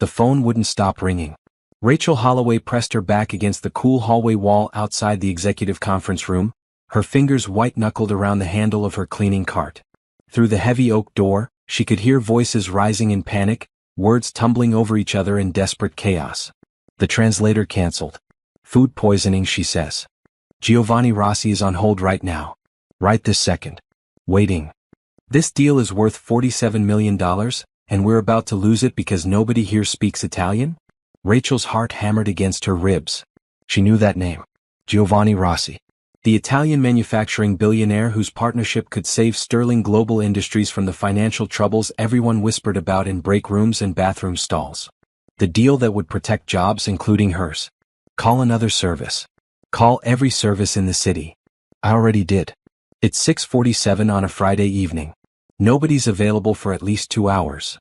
The phone wouldn't stop ringing. Rachel Holloway pressed her back against the cool hallway wall outside the executive conference room, her fingers white-knuckled around the handle of her cleaning cart. Through the heavy oak door, she could hear voices rising in panic, words tumbling over each other in desperate chaos. The translator canceled. Food poisoning, she says. Giovanni Rossi is on hold right now. Right this second. Waiting. This deal is worth $47 million, and we're about to lose it because nobody here speaks Italian? Rachel's heart hammered against her ribs. She knew that name. Giovanni Rossi. The Italian manufacturing billionaire whose partnership could save Sterling Global Industries from the financial troubles everyone whispered about in break rooms and bathroom stalls. The deal that would protect jobs, including hers. Call another service. Call every service in the city. I already did. It's 6:47 on a Friday evening. Nobody's available for at least 2 hours.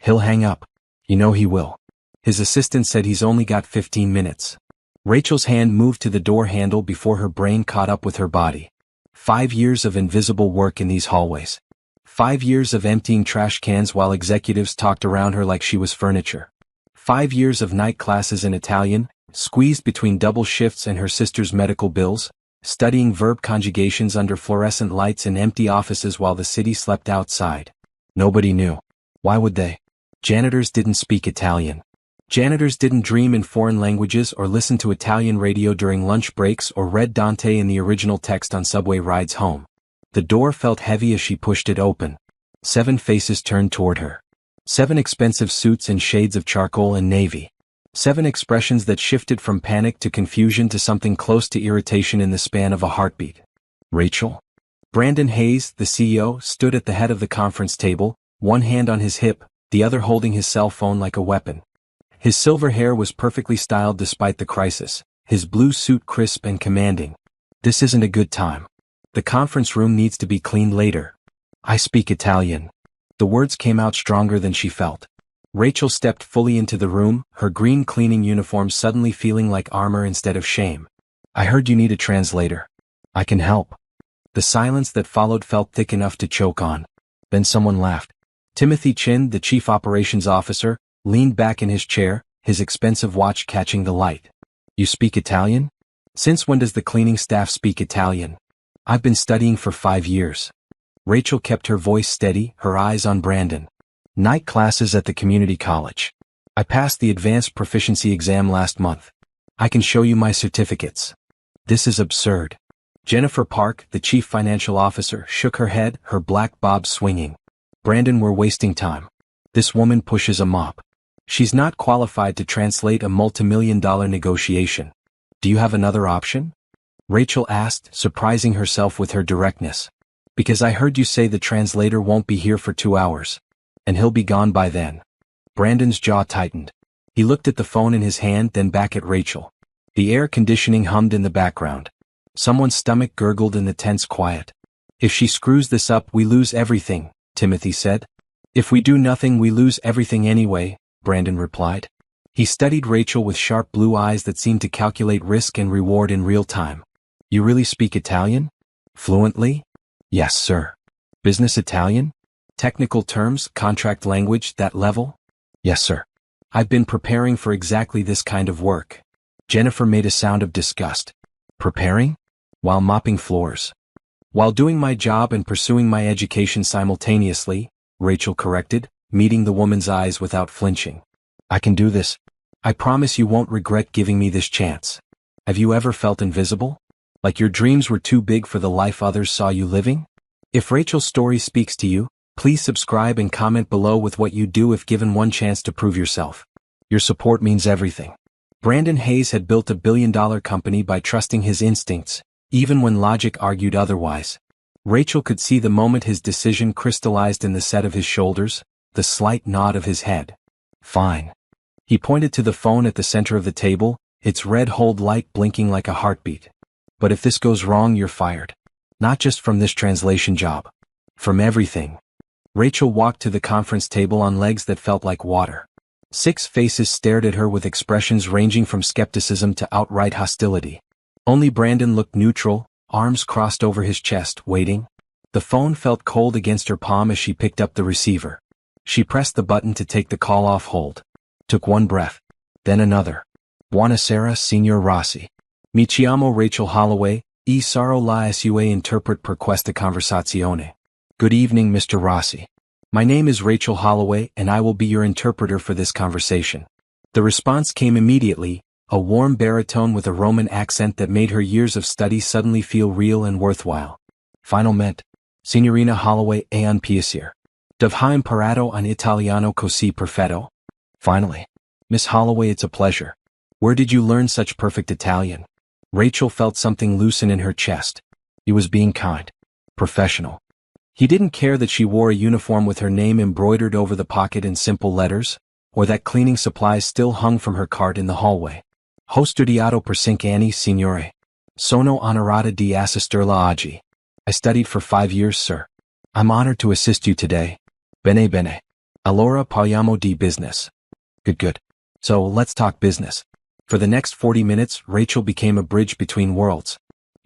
He'll hang up. You know he will. His assistant said he's only got 15 minutes. Rachel's hand moved to the door handle before her brain caught up with her body. 5 years of invisible work in these hallways. 5 years of emptying trash cans while executives talked around her like she was furniture. 5 years of night classes in Italian, squeezed between double shifts and her sister's medical bills, studying verb conjugations under fluorescent lights in empty offices while the city slept outside. Nobody knew. Why would they? Janitors didn't speak Italian. Janitors didn't dream in foreign languages or listen to Italian radio during lunch breaks or read Dante in the original text on subway rides home. The door felt heavy as she pushed it open. 7 faces turned toward her. 7 expensive suits in shades of charcoal and navy. 7 expressions that shifted from panic to confusion to something close to irritation in the span of a heartbeat. Rachel? Brandon Hayes, the CEO, stood at the head of the conference table, one hand on his hip, the other holding his cell phone like a weapon. His silver hair was perfectly styled despite the crisis, his blue suit crisp and commanding. This isn't a good time. The conference room needs to be cleaned later. I speak Italian. The words came out stronger than she felt. Rachel stepped fully into the room, her green cleaning uniform suddenly feeling like armor instead of shame. I heard you need a translator. I can help. The silence that followed felt thick enough to choke on. Then someone laughed. Timothy Chin, the chief operations officer, leaned back in his chair, his expensive watch catching the light. You speak Italian? Since when does the cleaning staff speak Italian? I've been studying for 5 years. Rachel kept her voice steady, her eyes on Brandon. Night classes at the community college. I passed the advanced proficiency exam last month. I can show you my certificates. This is absurd. Jennifer Park, the chief financial officer, shook her head, her black bob swinging. Brandon, we're wasting time. This woman pushes a mop. She's not qualified to translate a multimillion-dollar negotiation. Do you have another option? Rachel asked, surprising herself with her directness. Because I heard you say the translator won't be here for 2 hours. And he'll be gone by then. Brandon's jaw tightened. He looked at the phone in his hand, then back at Rachel. The air conditioning hummed in the background. Someone's stomach gurgled in the tense quiet. If she screws this up, we lose everything, Timothy said. If we do nothing, we lose everything anyway, Brandon replied. He studied Rachel with sharp blue eyes that seemed to calculate risk and reward in real time. You really speak Italian? Fluently? Yes, sir. Business Italian? Technical terms, contract language, that level? Yes, sir. I've been preparing for exactly this kind of work. Jennifer made a sound of disgust. Preparing? While mopping floors. While doing my job and pursuing my education simultaneously, Rachel corrected, meeting the woman's eyes without flinching. I can do this. I promise you won't regret giving me this chance. Have you ever felt invisible? Like your dreams were too big for the life others saw you living? If Rachel's story speaks to you, please subscribe and comment below with what you'd do if given one chance to prove yourself. Your support means everything. Brandon Hayes had built a billion-dollar company by trusting his instincts, even when logic argued otherwise. Rachel could see the moment his decision crystallized in the set of his shoulders, the slight nod of his head. Fine. He pointed to the phone at the center of the table, its red hold light blinking like a heartbeat. But if this goes wrong, you're fired. Not just from this translation job. From everything. Rachel walked to the conference table on legs that felt like water. 6 faces stared at her with expressions ranging from skepticism to outright hostility. Only Brandon looked neutral, arms crossed over his chest, waiting. The phone felt cold against her palm as she picked up the receiver. She pressed the button to take the call off hold. Took one breath. Then another. Buonasera, Signor Rossi. Mi chiamo Rachel Holloway, e sarò la sua interprete per questa conversazione. Good evening, Mr. Rossi. My name is Rachel Holloway and I will be your interpreter for this conversation. The response came immediately, a warm baritone with a Roman accent that made her years of study suddenly feel real and worthwhile. Finalmente, Signorina Holloway è un piacere. Dove imparato un italiano così perfetto? Finally. Miss Holloway, it's a pleasure. Where did you learn such perfect Italian? Rachel felt something loosen in her chest. He was being kind. Professional. He didn't care that she wore a uniform with her name embroidered over the pocket in simple letters, or that cleaning supplies still hung from her cart in the hallway. Ho studiato per 5 anni, signore. Sono onorata di assisterla oggi. I studied for 5 years, sir. I'm honored to assist you today. Bene bene. Allora parliamo di business. Good. So, let's talk business. For the next 40 minutes, Rachel became a bridge between worlds.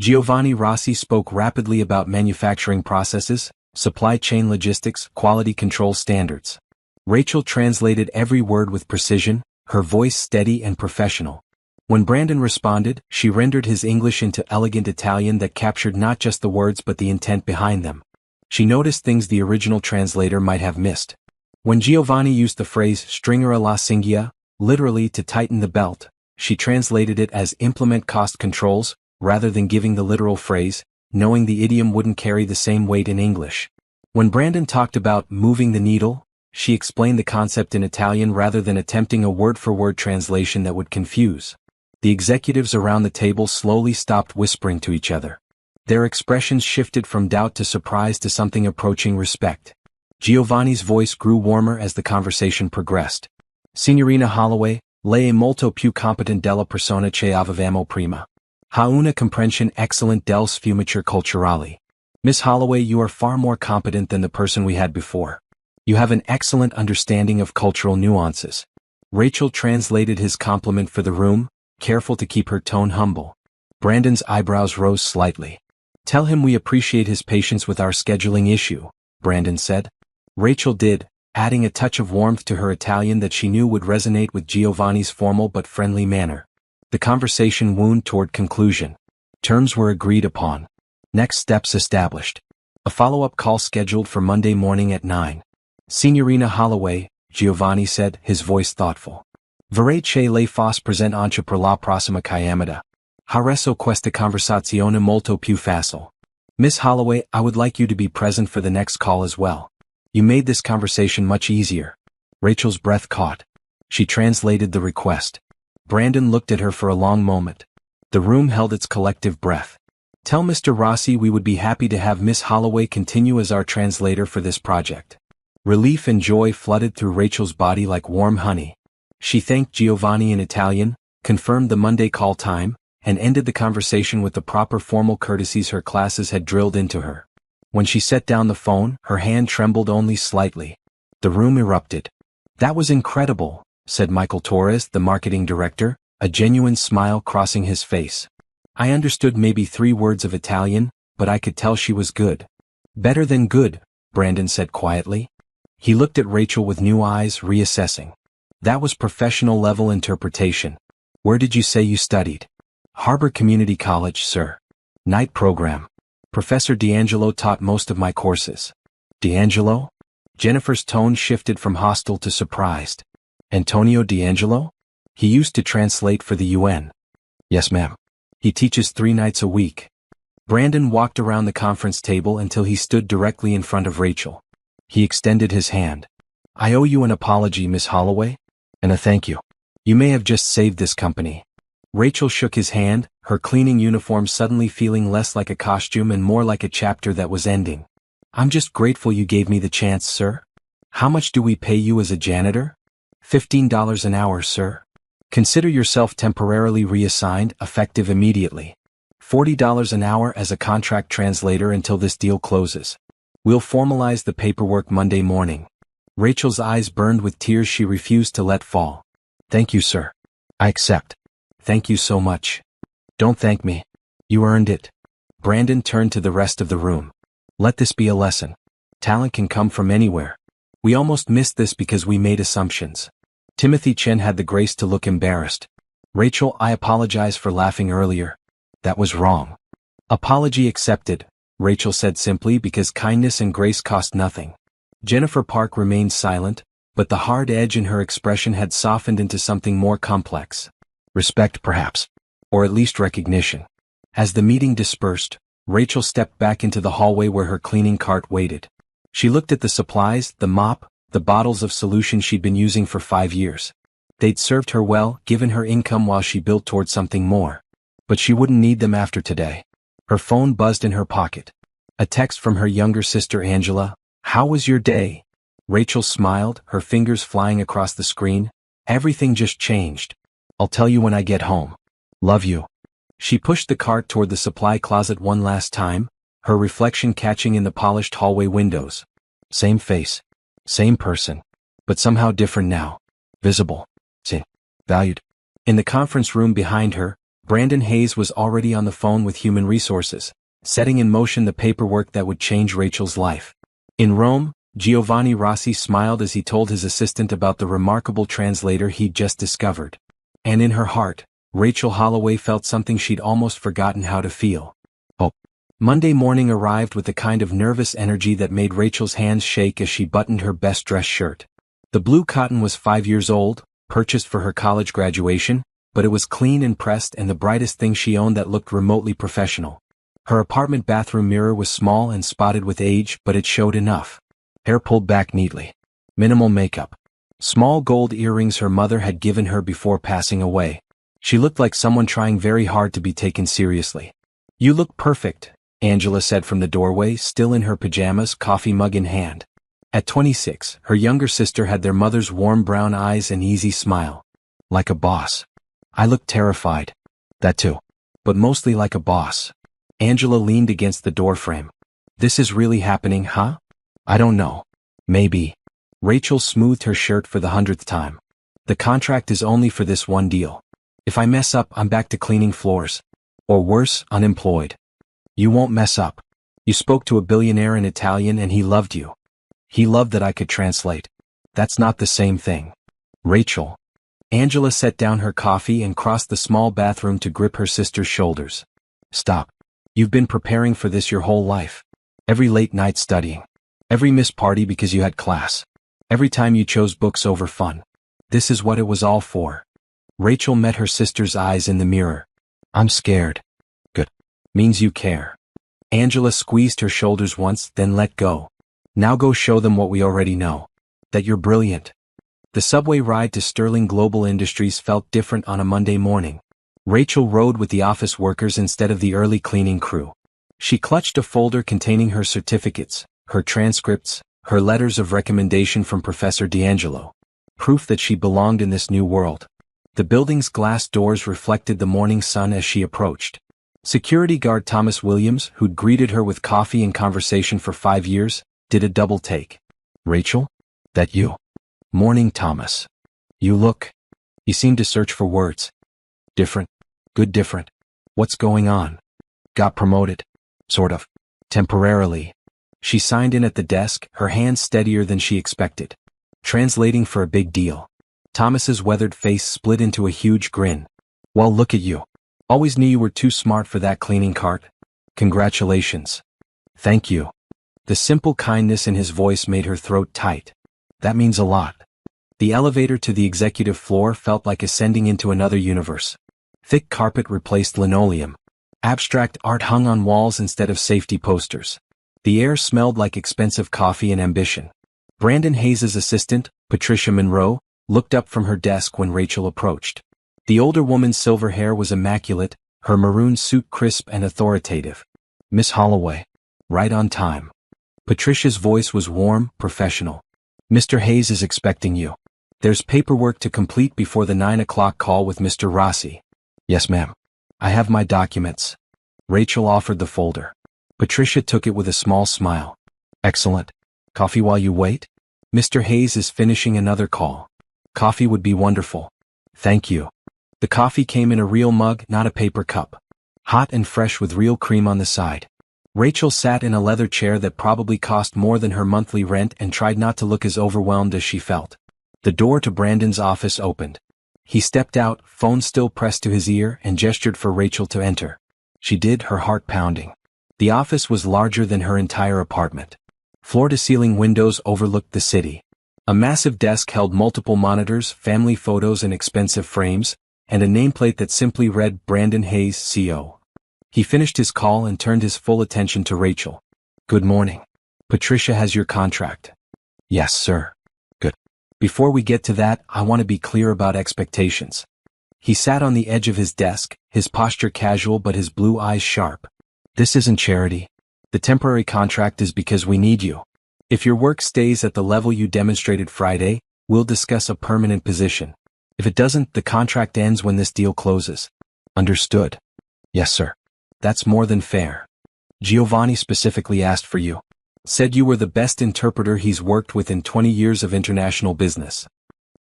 Giovanni Rossi spoke rapidly about manufacturing processes, supply chain logistics, quality control standards. Rachel translated every word with precision, her voice steady and professional. When Brandon responded, she rendered his English into elegant Italian that captured not just the words but the intent behind them. She noticed things the original translator might have missed. When Giovanni used the phrase stringere la cinghia, literally to tighten the belt, she translated it as implement cost controls, rather than giving the literal phrase, knowing the idiom wouldn't carry the same weight in English. When Brandon talked about moving the needle, she explained the concept in Italian rather than attempting a word-for-word translation that would confuse. The executives around the table slowly stopped whispering to each other. Their expressions shifted from doubt to surprise to something approaching respect. Giovanni's voice grew warmer as the conversation progressed. Signorina Holloway, lei è molto più competent della persona che avevamo prima. Ha una comprensione excellente delle sfumature culturali. Miss Holloway, you are far more competent than the person we had before. You have an excellent understanding of cultural nuances. Rachel translated his compliment for the room, careful to keep her tone humble. Brandon's eyebrows rose slightly. Tell him we appreciate his patience with our scheduling issue, Brandon said. Rachel did, adding a touch of warmth to her Italian that she knew would resonate with Giovanni's formal but friendly manner. The conversation wound toward conclusion. Terms were agreed upon. Next steps established. A follow-up call scheduled for Monday morning at 9. Signorina Holloway, Giovanni said, his voice thoughtful. Vorrei che lei fosse presente anche per la prossima chiamata. Ha reso questa conversazione molto più facile. Miss Holloway, I would like you to be present for the next call as well. You made this conversation much easier. Rachel's breath caught. She translated the request. Brandon looked at her for a long moment. The room held its collective breath. Tell Mr. Rossi we would be happy to have Miss Holloway continue as our translator for this project. Relief and joy flooded through Rachel's body like warm honey. She thanked Giovanni in Italian, confirmed the Monday call time, and ended the conversation with the proper formal courtesies her classes had drilled into her. When she set down the phone, her hand trembled only slightly. The room erupted. That was incredible, said Michael Torres, the marketing director, a genuine smile crossing his face. I understood maybe 3 words of Italian, but I could tell she was good. Better than good, Brandon said quietly. He looked at Rachel with new eyes, reassessing. That was professional level interpretation. Where did you say you studied? Harbor Community College, sir. Night program. Professor D'Angelo taught most of my courses. D'Angelo? Jennifer's tone shifted from hostile to surprised. Antonio D'Angelo? He used to translate for the UN. Yes, ma'am. He teaches 3 nights a week. Brandon walked around the conference table until he stood directly in front of Rachel. He extended his hand. I owe you an apology, Miss Holloway. And a thank you. You may have just saved this company. Rachel shook his hand, her cleaning uniform suddenly feeling less like a costume and more like a chapter that was ending. I'm just grateful you gave me the chance, sir. How much do we pay you as a janitor? $15 an hour, sir. Consider yourself temporarily reassigned, effective immediately. $40 an hour as a contract translator until this deal closes. We'll formalize the paperwork Monday morning. Rachel's eyes burned with tears she refused to let fall. Thank you, sir. I accept. Thank you so much. Don't thank me. You earned it. Brandon turned to the rest of the room. Let this be a lesson. Talent can come from anywhere. We almost missed this because we made assumptions. Timothy Chen had the grace to look embarrassed. Rachel, I apologize for laughing earlier. That was wrong. Apology accepted, Rachel said simply because kindness and grace cost nothing. Jennifer Park remained silent, but the hard edge in her expression had softened into something more complex. Respect perhaps. Or at least recognition. As the meeting dispersed, Rachel stepped back into the hallway where her cleaning cart waited. She looked at the supplies, the mop, the bottles of solution she'd been using for 5 years. They'd served her well, given her income while she built toward something more. But she wouldn't need them after today. Her phone buzzed in her pocket. A text from her younger sister Angela. How was your day? Rachel smiled, her fingers flying across the screen. Everything just changed. I'll tell you when I get home. Love you. She pushed the cart toward the supply closet one last time, her reflection catching in the polished hallway windows. Same face. Same person. But somehow different now. Visible. Seen. Valued. In the conference room behind her, Brandon Hayes was already on the phone with Human Resources, setting in motion the paperwork that would change Rachel's life. In Rome, Giovanni Rossi smiled as he told his assistant about the remarkable translator he'd just discovered. And in her heart, Rachel Holloway felt something she'd almost forgotten how to feel. Hope. Monday morning arrived with the kind of nervous energy that made Rachel's hands shake as she buttoned her best-dressed shirt. The blue cotton was 5 years old, purchased for her college graduation, but it was clean and pressed and the brightest thing she owned that looked remotely professional. Her apartment bathroom mirror was small and spotted with age, but it showed enough. Hair pulled back neatly. Minimal makeup. Small gold earrings her mother had given her before passing away. She looked like someone trying very hard to be taken seriously. You look perfect, Angela said from the doorway, still in her pajamas, coffee mug in hand. At 26, her younger sister had their mother's warm brown eyes and easy smile. Like a boss. I looked terrified. That too. But mostly like a boss. Angela leaned against the doorframe. This is really happening, huh? I don't know. Maybe. Rachel smoothed her shirt for the 100th time. The contract is only for this one deal. If I mess up, I'm back to cleaning floors. Or worse, unemployed. You won't mess up. You spoke to a billionaire in Italian and he loved you. He loved that I could translate. That's not the same thing. Rachel. Angela set down her coffee and crossed the small bathroom to grip her sister's shoulders. Stop. You've been preparing for this your whole life. Every late night studying. Every missed party because you had class. Every time you chose books over fun. This is what it was all for. Rachel met her sister's eyes in the mirror. I'm scared. Good. Means you care. Angela squeezed her shoulders once, then let go. Now go show them what we already know. That you're brilliant. The subway ride to Sterling Global Industries felt different on a Monday morning. Rachel rode with the office workers instead of the early cleaning crew. She clutched a folder containing her certificates, her transcripts, her letters of recommendation from Professor D'Angelo. Proof that she belonged in this new world. The building's glass doors reflected the morning sun as she approached. Security guard Thomas Williams, who'd greeted her with coffee and conversation for 5 years, did a double take. Rachel? That you? Morning, Thomas. You look. He seemed to search for words. Different. Good different. What's going on? Got promoted. Sort of. Temporarily. She signed in at the desk, her hands steadier than she expected. Translating for a big deal. Thomas's weathered face split into a huge grin. Well, look at you. Always knew you were too smart for that cleaning cart. Congratulations. Thank you. The simple kindness in his voice made her throat tight. That means a lot. The elevator to the executive floor felt like ascending into another universe. Thick carpet replaced linoleum. Abstract art hung on walls instead of safety posters. The air smelled like expensive coffee and ambition. Brandon Hayes' assistant, Patricia Monroe, looked up from her desk when Rachel approached. The older woman's silver hair was immaculate, her maroon suit crisp and authoritative. Miss Holloway. Right on time. Patricia's voice was warm, professional. Mr. Hayes is expecting you. There's paperwork to complete before the 9 o'clock call with Mr. Rossi. Yes, ma'am. I have my documents. Rachel offered the folder. Patricia took it with a small smile. Excellent. Coffee while you wait? Mr. Hayes is finishing another call. Coffee would be wonderful. Thank you. The coffee came in a real mug, not a paper cup. Hot and fresh with real cream on the side. Rachel sat in a leather chair that probably cost more than her monthly rent and tried not to look as overwhelmed as she felt. The door to Brandon's office opened. He stepped out, phone still pressed to his ear, and gestured for Rachel to enter. She did, her heart pounding. The office was larger than her entire apartment. Floor-to-ceiling windows overlooked the city. A massive desk held multiple monitors, family photos in expensive frames, and a nameplate that simply read Brandon Hayes, CO. He finished his call and turned his full attention to Rachel. "Good morning. Patricia has your contract." "Yes, sir." "Good. Before we get to that, I want to be clear about expectations." He sat on the edge of his desk, his posture casual but his blue eyes sharp. "This isn't charity. The temporary contract is because we need you. If your work stays at the level you demonstrated Friday, we'll discuss a permanent position. If it doesn't, the contract ends when this deal closes." "Understood." "Yes, sir." "That's more than fair. Giovanni specifically asked for you. Said you were the best interpreter he's worked with in 20 years of international business."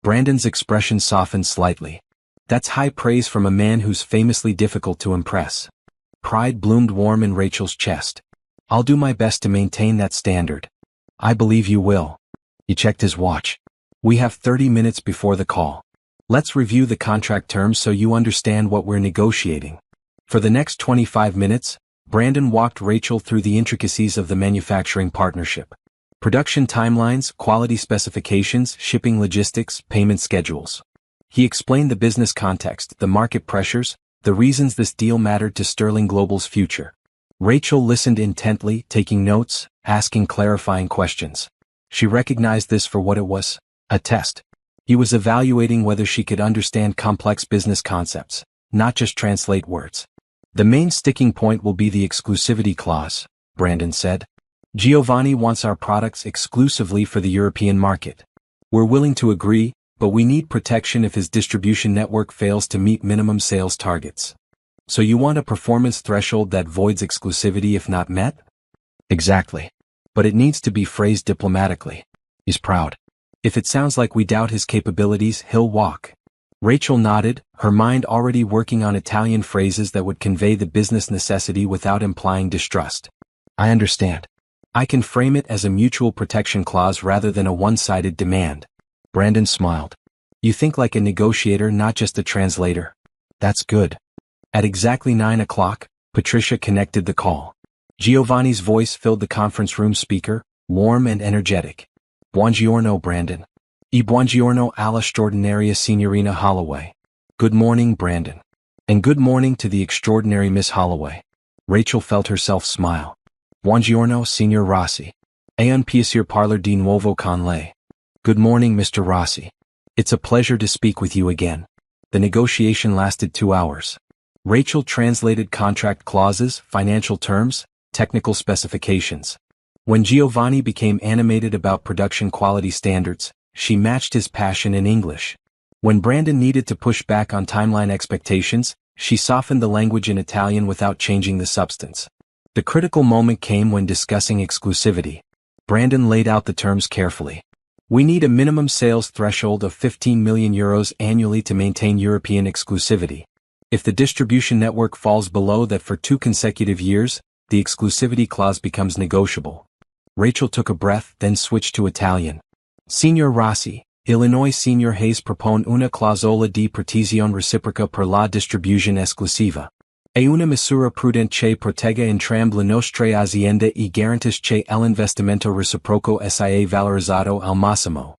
Brandon's expression softened slightly. That's high praise from a man who's famously difficult to impress. Pride bloomed warm in Rachel's chest. "I'll do my best to maintain that standard." "I believe you will." He checked his watch. "We have 30 minutes before the call. Let's review the contract terms so you understand what we're negotiating." For the next 25 minutes, Brandon walked Rachel through the intricacies of the manufacturing partnership. Production timelines, quality specifications, shipping logistics, payment schedules. He explained the business context, the market pressures, the reasons this deal mattered to Sterling Global's future. Rachel listened intently, taking notes, asking clarifying questions. She recognized this for what it was, a test. He was evaluating whether she could understand complex business concepts, not just translate words. "The main sticking point will be the exclusivity clause," Brandon said. "Giovanni wants our products exclusively for the European market. We're willing to agree, but we need protection if his distribution network fails to meet minimum sales targets." "So you want a performance threshold that voids exclusivity if not met?" "Exactly. But it needs to be phrased diplomatically." He's proud. "If it sounds like we doubt his capabilities, he'll walk." Rachel nodded, her mind already working on Italian phrases that would convey the business necessity without implying distrust. "I understand. I can frame it as a mutual protection clause rather than a one-sided demand." Brandon smiled. "You think like a negotiator, not just a translator." "That's good." At exactly 9 o'clock, Patricia connected the call. Giovanni's voice filled the conference room speaker, warm and energetic. "Buongiorno, Brandon. E buongiorno alla straordinaria signorina Holloway." "Good morning, Brandon." "And good morning to the extraordinary Miss Holloway." Rachel felt herself smile. "Buongiorno, Signor Rossi. È un piacere parlar di nuovo con lei." "Good morning, Mr. Rossi. It's a pleasure to speak with you again." The negotiation lasted 2 hours. Rachel translated contract clauses, financial terms, technical specifications. When Giovanni became animated about production quality standards, she matched his passion in English. When Brandon needed to push back on timeline expectations, she softened the language in Italian without changing the substance. The critical moment came when discussing exclusivity. Brandon laid out the terms carefully. "We need a minimum sales threshold of 15 million euros annually to maintain European exclusivity. If the distribution network falls below that for 2 consecutive years, the exclusivity clause becomes negotiable." Rachel took a breath, then switched to Italian. "Signor Rossi, Illinois Signor Hayes propone una clausola di protezione reciproca per la distribuzione esclusiva. È una misura prudente che protegga entrambe le nostre aziende e garantisce l'investimento reciproco sia valorizzato al massimo."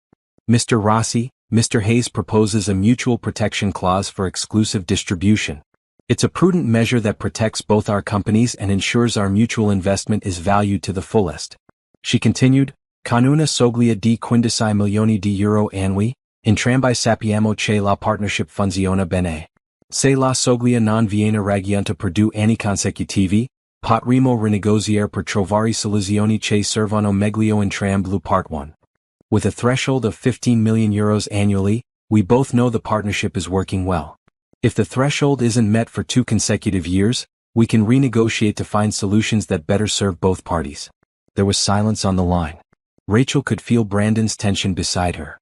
Mr. Rossi, Mr. Hayes proposes a mutual protection clause for exclusive distribution. "It's a prudent measure that protects both our companies and ensures our mutual investment is valued to the fullest." She continued, "Con una soglia di 15 milioni di euro annui, entrambi sappiamo che la partnership funziona bene. Se la soglia non viene raggiunta per 2 anni consecutivi, potremo rinegoziare per trovare soluzioni che servono meglio entrambe le parti." With a threshold of 15 million euros annually, we both know the partnership is working well. If the threshold isn't met for 2 consecutive years, we can renegotiate to find solutions that better serve both parties. There was silence on the line. Rachel could feel Brandon's tension beside her.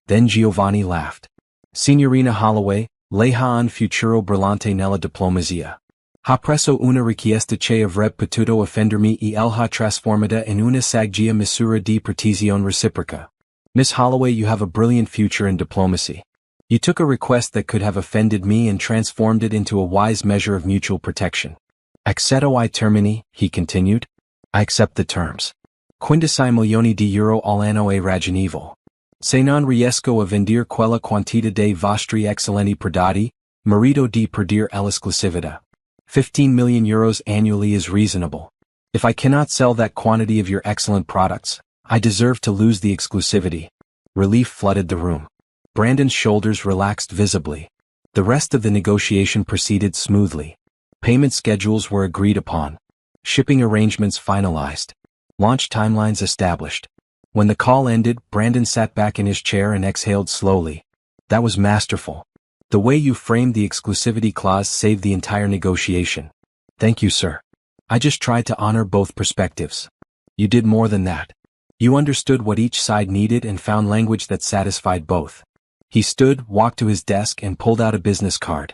Then Giovanni laughed. "Signorina Holloway, lei ha un futuro brillante nella diplomazia. Ha preso una richiesta che avrebbe potuto offendermi e l'ha trasformata in una saggia misura di protezione reciproca." Miss Holloway, you have a brilliant future in diplomacy. You took a request that could have offended me and transformed it into a wise measure of mutual protection. Accetto I termini, he continued. I accept the terms. 15 milioni di euro all'anno e ragionevo. Se non riesco a vendere quella quantità dei vostri eccellenti prodotti, merito di perdere l'esclusività. 15 million euros annually is reasonable. If I cannot sell that quantity of your excellent products, I deserve to lose the exclusivity. Relief flooded the room. Brandon's shoulders relaxed visibly. The rest of the negotiation proceeded smoothly. Payment schedules were agreed upon. Shipping arrangements finalized. Launch timelines established. When the call ended, Brandon sat back in his chair and exhaled slowly. That was masterful. The way you framed the exclusivity clause saved the entire negotiation. Thank you, sir. I just tried to honor both perspectives. You did more than that. You understood what each side needed and found language that satisfied both. He stood, walked to his desk, and pulled out a business card.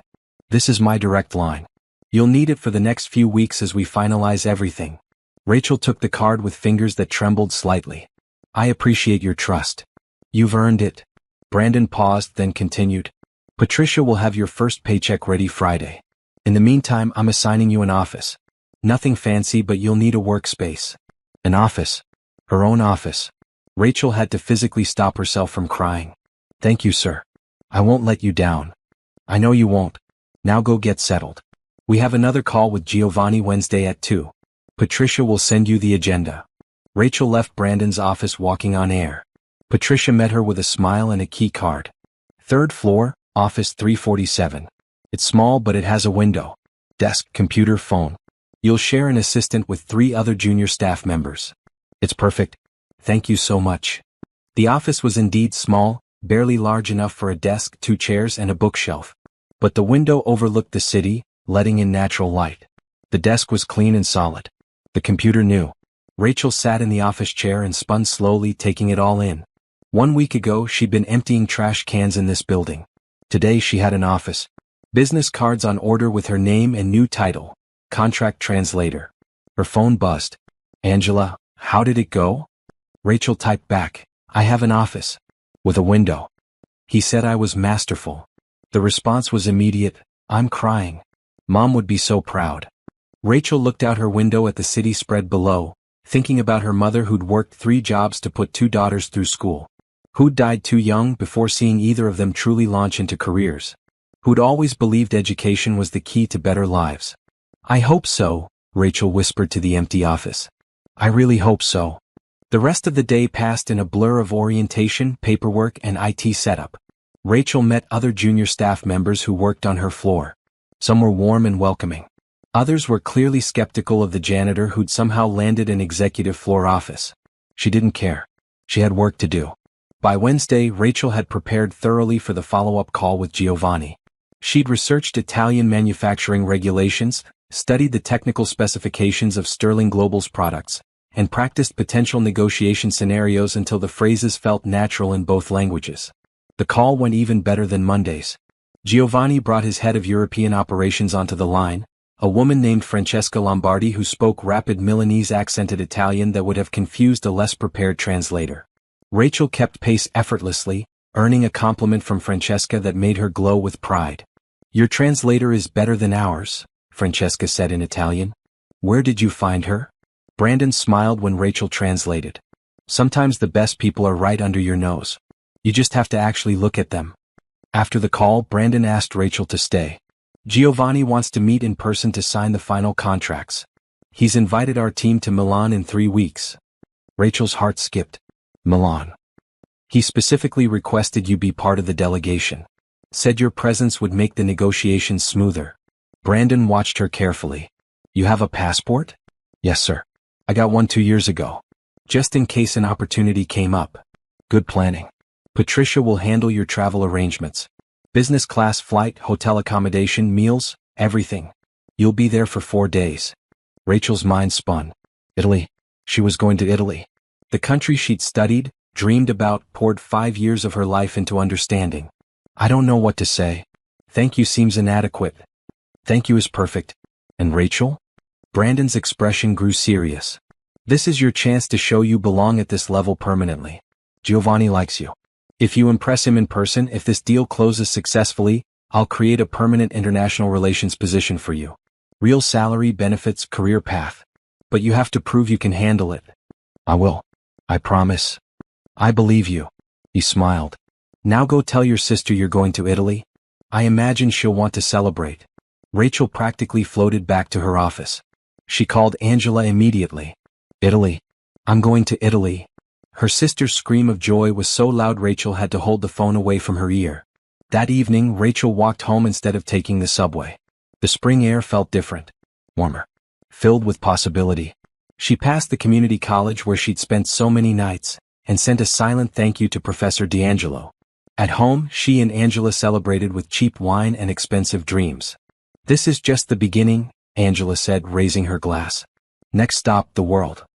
This is my direct line. You'll need it for the next few weeks as we finalize everything. Rachel took the card with fingers that trembled slightly. I appreciate your trust. You've earned it. Brandon paused, then continued. Patricia will have your first paycheck ready Friday. In the meantime, I'm assigning you an office. Nothing fancy, but you'll need a workspace. An office. Her own office. Rachel had to physically stop herself from crying. Thank you, sir. I won't let you down. I know you won't. Now go get settled. We have another call with Giovanni Wednesday at 2. Patricia will send you the agenda. Rachel left Brandon's office walking on air. Patricia met her with a smile and a key card. 3rd floor, office 347. It's small, but it has a window. Desk, computer, phone. You'll share an assistant with 3 other junior staff members. It's perfect. Thank you so much. The office was indeed small, barely large enough for a desk, 2 chairs, and a bookshelf. But the window overlooked the city, letting in natural light. The desk was clean and solid. The computer new. Rachel sat in the office chair and spun slowly, taking it all in. 1 week ago, she'd been emptying trash cans in this building. Today she had an office. Business cards on order with her name and new title. Contract translator. Her phone buzzed. Angela, how did it go? Rachel typed back. I have an office. With a window. He said I was masterful. The response was immediate. I'm crying. Mom would be so proud. Rachel looked out her window at the city spread below, thinking about her mother who'd worked 3 jobs to put 2 daughters through school. Who'd died too young before seeing either of them truly launch into careers. Who'd always believed education was the key to better lives. I hope so, Rachel whispered to the empty office. I really hope so. The rest of the day passed in a blur of orientation, paperwork, and IT setup. Rachel met other junior staff members who worked on her floor. Some were warm and welcoming. Others were clearly skeptical of the janitor who'd somehow landed an executive floor office. She didn't care. She had work to do. By Wednesday, Rachel had prepared thoroughly for the follow-up call with Giovanni. She'd researched Italian manufacturing regulations, studied the technical specifications of Sterling Global's products, and practiced potential negotiation scenarios until the phrases felt natural in both languages. The call went even better than Monday's. Giovanni brought his head of European operations onto the line, a woman named Francesca Lombardi who spoke rapid Milanese-accented Italian that would have confused a less prepared translator. Rachel kept pace effortlessly, earning a compliment from Francesca that made her glow with pride. Your translator is better than ours, Francesca said in Italian. Where did you find her? Brandon smiled when Rachel translated. Sometimes the best people are right under your nose. You just have to actually look at them. After the call, Brandon asked Rachel to stay. Giovanni wants to meet in person to sign the final contracts. He's invited our team to Milan in 3 weeks. Rachel's heart skipped. Milan. He specifically requested you be part of the delegation. Said your presence would make the negotiations smoother. Brandon watched her carefully. You have a passport? Yes, sir. I got one 2 years ago. Just in case an opportunity came up. Good planning. Patricia will handle your travel arrangements. Business class flight, hotel accommodation, meals, everything. You'll be there for 4 days. Rachel's mind spun. Italy. She was going to Italy. The country she'd studied, dreamed about, poured 5 years of her life into understanding. I don't know what to say. Thank you seems inadequate. Thank you is perfect. And Rachel? Brandon's expression grew serious. This is your chance to show you belong at this level permanently. Giovanni likes you. If you impress him in person, if this deal closes successfully, I'll create a permanent international relations position for you. Real salary, benefits, career path. But you have to prove you can handle it. I will. I promise. I believe you. He smiled. Now go tell your sister you're going to Italy. I imagine she'll want to celebrate. Rachel practically floated back to her office. She called Angela immediately. Italy. I'm going to Italy. Her sister's scream of joy was so loud Rachel had to hold the phone away from her ear. That evening, Rachel walked home instead of taking the subway. The spring air felt different. Warmer. Filled with possibility. She passed the community college where she'd spent so many nights, and sent a silent thank you to Professor D'Angelo. At home, she and Angela celebrated with cheap wine and expensive dreams. This is just the beginning, Angela said, raising her glass. Next stop, the world.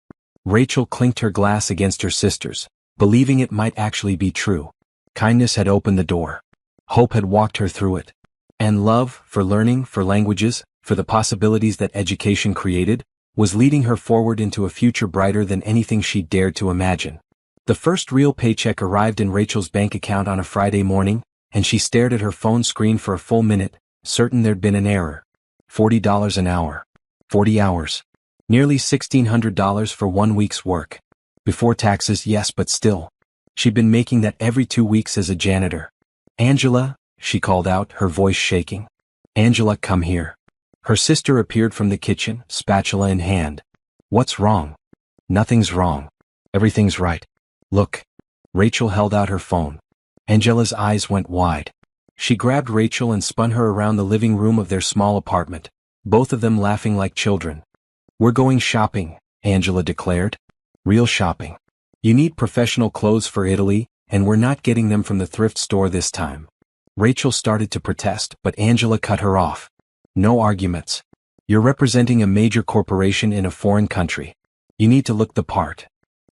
Rachel clinked her glass against her sister's, believing it might actually be true. Kindness had opened the door. Hope had walked her through it. And love, for learning, for languages, for the possibilities that education created, was leading her forward into a future brighter than anything she'd dared to imagine. The first real paycheck arrived in Rachel's bank account on a Friday morning, and she stared at her phone screen for a full minute, certain there'd been an error. $40 an hour. 40 hours. Nearly $1,600 for 1 week's work. Before taxes, yes, but still. She'd been making that every 2 weeks as a janitor. Angela, she called out, her voice shaking. Angela, come here. Her sister appeared from the kitchen, spatula in hand. What's wrong? Nothing's wrong. Everything's right. Look. Rachel held out her phone. Angela's eyes went wide. She grabbed Rachel and spun her around the living room of their small apartment, both of them laughing like children. We're going shopping, Angela declared. Real shopping. You need professional clothes for Italy, and we're not getting them from the thrift store this time. Rachel started to protest, but Angela cut her off. No arguments. You're representing a major corporation in a foreign country. You need to look the part.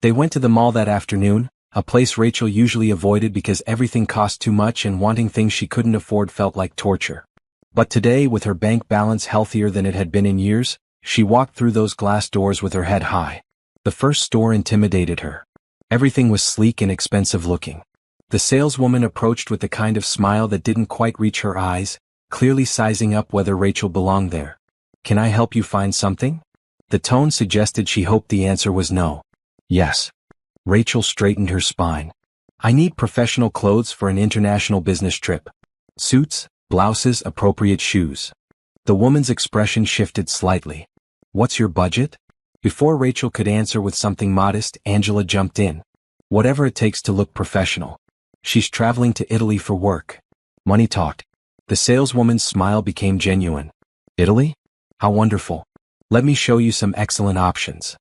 They went to the mall that afternoon, a place Rachel usually avoided because everything cost too much and wanting things she couldn't afford felt like torture. But today, with her bank balance healthier than it had been in years, she walked through those glass doors with her head high. The first store intimidated her. Everything was sleek and expensive looking. The saleswoman approached with the kind of smile that didn't quite reach her eyes, clearly sizing up whether Rachel belonged there. Can I help you find something? The tone suggested she hoped the answer was no. Yes. Rachel straightened her spine. I need professional clothes for an international business trip. Suits, blouses, appropriate shoes. The woman's expression shifted slightly. What's your budget? Before Rachel could answer with something modest, Angela jumped in. Whatever it takes to look professional. She's traveling to Italy for work. Money talked. The saleswoman's smile became genuine. Italy? How wonderful. Let me show you some excellent options.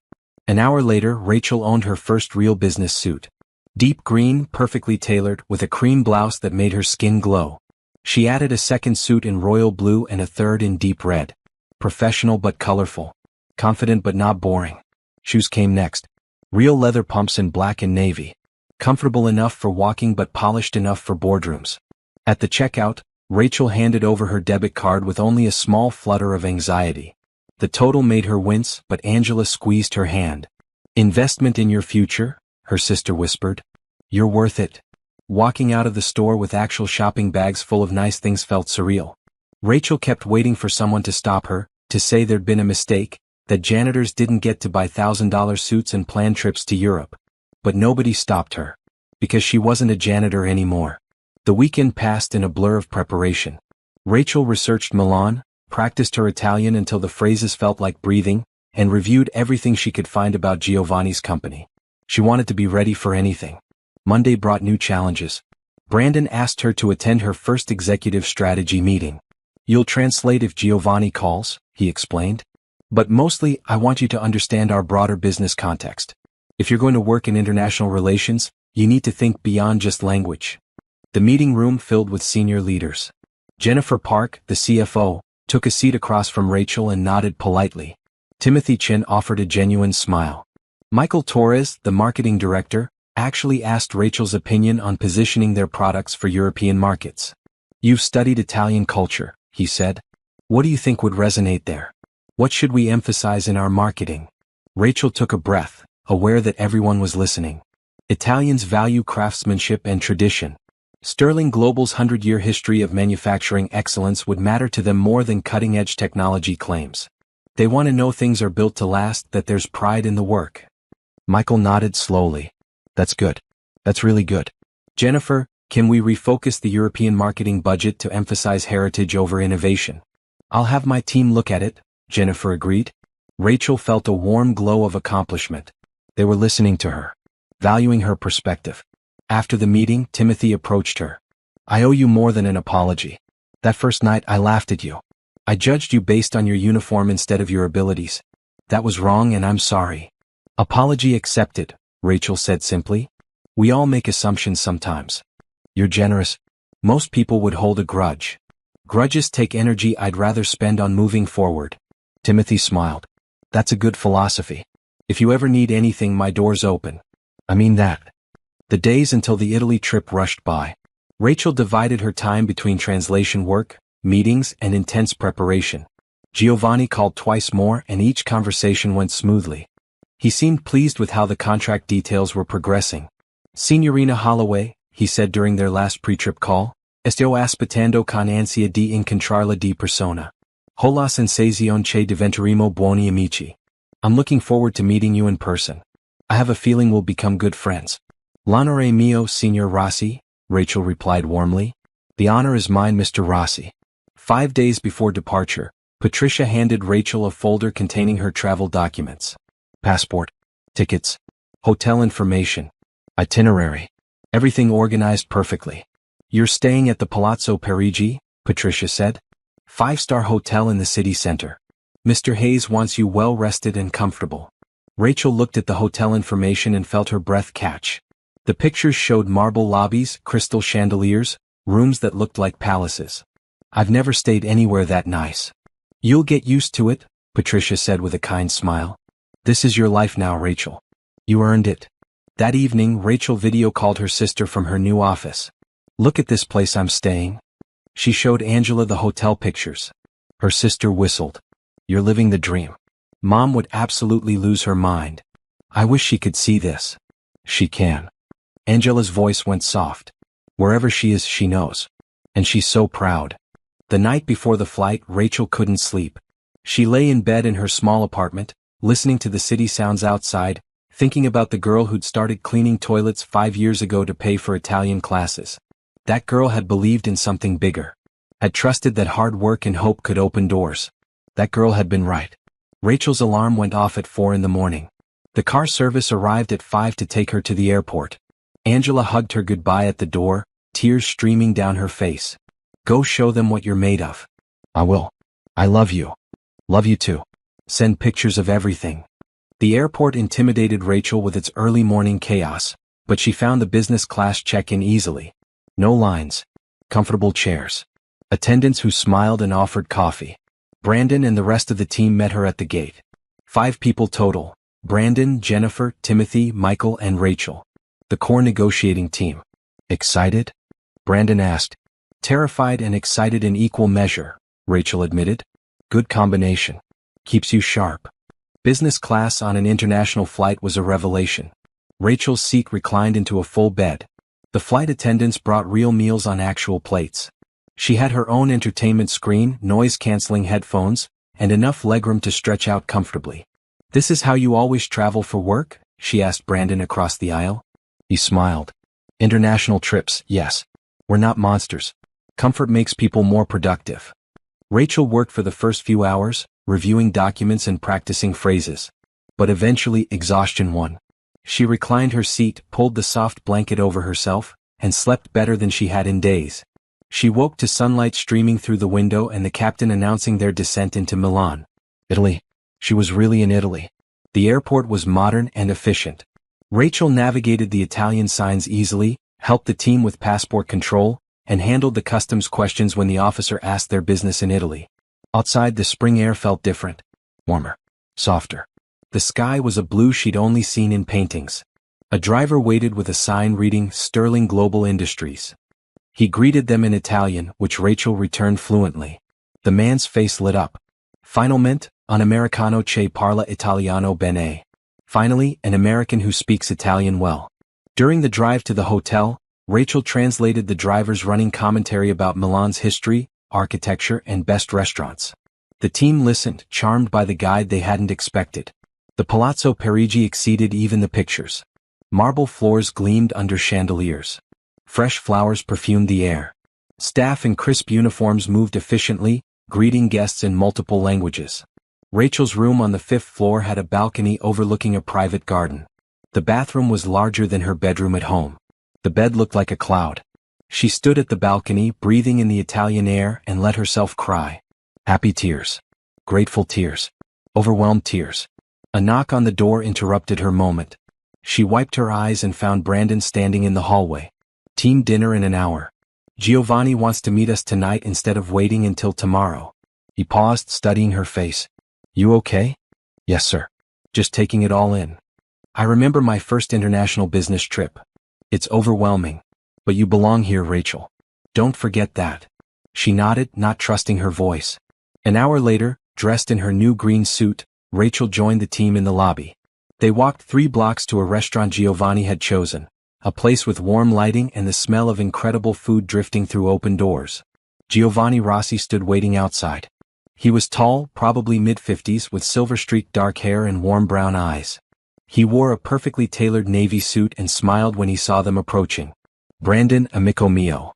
An hour later, Rachel owned her first real business suit. Deep green, perfectly tailored, with a cream blouse that made her skin glow. She added a second suit in royal blue and a third in deep red. Professional but colorful. Confident but not boring. Shoes came next. Real leather pumps in black and navy. Comfortable enough for walking but polished enough for boardrooms. At the checkout, Rachel handed over her debit card with only a small flutter of anxiety. The total made her wince, but Angela squeezed her hand. Investment in your future, her sister whispered. You're worth it. Walking out of the store with actual shopping bags full of nice things felt surreal. Rachel kept waiting for someone to stop her, to say there'd been a mistake, that janitors didn't get to buy $1,000 suits and plan trips to Europe. But nobody stopped her. Because she wasn't a janitor anymore. The weekend passed in a blur of preparation. Rachel researched Milan, practiced her Italian until the phrases felt like breathing, and reviewed everything she could find about Giovanni's company. She wanted to be ready for anything. Monday brought new challenges. Brandon asked her to attend her first executive strategy meeting. You'll translate if Giovanni calls, he explained. But mostly, I want you to understand our broader business context. If you're going to work in international relations, you need to think beyond just language. The meeting room filled with senior leaders. Jennifer Park, the CFO, took a seat across from Rachel and nodded politely. Timothy Chin offered a genuine smile. Michael Torres, the marketing director, actually asked Rachel's opinion on positioning their products for European markets. You've studied Italian culture, he said. What do you think would resonate there? What should we emphasize in our marketing? Rachel took a breath, aware that everyone was listening. Italians value craftsmanship and tradition. Sterling Global's 100-year history of manufacturing excellence would matter to them more than cutting-edge technology claims. They want to know things are built to last, that there's pride in the work. Michael nodded slowly. That's good. That's really good. Jennifer, can we refocus the European marketing budget to emphasize heritage over innovation? I'll have my team look at it, Jennifer agreed. Rachel felt a warm glow of accomplishment. They were listening to her, valuing her perspective. After the meeting, Timothy approached her. I owe you more than an apology. That first night I laughed at you. I judged you based on your uniform instead of your abilities. That was wrong and I'm sorry. Apology accepted, Rachel said simply. We all make assumptions sometimes. You're generous. Most people would hold a grudge. Grudges take energy I'd rather spend on moving forward. Timothy smiled. That's a good philosophy. If you ever need anything, my door's open. I mean that. The days until the Italy trip rushed by. Rachel divided her time between translation work, meetings, and intense preparation. Giovanni called twice more and each conversation went smoothly. He seemed pleased with how the contract details were progressing. Signorina Holloway, he said during their last pre-trip call, Sto aspettando con ansia di incontrarla di persona. Ho la sensazione che diventeremo buoni amici. I'm looking forward to meeting you in person. I have a feeling we'll become good friends. L'onore mio, Signor Rossi, Rachel replied warmly. The honor is mine, Mr. Rossi. 5 days before departure, Patricia handed Rachel a folder containing her travel documents. Passport, tickets, hotel information, itinerary. Everything organized perfectly. You're staying at the Palazzo Parigi, Patricia said. 5-star hotel in the city center. Mr. Hayes wants you well rested and comfortable. Rachel looked at the hotel information and felt her breath catch. The pictures showed marble lobbies, crystal chandeliers, rooms that looked like palaces. I've never stayed anywhere that nice. You'll get used to it, Patricia said with a kind smile. This is your life now, Rachel. You earned it. That evening, Rachel video called her sister from her new office. Look at this place I'm staying. She showed Angela the hotel pictures. Her sister whistled. You're living the dream. Mom would absolutely lose her mind. I wish she could see this. She can. Angela's voice went soft. Wherever she is, she knows. And she's so proud. The night before the flight, Rachel couldn't sleep. She lay in bed in her small apartment, listening to the city sounds outside, thinking about the girl who'd started cleaning toilets 5 years ago to pay for Italian classes. That girl had believed in something bigger. Had trusted that hard work and hope could open doors. That girl had been right. Rachel's alarm went off at 4 in the morning. The car service arrived at 5 to take her to the airport. Angela hugged her goodbye at the door, tears streaming down her face. Go show them what you're made of. I will. I love you. Love you too. Send pictures of everything. The airport intimidated Rachel with its early morning chaos, but she found the business class check-in easily. No lines. Comfortable chairs. Attendants who smiled and offered coffee. Brandon and the rest of the team met her at the gate. 5 people total. Brandon, Jennifer, Timothy, Michael, and Rachel. The core negotiating team. Excited? Brandon asked. Terrified and excited in equal measure, Rachel admitted. Good combination. Keeps you sharp. Business class on an international flight was a revelation. Rachel's seat reclined into a full bed. The flight attendants brought real meals on actual plates. She had her own entertainment screen, noise-canceling headphones, and enough legroom to stretch out comfortably. This is how you always travel for work? She asked Brandon across the aisle. He smiled. International trips, yes. We're not monsters. Comfort makes people more productive. Rachel worked for the first few hours, reviewing documents and practicing phrases. But eventually exhaustion won. She reclined her seat, pulled the soft blanket over herself, and slept better than she had in days. She woke to sunlight streaming through the window and the captain announcing their descent into Milan. Italy. She was really in Italy. The airport was modern and efficient. Rachel navigated the Italian signs easily, helped the team with passport control, and handled the customs questions when the officer asked their business in Italy. Outside, the spring air felt different. Warmer. Softer. The sky was a blue she'd only seen in paintings. A driver waited with a sign reading Sterling Global Industries. He greeted them in Italian, which Rachel returned fluently. The man's face lit up. Finalmente, un americano che parla italiano bene. Finally, an American who speaks Italian well. During the drive to the hotel, Rachel translated the driver's running commentary about Milan's history, architecture, and best restaurants. The team listened, charmed by the guide they hadn't expected. The Palazzo Parigi exceeded even the pictures. Marble floors gleamed under chandeliers. Fresh flowers perfumed the air. Staff in crisp uniforms moved efficiently, greeting guests in multiple languages. Rachel's room on the 5th floor had a balcony overlooking a private garden. The bathroom was larger than her bedroom at home. The bed looked like a cloud. She stood at the balcony, breathing in the Italian air, and let herself cry. Happy tears. Grateful tears. Overwhelmed tears. A knock on the door interrupted her moment. She wiped her eyes and found Brandon standing in the hallway. Team dinner in an hour. Giovanni wants to meet us tonight instead of waiting until tomorrow. He paused, studying her face. You okay? Yes, sir. Just taking it all in. I remember my first international business trip. It's overwhelming. But you belong here, Rachel. Don't forget that. She nodded, not trusting her voice. An hour later, dressed in her new green suit, Rachel joined the team in the lobby. They walked 3 blocks to a restaurant Giovanni had chosen. A place with warm lighting and the smell of incredible food drifting through open doors. Giovanni Rossi stood waiting outside. He was tall, probably mid-50s, with silver-streaked dark hair and warm brown eyes. He wore a perfectly tailored navy suit and smiled when he saw them approaching. Brandon, amico mio.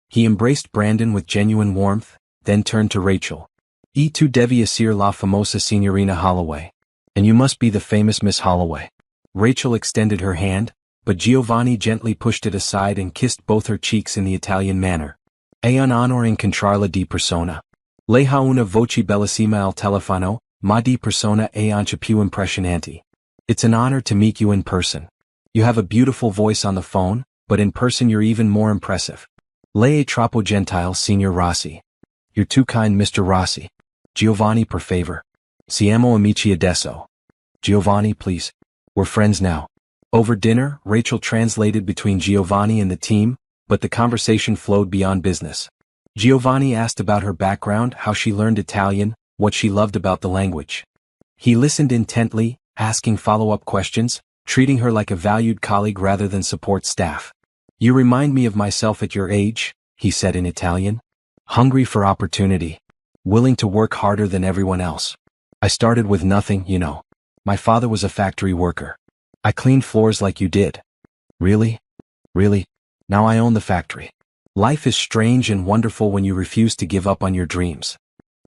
He embraced Brandon with genuine warmth, then turned to Rachel. E tu devi essere la famosa signorina Holloway. And you must be the famous Miss Holloway. Rachel extended her hand, but Giovanni gently pushed it aside and kissed both her cheeks in the Italian manner. È un onore incontrarla di persona. Lei ha una voce bellissima al telefono, ma di persona è anche più impressionante. It's an honor to meet you in person. You have a beautiful voice on the phone, but in person you're even more impressive. Lei è troppo gentile, Signor Rossi. You're too kind, Mr. Rossi. Giovanni, per favor. Siamo amici adesso. Giovanni, please. We're friends now. Over dinner, Rachel translated between Giovanni and the team, but the conversation flowed beyond business. Giovanni asked about her background, how she learned Italian, what she loved about the language. He listened intently, asking follow-up questions, treating her like a valued colleague rather than support staff. You remind me of myself at your age, he said in Italian. Hungry for opportunity. Willing to work harder than everyone else. I started with nothing, you know. My father was a factory worker. I cleaned floors like you did. Really? Really? Now I own the factory. Life is strange and wonderful when you refuse to give up on your dreams.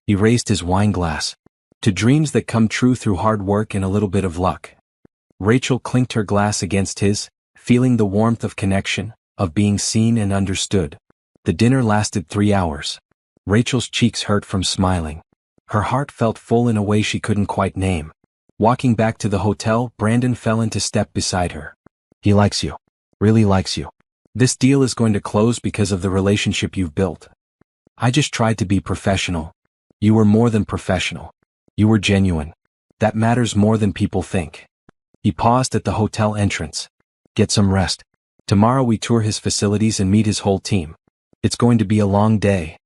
He raised his wine glass. To dreams that come true through hard work and a little bit of luck. Rachel clinked her glass against his, feeling the warmth of connection, of being seen and understood. The dinner lasted 3 hours. Rachel's cheeks hurt from smiling. Her heart felt full in a way she couldn't quite name. Walking back to the hotel, Brandon fell into step beside her. He likes you. Really likes you. This deal is going to close because of the relationship you've built. I just tried to be professional. You were more than professional. You were genuine. That matters more than people think. He paused at the hotel entrance. Get some rest. Tomorrow we tour his facilities and meet his whole team. It's going to be a long day.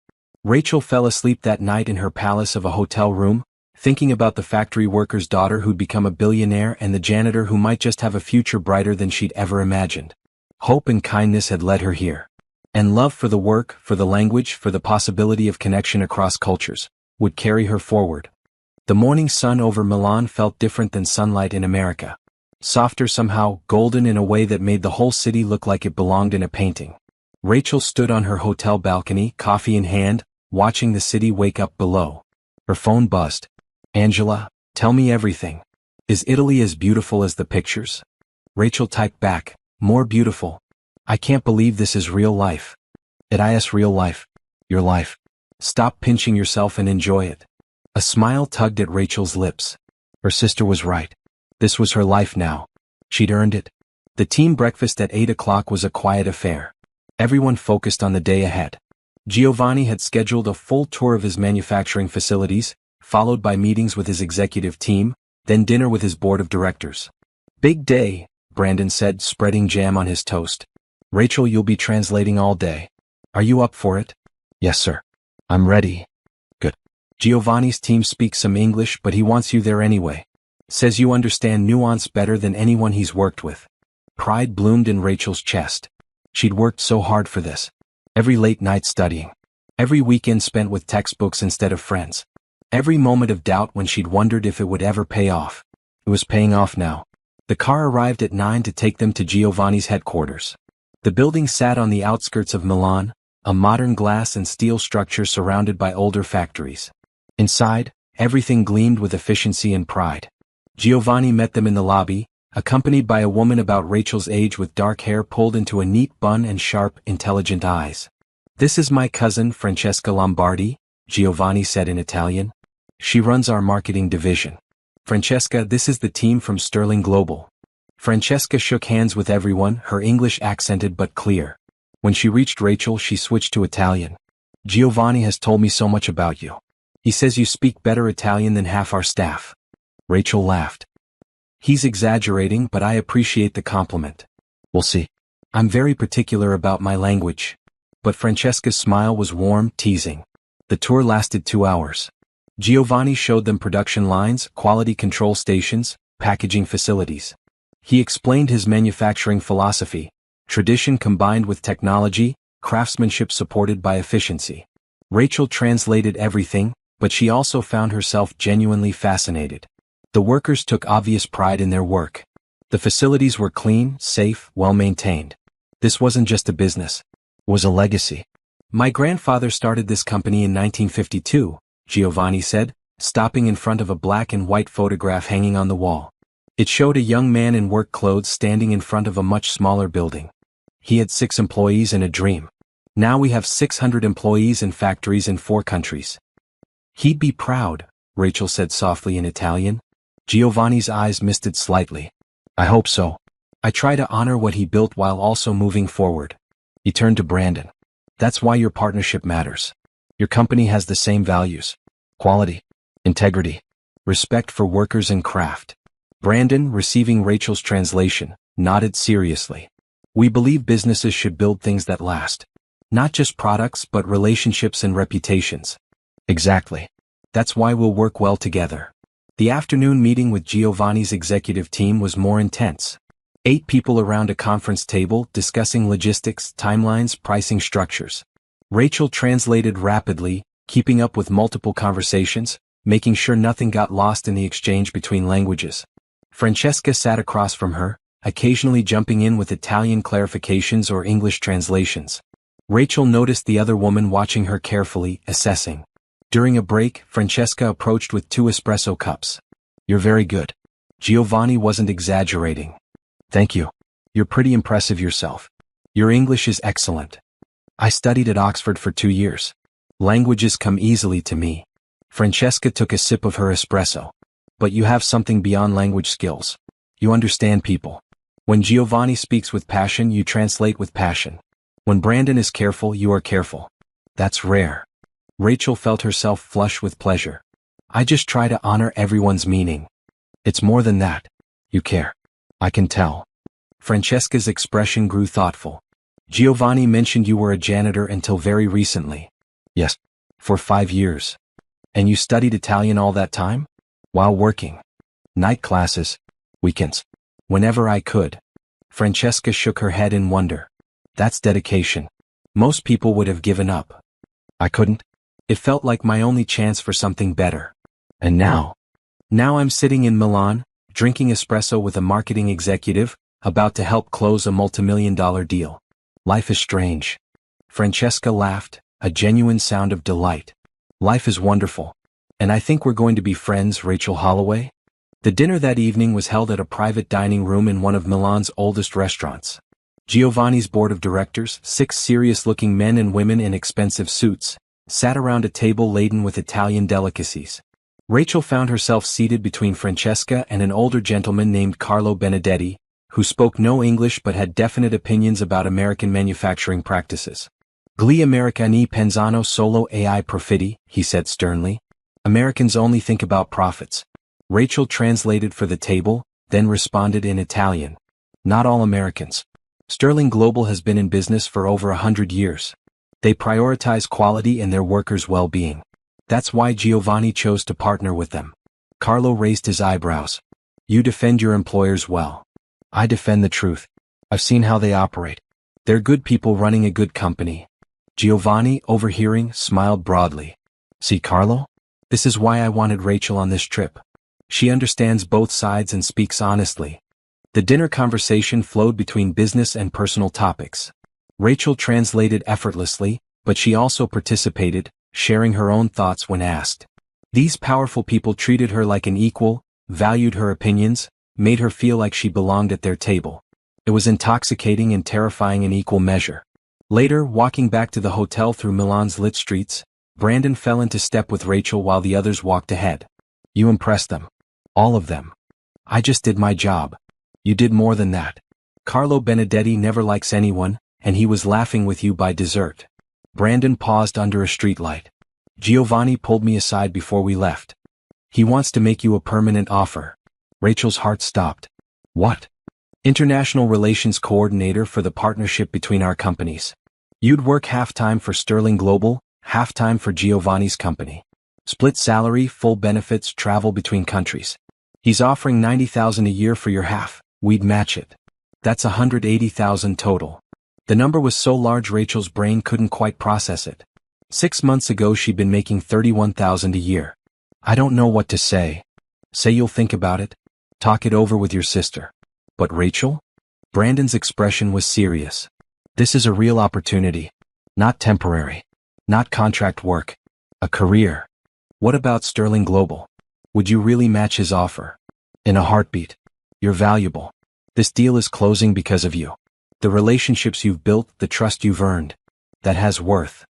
Rachel fell asleep that night in her palace of a hotel room, thinking about the factory worker's daughter who'd become a billionaire and the janitor who might just have a future brighter than she'd ever imagined. Hope and kindness had led her here. And love for the work, for the language, for the possibility of connection across cultures, would carry her forward. The morning sun over Milan felt different than sunlight in America. Softer somehow, golden in a way that made the whole city look like it belonged in a painting. Rachel stood on her hotel balcony, coffee in hand, watching the city wake up below. Her phone buzzed. Angela, tell me everything. Is Italy as beautiful as the pictures? Rachel typed back, more beautiful. I can't believe this is real life. It is real life. Your life. Stop pinching yourself and enjoy it. A smile tugged at Rachel's lips. Her sister was right. This was her life now. She'd earned it. The team breakfast at 8 o'clock was a quiet affair. Everyone focused on the day ahead. Giovanni had scheduled a full tour of his manufacturing facilities, followed by meetings with his executive team, then dinner with his board of directors. Big day, Brandon said, spreading jam on his toast. Rachel, you'll be translating all day. Are you up for it? Yes, sir. I'm ready. Good. Giovanni's team speaks some English, but he wants you there anyway. Says you understand nuance better than anyone he's worked with. Pride bloomed in Rachel's chest. She'd worked so hard for this. Every late night studying. Every weekend spent with textbooks instead of friends. Every moment of doubt when she'd wondered if it would ever pay off. It was paying off now. The car arrived at 9 to take them to Giovanni's headquarters. The building sat on the outskirts of Milan, a modern glass and steel structure surrounded by older factories. Inside, everything gleamed with efficiency and pride. Giovanni met them in the lobby, accompanied by a woman about Rachel's age with dark hair pulled into a neat bun and sharp, intelligent eyes. "This is my cousin Francesca Lombardi," Giovanni said in Italian. "She runs our marketing division. Francesca, this is the team from Sterling Global." Francesca shook hands with everyone, her English accented but clear. When she reached Rachel, she switched to Italian. "Giovanni has told me so much about you. He says you speak better Italian than half our staff." Rachel laughed. "He's exaggerating, but I appreciate the compliment. We'll see. I'm very particular about my language." But Francesca's smile was warm, teasing. The tour lasted 2 hours. Giovanni showed them production lines, quality control stations, packaging facilities. He explained his manufacturing philosophy: tradition combined with technology, craftsmanship supported by efficiency. Rachel translated everything, but she also found herself genuinely fascinated. The workers took obvious pride in their work. The facilities were clean, safe, well-maintained. This wasn't just a business. It was a legacy. "My grandfather started this company in 1952, Giovanni said, stopping in front of a black and white photograph hanging on the wall. It showed a young man in work clothes standing in front of a much smaller building. He had 6 employees and a dream. Now we have 600 employees and factories in 4 countries. He'd be proud," Rachel said softly in Italian. Giovanni's eyes misted slightly. "I hope so. I try to honor what he built while also moving forward." He turned to Brandon. "That's why your partnership matters. Your company has the same values: quality, integrity, respect for workers and craft." Brandon, receiving Rachel's translation, nodded seriously. "We believe businesses should build things that last. Not just products but relationships and reputations." "Exactly. That's why we'll work well together." The afternoon meeting with Giovanni's executive team was more intense. 8 people around a conference table discussing logistics, timelines, pricing structures. Rachel translated rapidly, keeping up with multiple conversations, making sure nothing got lost in the exchange between languages. Francesca sat across from her, occasionally jumping in with Italian clarifications or English translations. Rachel noticed the other woman watching her carefully, assessing. During a break, Francesca approached with 2 espresso cups. "You're very good." Giovanni wasn't exaggerating. "Thank you. You're pretty impressive yourself. Your English is excellent." "I studied at Oxford for 2 years. Languages come easily to me." Francesca took a sip of her espresso. "But you have something beyond language skills. You understand people. When Giovanni speaks with passion, you translate with passion. When Brandon is careful, you are careful. That's rare." Rachel felt herself flush with pleasure. "I just try to honor everyone's meaning." "It's more than that. You care. I can tell." Francesca's expression grew thoughtful. "Giovanni mentioned you were a janitor until very recently." "Yes. For 5 years." "And you studied Italian all that time?" "While working. Night classes. Weekends. Whenever I could." Francesca shook her head in wonder. "That's dedication. Most people would have given up." "I couldn't. It felt like my only chance for something better. And now I'm sitting in Milan, drinking espresso with a marketing executive, about to help close a multimillion-dollar deal. Life is strange." Francesca laughed, a genuine sound of delight. "Life is wonderful. And I think we're going to be friends, Rachel Holloway." The dinner that evening was held at a private dining room in one of Milan's oldest restaurants. Giovanni's board of directors, 6 serious-looking men and women in expensive suits, sat around a table laden with Italian delicacies. Rachel found herself seated between Francesca and an older gentleman named Carlo Benedetti, who spoke no English but had definite opinions about American manufacturing practices. "Gli Americani pensano solo ai profitti," he said sternly. "Americans only think about profits." Rachel translated for the table, then responded in Italian. "Not all Americans. Sterling Global has been in business for over 100 years. They prioritize quality and their workers' well-being. That's why Giovanni chose to partner with them." Carlo raised his eyebrows. "You defend your employers well." "I defend the truth. I've seen how they operate. They're good people running a good company. Giovanni, overhearing, smiled broadly. See, Carlo? This is why I wanted Rachel on this trip. She understands both sides and speaks honestly. The dinner conversation flowed between business and personal topics. Rachel translated effortlessly, but she also participated, sharing her own thoughts when asked. These powerful people treated her like an equal, valued her opinions, made her feel like she belonged at their table. It was intoxicating and terrifying in equal measure. Later, walking back to the hotel through Milan's lit streets, Brandon fell into step with Rachel while the others walked ahead. You impressed them. All of them. I just did my job. You did more than that. Carlo Benedetti never likes anyone, and he was laughing with you by dessert. Brandon paused under a streetlight. Giovanni pulled me aside before we left. He wants to make you a permanent offer. Rachel's heart stopped. What? International Relations Coordinator for the partnership between our companies. You'd work half-time for Sterling Global, half-time for Giovanni's company. Split salary, full benefits, travel between countries. He's offering $90,000 a year for your half. We'd match it. That's $180,000 total. The number was so large Rachel's brain couldn't quite process it. 6 months ago she'd been making $31,000 a year. I don't know what to say. Say you'll think about it. Talk it over with your sister. But Rachel? Brandon's expression was serious. This is a real opportunity. Not temporary. Not contract work. A career. What about Sterling Global? Would you really match his offer? In a heartbeat. You're valuable. This deal is closing because of you. The relationships you've built, the trust you've earned. That has worth.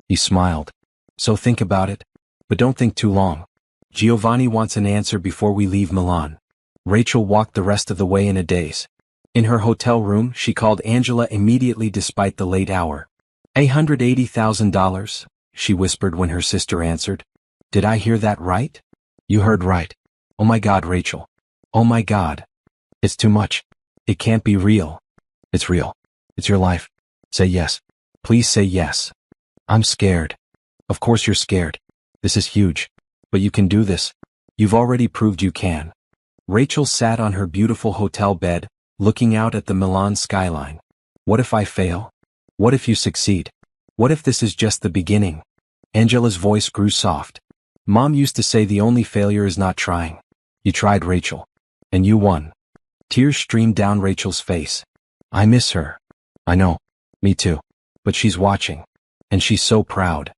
He smiled. So think about it. But don't think too long. Giovanni wants an answer before we leave Milan. Rachel walked the rest of the way in a daze. In her hotel room, she called Angela immediately despite the late hour. $180,000, she whispered when her sister answered. Did I hear that right? You heard right. Oh my God, Rachel. Oh my God. It's too much. It can't be real. It's real. It's your life. Say yes. Please say yes. I'm scared. Of course you're scared. This is huge. But you can do this. You've already proved you can. Rachel sat on her beautiful hotel bed, looking out at the Milan skyline. What if I fail? What if you succeed? What if this is just the beginning? Angela's voice grew soft. Mom used to say the only failure is not trying. You tried, Rachel. And you won. Tears streamed down Rachel's face. I miss her. I know. Me too. But she's watching. And she's so proud.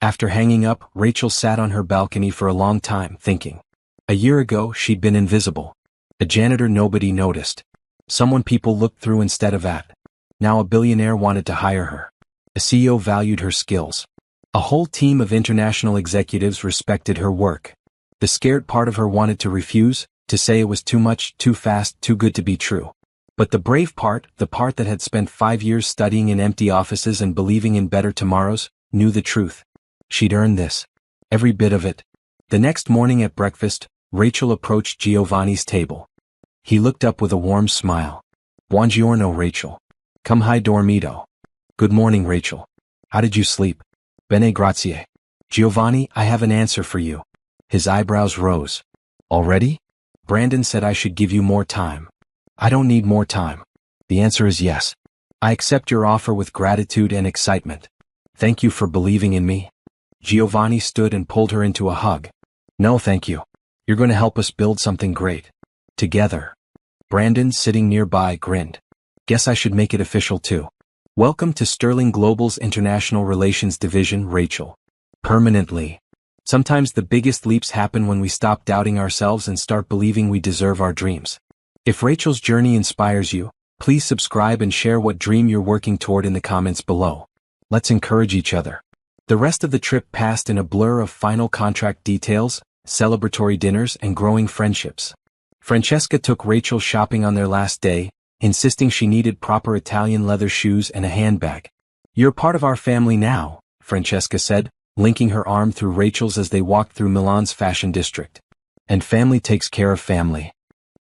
After hanging up, Rachel sat on her balcony for a long time, thinking. A year ago, she'd been invisible. A janitor nobody noticed. Someone people looked through instead of at. Now a billionaire wanted to hire her. A CEO valued her skills. A whole team of international executives respected her work. The scared part of her wanted to refuse, to say it was too much, too fast, too good to be true. But the brave part, the part that had spent 5 years studying in empty offices and believing in better tomorrows, knew the truth. She'd earned this. Every bit of it. The next morning at breakfast, Rachel approached Giovanni's table. He looked up with a warm smile. Buongiorno, Rachel. Come hi dormito. Good morning, Rachel. How did you sleep? Bene grazie. Giovanni, I have an answer for you. His eyebrows rose. Already? Brandon said I should give you more time. I don't need more time. The answer is yes. I accept your offer with gratitude and excitement. Thank you for believing in me. Giovanni stood and pulled her into a hug. No, thank you. You're going to help us build something great. Together. Brandon, sitting nearby, grinned. Guess I should make it official too. Welcome to Sterling Global's International Relations Division, Rachel. Permanently. Sometimes the biggest leaps happen when we stop doubting ourselves and start believing we deserve our dreams. If Rachel's journey inspires you, please subscribe and share what dream you're working toward in the comments below. Let's encourage each other. The rest of the trip passed in a blur of final contract details, celebratory dinners, and growing friendships. Francesca took Rachel shopping on their last day, insisting she needed proper Italian leather shoes and a handbag. You're part of our family now, Francesca said, linking her arm through Rachel's as they walked through Milan's fashion district. And family takes care of family.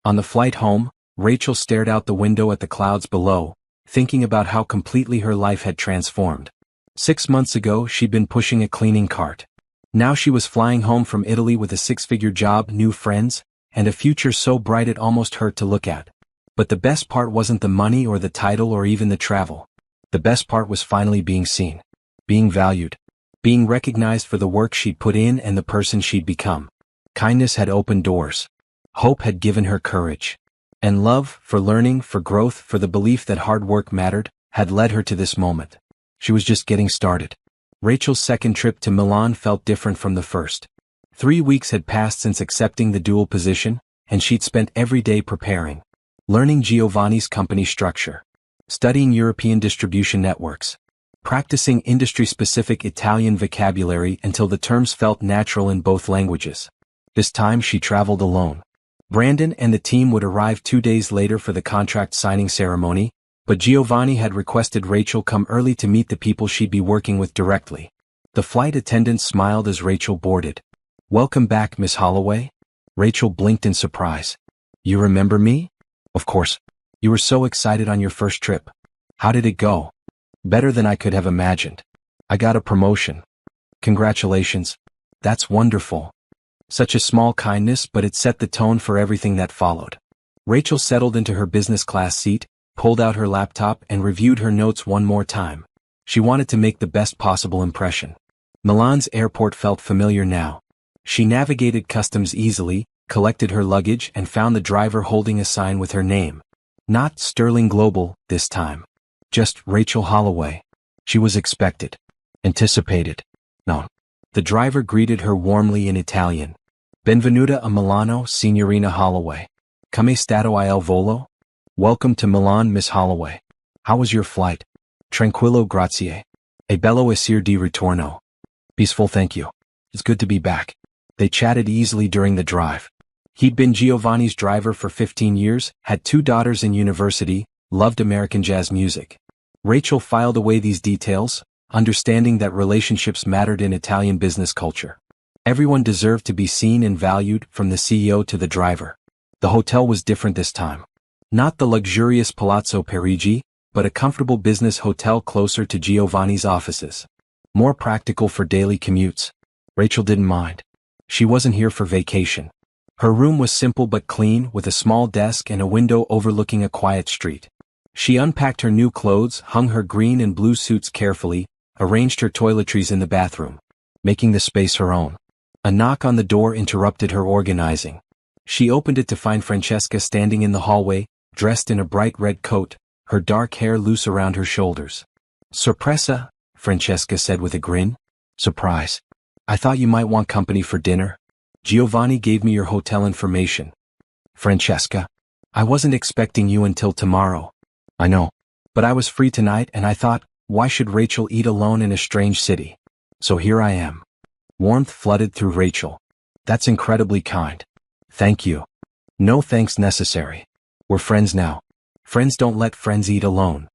On the flight home, Rachel stared out the window at the clouds below, thinking about how completely her life had transformed. 6 months ago, she'd been pushing a cleaning cart. Now she was flying home from Italy with a 6-figure job, new friends, and a future so bright it almost hurt to look at. But the best part wasn't the money or the title or even the travel. The best part was finally being seen, being valued, being recognized for the work she'd put in and the person she'd become. Kindness had opened doors. Hope had given her courage. And love, for learning, for growth, for the belief that hard work mattered, had led her to this moment. She was just getting started. Rachel's second trip to Milan felt different from the first. 3 weeks had passed since accepting the dual position, and she'd spent every day preparing, learning Giovanni's company structure, studying European distribution networks, practicing industry-specific Italian vocabulary until the terms felt natural in both languages. This time she traveled alone. Brandon and the team would arrive 2 days later for the contract signing ceremony, but Giovanni had requested Rachel come early to meet the people she'd be working with directly. The flight attendant smiled as Rachel boarded. "Welcome back, Miss Holloway." Rachel blinked in surprise. "You remember me?" "Of course. You were so excited on your first trip. How did it go?" "Better than I could have imagined. I got a promotion." "Congratulations. That's wonderful." Such a small kindness, but it set the tone for everything that followed. Rachel settled into her business class seat, pulled out her laptop and reviewed her notes one more time. She wanted to make the best possible impression. Milan's airport felt familiar now. She navigated customs easily, collected her luggage and found the driver holding a sign with her name. Not Sterling Global, this time. Just Rachel Holloway. She was expected. Anticipated. No. The driver greeted her warmly in Italian. "Benvenuta a Milano, Signorina Holloway. Come stato il volo?" "Welcome to Milan, Miss Holloway. How was your flight?" "Tranquillo, grazie. E bello essere di ritorno." "Peaceful, thank you. It's good to be back." They chatted easily during the drive. He'd been Giovanni's driver for 15 years, had 2 daughters in university, loved American jazz music. Rachel filed away these details, understanding that relationships mattered in Italian business culture. Everyone deserved to be seen and valued, from the CEO to the driver. The hotel was different this time. Not the luxurious Palazzo Parigi, but a comfortable business hotel closer to Giovanni's offices. More practical for daily commutes. Rachel didn't mind. She wasn't here for vacation. Her room was simple but clean, with a small desk and a window overlooking a quiet street. She unpacked her new clothes, hung her green and blue suits carefully, arranged her toiletries in the bathroom, making the space her own. A knock on the door interrupted her organizing. She opened it to find Francesca standing in the hallway, dressed in a bright red coat, her dark hair loose around her shoulders. "Sorpresa," Francesca said with a grin. "Surprise. I thought you might want company for dinner. Giovanni gave me your hotel information." "Francesca, I wasn't expecting you until tomorrow." "I know. But I was free tonight and I thought, why should Rachel eat alone in a strange city? So here I am." Warmth flooded through Rachel. "That's incredibly kind. Thank you." "No thanks necessary. We're friends now. Friends don't let friends eat alone."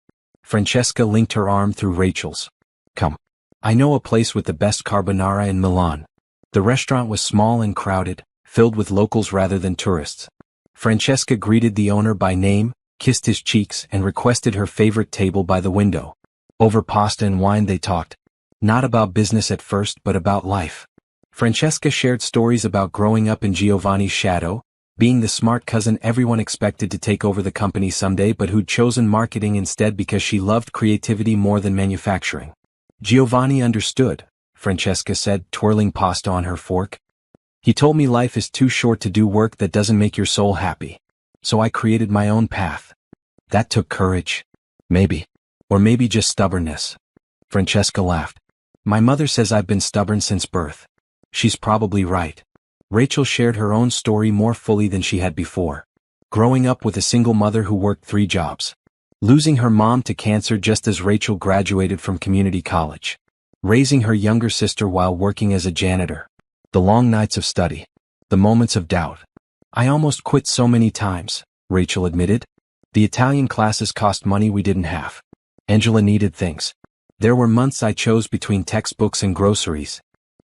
Francesca linked her arm through Rachel's. "Come. I know a place with the best carbonara in Milan." The restaurant was small and crowded, filled with locals rather than tourists. Francesca greeted the owner by name, kissed his cheeks and requested her favorite table by the window. Over pasta and wine they talked. Not about business at first but about life. Francesca shared stories about growing up in Giovanni's shadow, being the smart cousin everyone expected to take over the company someday but who'd chosen marketing instead because she loved creativity more than manufacturing. "Giovanni understood," Francesca said, twirling pasta on her fork. "He told me life is too short to do work that doesn't make your soul happy. So I created my own path." "That took courage." "Maybe. Or maybe just stubbornness." Francesca laughed. "My mother says I've been stubborn since birth." She's probably right. Rachel shared her own story more fully than she had before. Growing up with a single mother who worked 3 jobs. Losing her mom to cancer just as Rachel graduated from community college. Raising her younger sister while working as a janitor. The long nights of study. The moments of doubt. "I almost quit so many times," Rachel admitted. "The Italian classes cost money we didn't have. Angela needed things. There were months I chose between textbooks and groceries.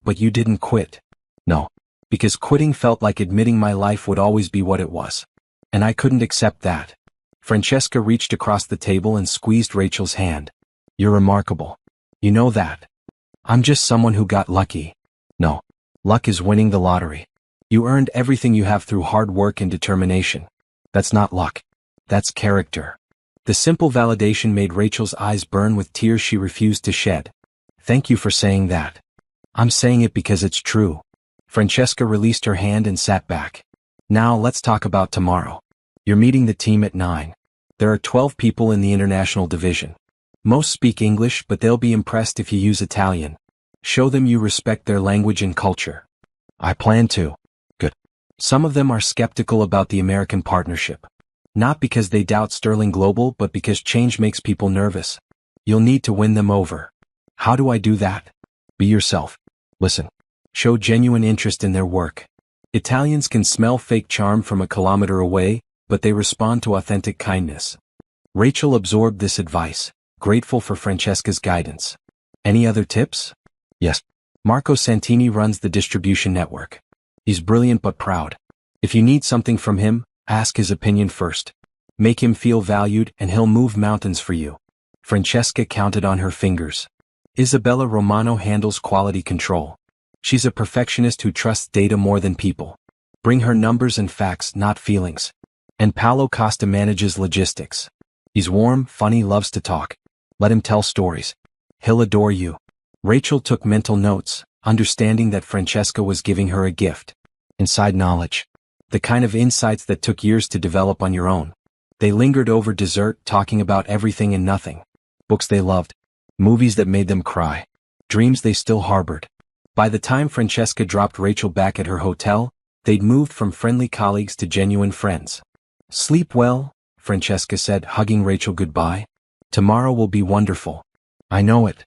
But you didn't quit." "No. Because quitting felt like admitting my life would always be what it was. And I couldn't accept that." Francesca reached across the table and squeezed Rachel's hand. "You're remarkable. You know that. I'm just someone who got lucky." "No. Luck is winning the lottery. You earned everything you have through hard work and determination. That's not luck. That's character. The simple validation made Rachel's eyes burn with tears she refused to shed. Thank you for saying that. I'm saying it because it's true. Francesca released her hand and sat back. Now let's talk about tomorrow. You're meeting the team at 9. There are 12 people in the international division. Most speak English, but they'll be impressed if you use Italian. Show them you respect their language and culture. I plan to. Good. Some of them are skeptical about the American partnership. Not because they doubt Sterling Global, but because change makes people nervous. You'll need to win them over. How do I do that? Be yourself. Listen. Show genuine interest in their work. Italians can smell fake charm from a kilometer away, but they respond to authentic kindness. Rachel absorbed this advice, grateful for Francesca's guidance. Any other tips? Yes. Marco Santini runs the distribution network. He's brilliant but proud. If you need something from him, ask his opinion first. Make him feel valued and he'll move mountains for you. Francesca counted on her fingers. Isabella Romano handles quality control. She's a perfectionist who trusts data more than people. Bring her numbers and facts, not feelings. And Paolo Costa manages logistics. He's warm, funny, loves to talk. Let him tell stories. He'll adore you. Rachel took mental notes, understanding that Francesca was giving her a gift. Inside knowledge. The kind of insights that took years to develop on your own. They lingered over dessert, talking about everything and nothing. Books they loved. Movies that made them cry. Dreams they still harbored. By the time Francesca dropped Rachel back at her hotel, they'd moved from friendly colleagues to genuine friends. Sleep well, Francesca said, hugging Rachel goodbye. Tomorrow will be wonderful. I know it.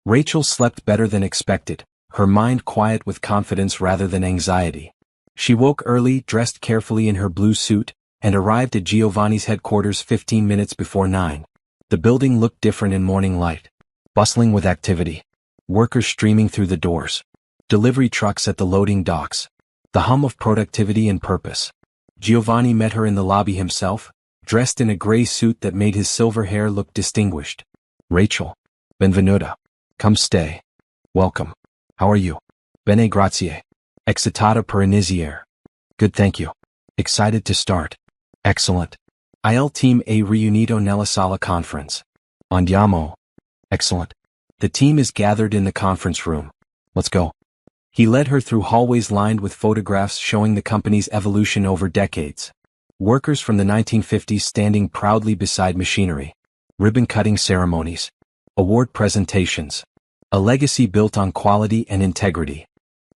Rachel slept better than expected, her mind quiet with confidence rather than anxiety. She woke early, dressed carefully in her blue suit, and arrived at Giovanni's headquarters 15 minutes before 9. The building looked different in morning light. Bustling with activity. Workers streaming through the doors. Delivery trucks at the loading docks. The hum of productivity and purpose. Giovanni met her in the lobby himself, dressed in a gray suit that made his silver hair look distinguished. Rachel. Benvenuta. Come stay. Welcome. How are you? Bene grazie. Excitata per iniziare. Good, thank you. Excited to start. Excellent. Il team è riunito nella sala conference. Andiamo. Excellent. The team is gathered in the conference room. Let's go. He led her through hallways lined with photographs showing the company's evolution over decades. Workers from the 1950s standing proudly beside machinery. Ribbon-cutting ceremonies. Award presentations. A legacy built on quality and integrity.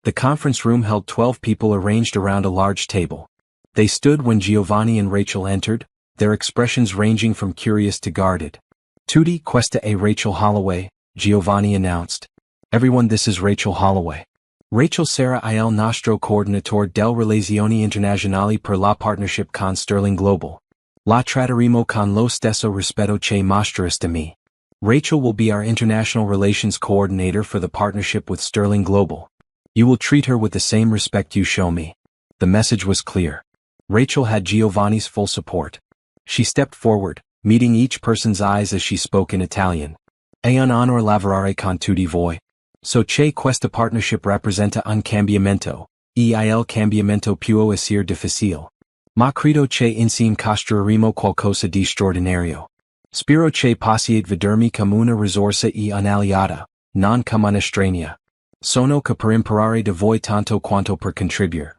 The conference room held 12 people arranged around a large table. They stood when Giovanni and Rachel entered, their expressions ranging from curious to guarded. Tutti questa è Rachel Holloway, Giovanni announced. Everyone, this is Rachel Holloway. Rachel sarà il nostro coordinatore delle relazioni internazionali per la partnership con Sterling Global. La tratteremo con lo stesso rispetto che mostrereste me. Rachel will be our international relations coordinator for the partnership with Sterling Global. You will treat her with the same respect you show me. The message was clear. Rachel had Giovanni's full support. She stepped forward, meeting each person's eyes as she spoke in Italian. È un onore lavorare con tutti voi. So che questa partnership rappresenta un cambiamento, il cambiamento può essere difficile. Ma credo che insieme costruiremo qualcosa di straordinario. Spero che possiate vedermi come una risorsa e un'aliata, non come una strania. Sono qui per imparare da voi tanto quanto per contribuire.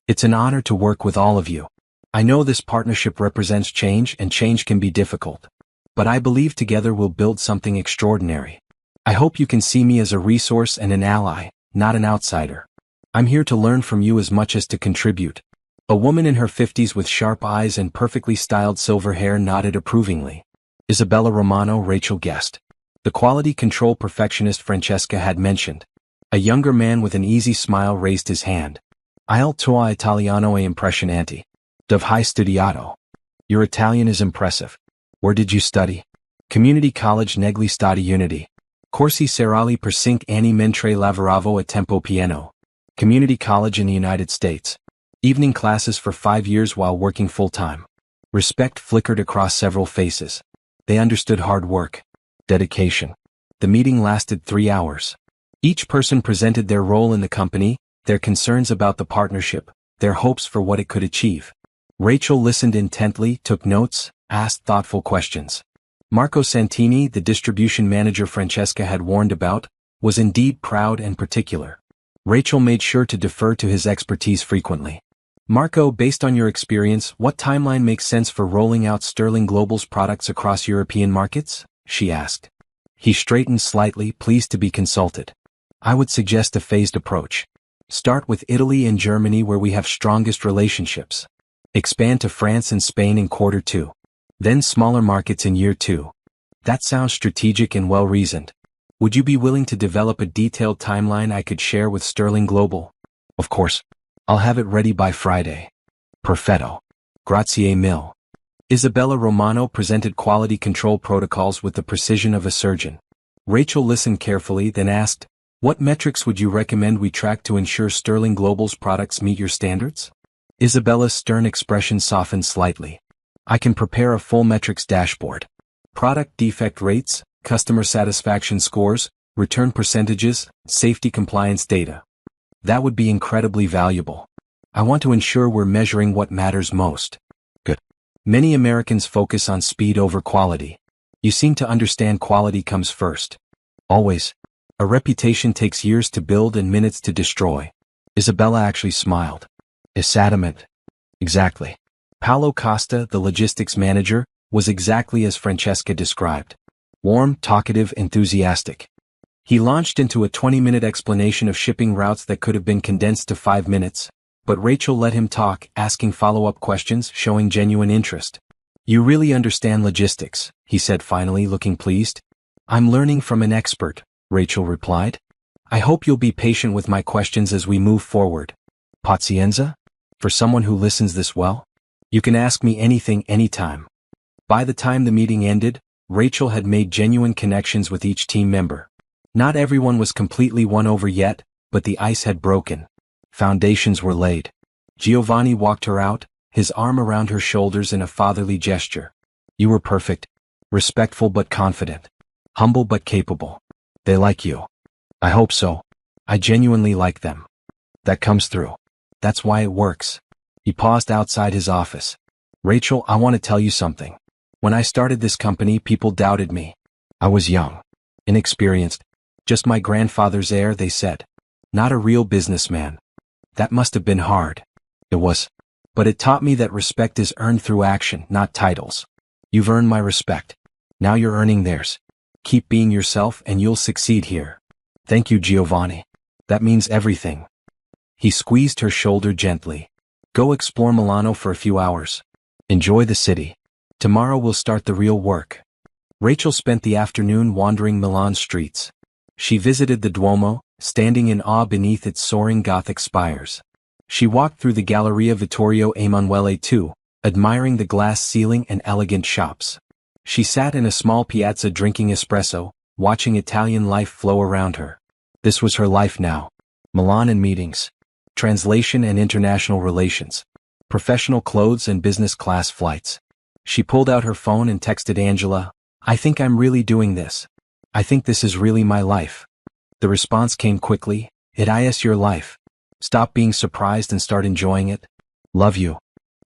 It's an honor to work with all of you. I know this partnership represents change and change can be difficult. But I believe together we'll build something extraordinary. I hope you can see me as a resource and an ally, not an outsider. I'm here to learn from you as much as to contribute. A woman in her 50s with sharp eyes and perfectly styled silver hair nodded approvingly. Isabella Romano, Rachel guessed. The quality control perfectionist Francesca had mentioned. A younger man with an easy smile raised his hand. Il tuo italiano è impressionante. Dove hai studiato? Your Italian is impressive. Where did you study? Community College negli Stati Uniti. Corsi serali per 5 anni mentre lavoravo a tempo pieno. Community College in the United States. Evening classes for 5 years while working full-time. Respect flickered across several faces. They understood hard work. Dedication. The meeting lasted 3 hours. Each person presented their role in the company, their concerns about the partnership, their hopes for what it could achieve. Rachel listened intently, took notes, asked thoughtful questions. Marco Santini, the distribution manager Francesca had warned about, was indeed proud and particular. Rachel made sure to defer to his expertise frequently. Marco, based on your experience, what timeline makes sense for rolling out Sterling Global's products across European markets? She asked. He straightened slightly, pleased to be consulted. I would suggest a phased approach. Start with Italy and Germany where we have strongest relationships. Expand to France and Spain in quarter 2. Then smaller markets in year 2. That sounds strategic and well-reasoned. Would you be willing to develop a detailed timeline I could share with Sterling Global? Of course. I'll have it ready by Friday. Perfetto. Grazie mille. Isabella Romano presented quality control protocols with the precision of a surgeon. Rachel listened carefully, then asked, what metrics would you recommend we track to ensure Sterling Global's products meet your standards? Isabella's stern expression softened slightly. I can prepare a full metrics dashboard. Product defect rates, customer satisfaction scores, return percentages, safety compliance data. That would be incredibly valuable. I want to ensure we're measuring what matters most. Good. Many Americans focus on speed over quality. You seem to understand quality comes first. Always. A reputation takes years to build and minutes to destroy. Isabella actually smiled. Is adamant. Exactly. Paolo Costa, the logistics manager, was exactly as Francesca described. Warm, talkative, enthusiastic. He launched into a 20-minute explanation of shipping routes that could have been condensed to 5 minutes, but Rachel let him talk, asking follow-up questions, showing genuine interest. You really understand logistics, he said finally, looking pleased. I'm learning from an expert, Rachel replied. I hope you'll be patient with my questions as we move forward. Pazienza? For someone who listens this well? You can ask me anything anytime. By the time the meeting ended, Rachel had made genuine connections with each team member. Not everyone was completely won over yet, but the ice had broken. Foundations were laid. Giovanni walked her out, his arm around her shoulders in a fatherly gesture. You were perfect. Respectful but confident. Humble but capable. They like you. I hope so. I genuinely like them. That comes through. That's why it works. He paused outside his office. Rachel, I want to tell you something. When I started this company, people doubted me. I was young. Inexperienced. Just my grandfather's heir, they said. Not a real businessman. That must have been hard. It was. But it taught me that respect is earned through action, not titles. You've earned my respect. Now you're earning theirs. Keep being yourself and you'll succeed here. Thank you, Giovanni. That means everything. He squeezed her shoulder gently. Go explore Milano for a few hours. Enjoy the city. Tomorrow we'll start the real work. Rachel spent the afternoon wandering Milan's streets. She visited the Duomo, standing in awe beneath its soaring Gothic spires. She walked through the Galleria Vittorio Emanuele II, admiring the glass ceiling and elegant shops. She sat in a small piazza drinking espresso, watching Italian life flow around her. This was her life now. Milan and meetings. Translation and international relations. Professional clothes and business class flights. She pulled out her phone and texted Angela, I think I'm really doing this. I think this is really my life. The response came quickly, it is your life. Stop being surprised and start enjoying it. Love you.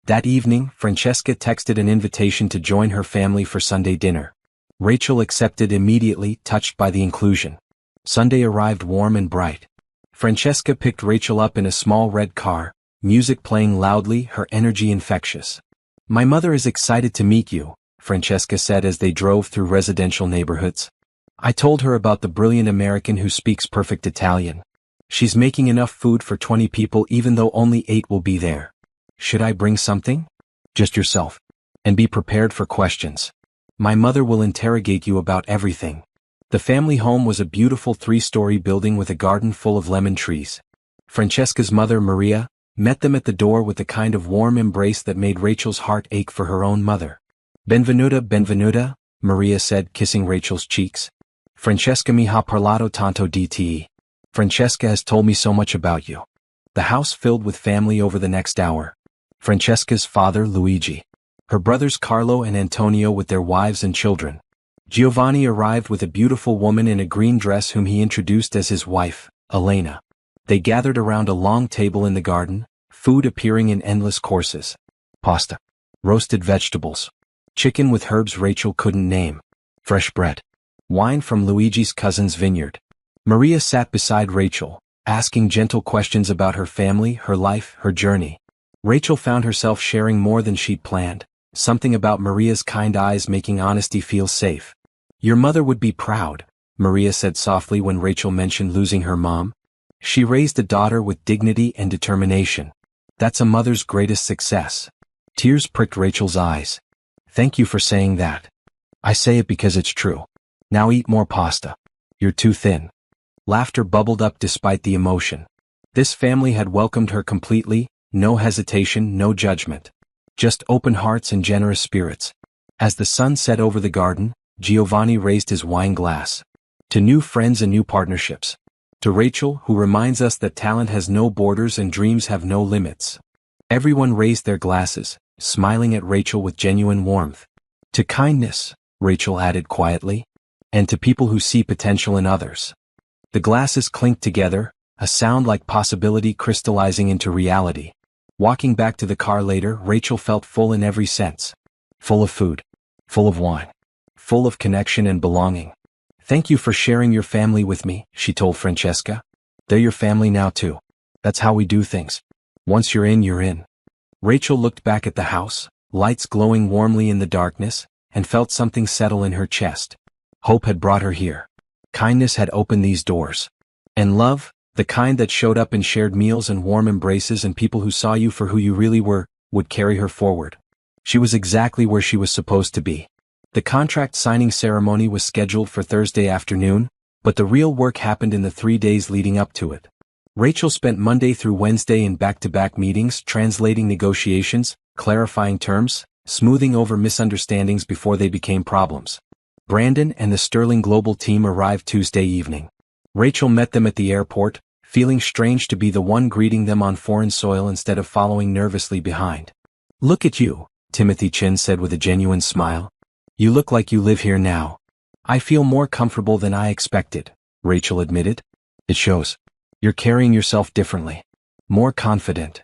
That evening, Francesca texted an invitation to join her family for Sunday dinner. Rachel accepted immediately, touched by the inclusion. Sunday arrived warm and bright. Francesca picked Rachel up in a small red car, music playing loudly, her energy infectious. My mother is excited to meet you, Francesca said as they drove through residential neighborhoods. I told her about the brilliant American who speaks perfect Italian. She's making enough food for 20 people even though only 8 will be there. Should I bring something? Just yourself. And be prepared for questions. My mother will interrogate you about everything. The family home was a beautiful 3-story building with a garden full of lemon trees. Francesca's mother, Maria, met them at the door with the kind of warm embrace that made Rachel's heart ache for her own mother. Benvenuta, benvenuta, Maria said, kissing Rachel's cheeks. Francesca mi ha parlato tanto di te. Francesca has told me so much about you. The house filled with family over the next hour. Francesca's father, Luigi. Her brothers Carlo and Antonio with their wives and children. Giovanni arrived with a beautiful woman in a green dress whom he introduced as his wife, Elena. They gathered around a long table in the garden, food appearing in endless courses. Pasta. Roasted vegetables. Chicken with herbs Rachel couldn't name. Fresh bread. Wine from Luigi's cousin's vineyard. Maria sat beside Rachel, asking gentle questions about her family, her life, her journey. Rachel found herself sharing more than she'd planned, something about Maria's kind eyes making honesty feel safe. Your mother would be proud, Maria said softly when Rachel mentioned losing her mom. She raised a daughter with dignity and determination. That's a mother's greatest success. Tears pricked Rachel's eyes. Thank you for saying that. I say it because it's true. Now eat more pasta. You're too thin. Laughter bubbled up despite the emotion. This family had welcomed her completely, no hesitation, no judgment. Just open hearts and generous spirits. As the sun set over the garden, Giovanni raised his wine glass. To new friends and new partnerships. To Rachel, who reminds us that talent has no borders and dreams have no limits. Everyone raised their glasses, smiling at Rachel with genuine warmth. To kindness, Rachel added quietly. And to people who see potential in others. The glasses clinked together, a sound like possibility crystallizing into reality. Walking back to the car later, Rachel felt full in every sense. Full of food. Full of wine. Full of connection and belonging. Thank you for sharing your family with me, she told Francesca. They're your family now too. That's how we do things. Once you're in, you're in. Rachel looked back at the house, lights glowing warmly in the darkness, and felt something settle in her chest. Hope had brought her here. Kindness had opened these doors. And love, the kind that showed up in shared meals and warm embraces and people who saw you for who you really were, would carry her forward. She was exactly where she was supposed to be. The contract signing ceremony was scheduled for Thursday afternoon, but the real work happened in the 3 days leading up to it. Rachel spent Monday through Wednesday in back-to-back meetings, translating negotiations, clarifying terms, smoothing over misunderstandings before they became problems. Brandon and the Sterling Global team arrived Tuesday evening. Rachel met them at the airport, feeling strange to be the one greeting them on foreign soil instead of following nervously behind. Look at you, Timothy Chin said with a genuine smile. You look like you live here now. I feel more comfortable than I expected, Rachel admitted. It shows. You're carrying yourself differently. More confident.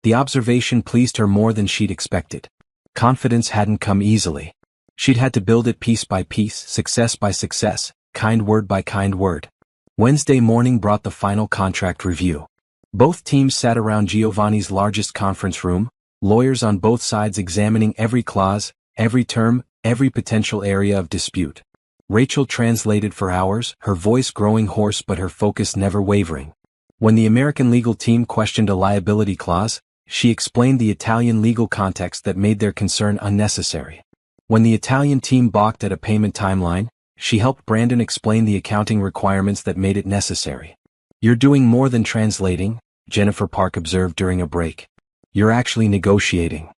The observation pleased her more than she'd expected. Confidence hadn't come easily. She'd had to build it piece by piece, success by success, kind word by kind word. Wednesday morning brought the final contract review. Both teams sat around Giovanni's largest conference room, lawyers on both sides examining every clause, every term, every potential area of dispute. Rachel translated for hours, her voice growing hoarse but her focus never wavering. When the American legal team questioned a liability clause, she explained the Italian legal context that made their concern unnecessary. When the Italian team balked at a payment timeline, she helped Brandon explain the accounting requirements that made it necessary. You're doing more than translating, Jennifer Park observed during a break. You're actually negotiating.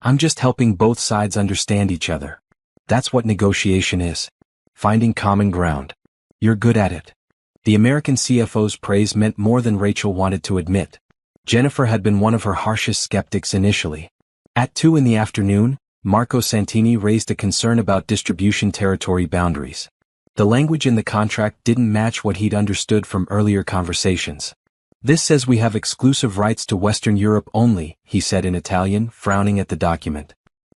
I'm just helping both sides understand each other. That's what negotiation is. Finding common ground. You're good at it. The American CFO's praise meant more than Rachel wanted to admit. Jennifer had been one of her harshest skeptics initially. At 2 in the afternoon, Marco Santini raised a concern about distribution territory boundaries. The language in the contract didn't match what he'd understood from earlier conversations. This says we have exclusive rights to Western Europe only, he said in Italian, frowning at the document.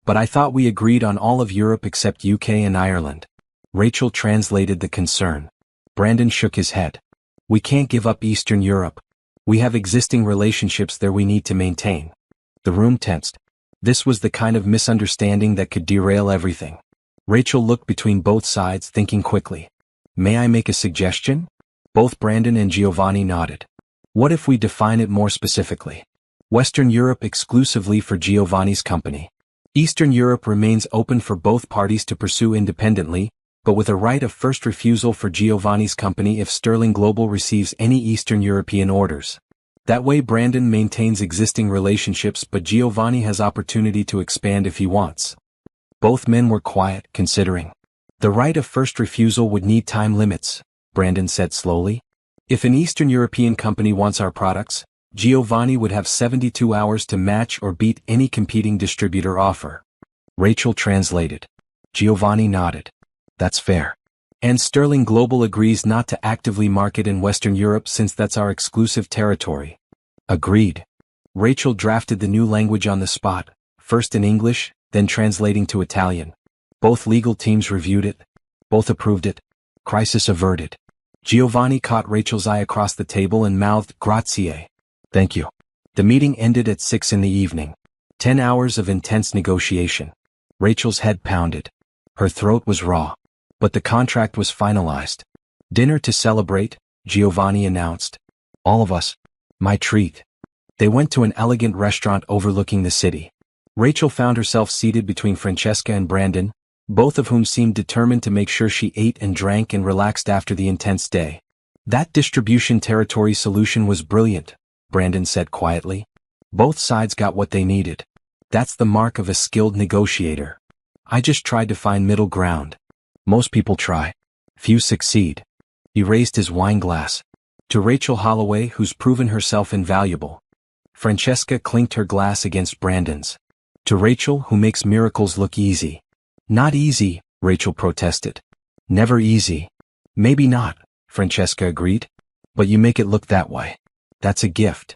But I thought we agreed on all of Europe except UK and Ireland. Rachel translated the concern. Brandon shook his head. We can't give up Eastern Europe. We have existing relationships there we need to maintain. The room tensed. This was the kind of misunderstanding that could derail everything. Rachel looked between both sides, thinking quickly. May I make a suggestion? Both Brandon and Giovanni nodded. What if we define it more specifically? Western Europe exclusively for Giovanni's company. Eastern Europe remains open for both parties to pursue independently, but with a right of first refusal for Giovanni's company if Sterling Global receives any Eastern European orders. That way Brandon maintains existing relationships but Giovanni has opportunity to expand if he wants. Both men were quiet, considering. The right of first refusal would need time limits, Brandon said slowly. If an Eastern European company wants our products, Giovanni would have 72 hours to match or beat any competing distributor offer. Rachel translated. Giovanni nodded. That's fair. And Sterling Global agrees not to actively market in Western Europe since that's our exclusive territory. Agreed. Rachel drafted the new language on the spot, first in English, then translating to Italian. Both legal teams reviewed it. Both approved it. Crisis averted. Giovanni caught Rachel's eye across the table and mouthed, "Grazie. Thank you." The meeting ended at 6 in the evening. 10 hours of intense negotiation. Rachel's head pounded. Her throat was raw. But the contract was finalized. "Dinner to celebrate," Giovanni announced. "All of us. My treat." They went to an elegant restaurant overlooking the city. Rachel found herself seated between Francesca and Brandon, both of whom seemed determined to make sure she ate and drank and relaxed after the intense day. "That distribution territory solution was brilliant," Brandon said quietly. "Both sides got what they needed. That's the mark of a skilled negotiator. I just tried to find middle ground. Most people try. Few succeed." He raised his wine glass. "To Rachel Holloway, who's proven herself invaluable." Francesca clinked her glass against Brandon's. "To Rachel, who makes miracles look easy." "Not easy," Rachel protested. "Never easy." "Maybe not," Francesca agreed. "But you make it look that way. That's a gift."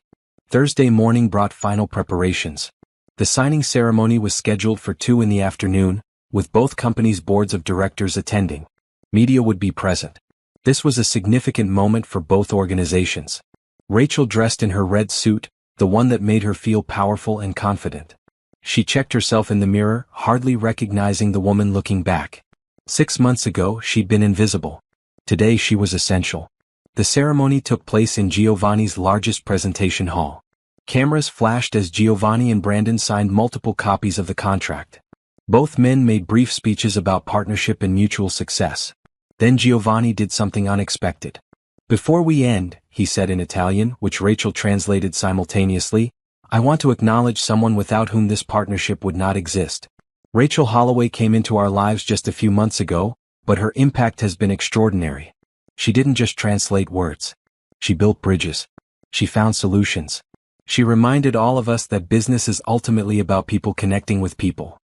Thursday morning brought final preparations. The signing ceremony was scheduled for 2 in the afternoon, with both companies' boards of directors attending. Media would be present. This was a significant moment for both organizations. Rachel dressed in her red suit, the one that made her feel powerful and confident. She checked herself in the mirror, hardly recognizing the woman looking back. 6 months ago, she'd been invisible. Today she was essential. The ceremony took place in Giovanni's largest presentation hall. Cameras flashed as Giovanni and Brandon signed multiple copies of the contract. Both men made brief speeches about partnership and mutual success. Then Giovanni did something unexpected. "Before we end," he said in Italian, which Rachel translated simultaneously, "I want to acknowledge someone without whom this partnership would not exist. Rachel Holloway came into our lives just a few months ago, but her impact has been extraordinary. She didn't just translate words. She built bridges. She found solutions. She reminded all of us that business is ultimately about people connecting with people."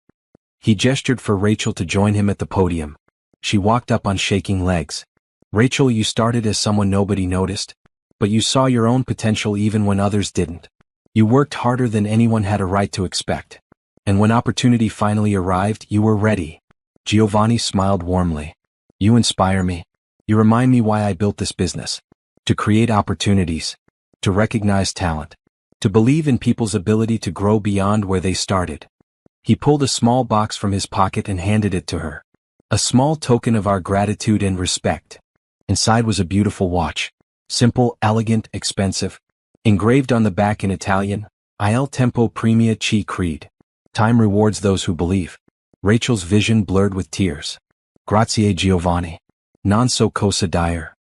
He gestured for Rachel to join him at the podium. She walked up on shaking legs. "Rachel, you started as someone nobody noticed, but you saw your own potential even when others didn't. You worked harder than anyone had a right to expect. And when opportunity finally arrived, you were ready." Giovanni smiled warmly. "You inspire me. You remind me why I built this business. To create opportunities. To recognize talent. To believe in people's ability to grow beyond where they started." He pulled a small box from his pocket and handed it to her. "A small token of our gratitude and respect." Inside was a beautiful watch. Simple, elegant, expensive. Engraved on the back in Italian, "Il tempo premia chi crede." Time rewards those who believe. Rachel's vision blurred with tears. "Grazie Giovanni. Non so cosa dire."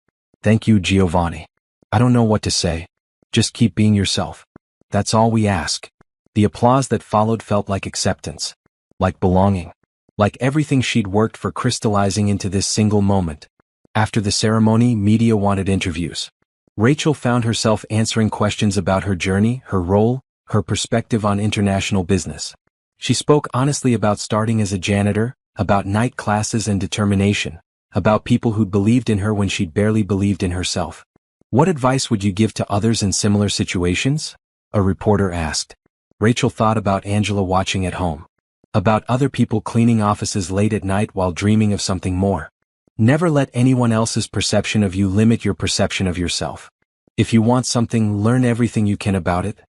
"Thank you Giovanni. I don't know what to say. Just keep being yourself. That's all we ask." The applause that followed felt like acceptance. Like belonging. Like everything she'd worked for crystallizing into this single moment. After the ceremony, media wanted interviews. Rachel found herself answering questions about her journey, her role, her perspective on international business. She spoke honestly about starting as a janitor, about night classes and determination, about people who'd believed in her when she'd barely believed in herself. "What advice would you give to others in similar situations?" a reporter asked. Rachel thought about Angela watching at home. About other people cleaning offices late at night while dreaming of something more. Never let anyone else's perception of you limit your perception of yourself. If you want something, learn everything you can about it.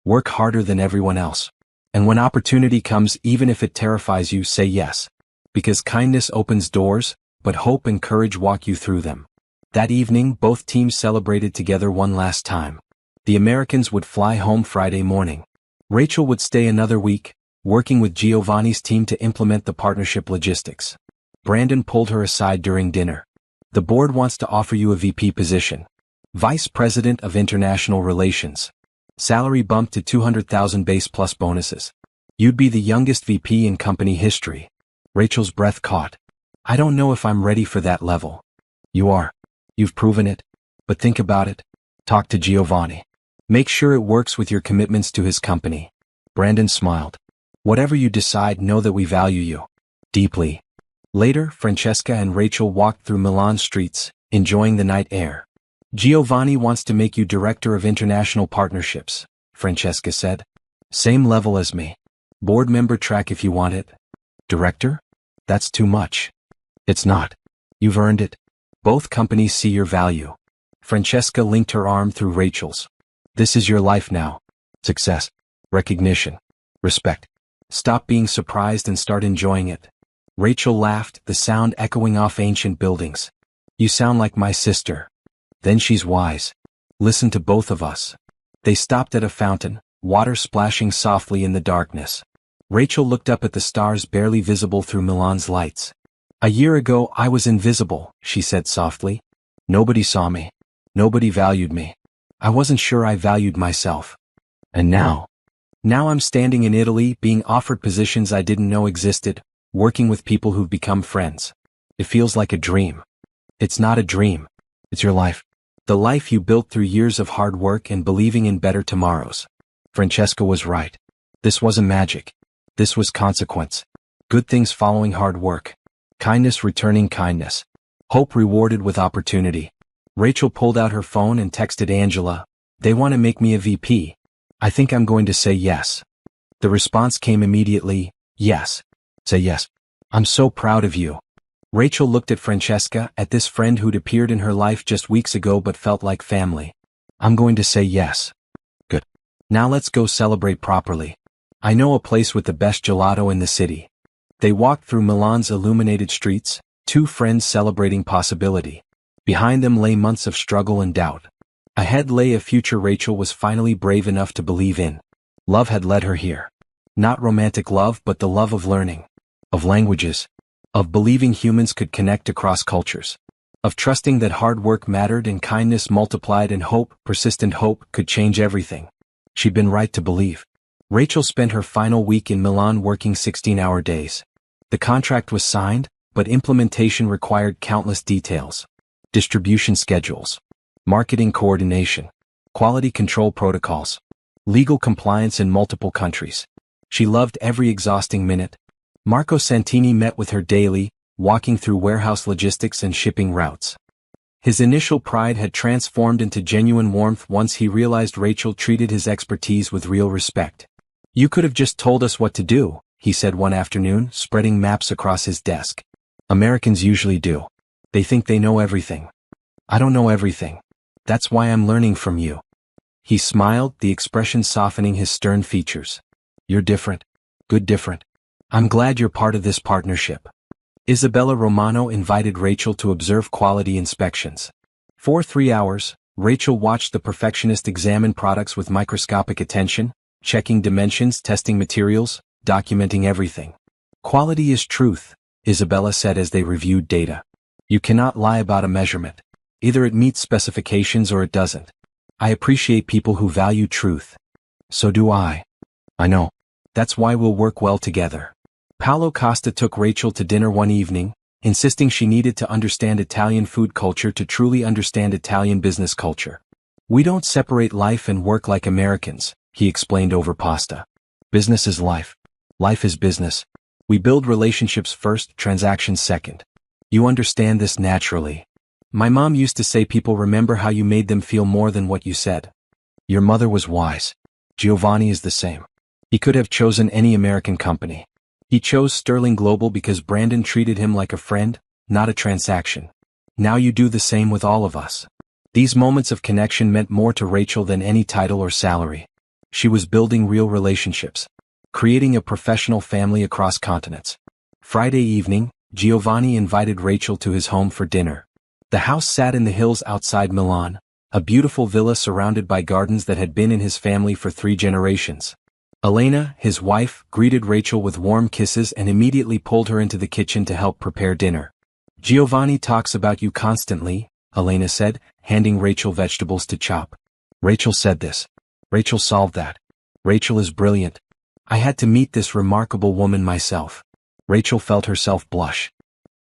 Work harder than everyone else. And when opportunity comes, even if it terrifies you, say yes. Because kindness opens doors, but hope and courage walk you through them. That evening, both teams celebrated together one last time. The Americans would fly home Friday morning. Rachel would stay another week, working with Giovanni's team to implement the partnership logistics. Brandon pulled her aside during dinner. "The board wants to offer you a VP position. Vice President of International Relations. Salary bumped to $200,000 base plus bonuses. You'd be the youngest VP in company history." Rachel's breath caught. "I don't know if I'm ready for that level." "You are. You've proven it. But think about it. Talk to Giovanni. Make sure it works with your commitments to his company." Brandon smiled. "Whatever you decide, know that we value you. Deeply." Later, Francesca and Rachel walked through Milan streets, enjoying the night air. "Giovanni wants to make you Director of International Partnerships," Francesca said. "Same level as me." Board member track if you want it. Director? That's too much. It's not. You've earned it. Both companies see your value. Francesca linked her arm through Rachel's. This is your life now. Success. Recognition. Respect. Stop being surprised and start enjoying it. Rachel laughed, the sound echoing off ancient buildings. You sound like my sister. Then she's wise. Listen to both of us. They stopped at a fountain, water splashing softly in the darkness. Rachel looked up at the stars barely visible through Milan's lights. A year ago I was invisible, she said softly. Nobody saw me. Nobody valued me. I wasn't sure I valued myself. And now I'm standing in Italy, being offered positions I didn't know existed, working with people who've become friends. It feels like a dream. It's not a dream. It's your life. The life you built through years of hard work and believing in better tomorrows. Francesca was right. This wasn't magic. This was consequence. Good things following hard work. Kindness returning kindness. Hope rewarded with opportunity. Rachel pulled out her phone and texted Angela, "They want to make me a VP. I think I'm going to say yes." The response came immediately, "Yes. Say yes. I'm so proud of you." Rachel looked at Francesca, at this friend who'd appeared in her life just weeks ago but felt like family. "I'm going to say yes." "Good. Now let's go celebrate properly. I know a place with the best gelato in the city." They walked through Milan's illuminated streets, two friends celebrating possibility. Behind them lay months of struggle and doubt. Ahead lay a future Rachel was finally brave enough to believe in. Love had led her here. Not romantic love, but the love of learning. Of languages. Of believing humans could connect across cultures. Of trusting that hard work mattered and kindness multiplied and hope, persistent hope, could change everything. She'd been right to believe. Rachel spent her final week in Milan working 16-hour days. The contract was signed, but implementation required countless details. Distribution schedules. Marketing coordination. Quality control protocols. Legal compliance in multiple countries. She loved every exhausting minute. Marco Santini met with her daily, walking through warehouse logistics and shipping routes. His initial pride had transformed into genuine warmth once he realized Rachel treated his expertise with real respect. "You could have just told us what to do," he said one afternoon, spreading maps across his desk. "Americans usually do. They think they know everything. I don't know everything. That's why I'm learning from you." He smiled, the expression softening his stern features. "You're different. Good different. I'm glad you're part of this partnership." Isabella Romano invited Rachel to observe quality inspections. For 3 hours, Rachel watched the perfectionist examine products with microscopic attention, checking dimensions, testing materials, documenting everything. "Quality is truth," Isabella said as they reviewed data. "You cannot lie about a measurement. Either it meets specifications or it doesn't. I appreciate people who value truth." "So do I." "I know. That's why we'll work well together." Paolo Costa took Rachel to dinner one evening, insisting she needed to understand Italian food culture to truly understand Italian business culture. "We don't separate life and work like Americans," he explained over pasta. "Business is life. Life is business. We build relationships first, transactions second. You understand this naturally. My mom used to say people remember how you made them feel more than what you said. Your mother was wise. Giovanni is the same. He could have chosen any American company. He chose Sterling Global because Brandon treated him like a friend, not a transaction. Now you do the same with all of us." These moments of connection meant more to Rachel than any title or salary. She was building real relationships. Creating a professional family across continents. Friday evening, Giovanni invited Rachel to his home for dinner. The house sat in the hills outside Milan, a beautiful villa surrounded by gardens that had been in his family for 3 generations. Elena, his wife, greeted Rachel with warm kisses and immediately pulled her into the kitchen to help prepare dinner. "Giovanni talks about you constantly," Elena said, handing Rachel vegetables to chop. "Rachel said this. Rachel solved that. Rachel is brilliant. I had to meet this remarkable woman myself." Rachel felt herself blush.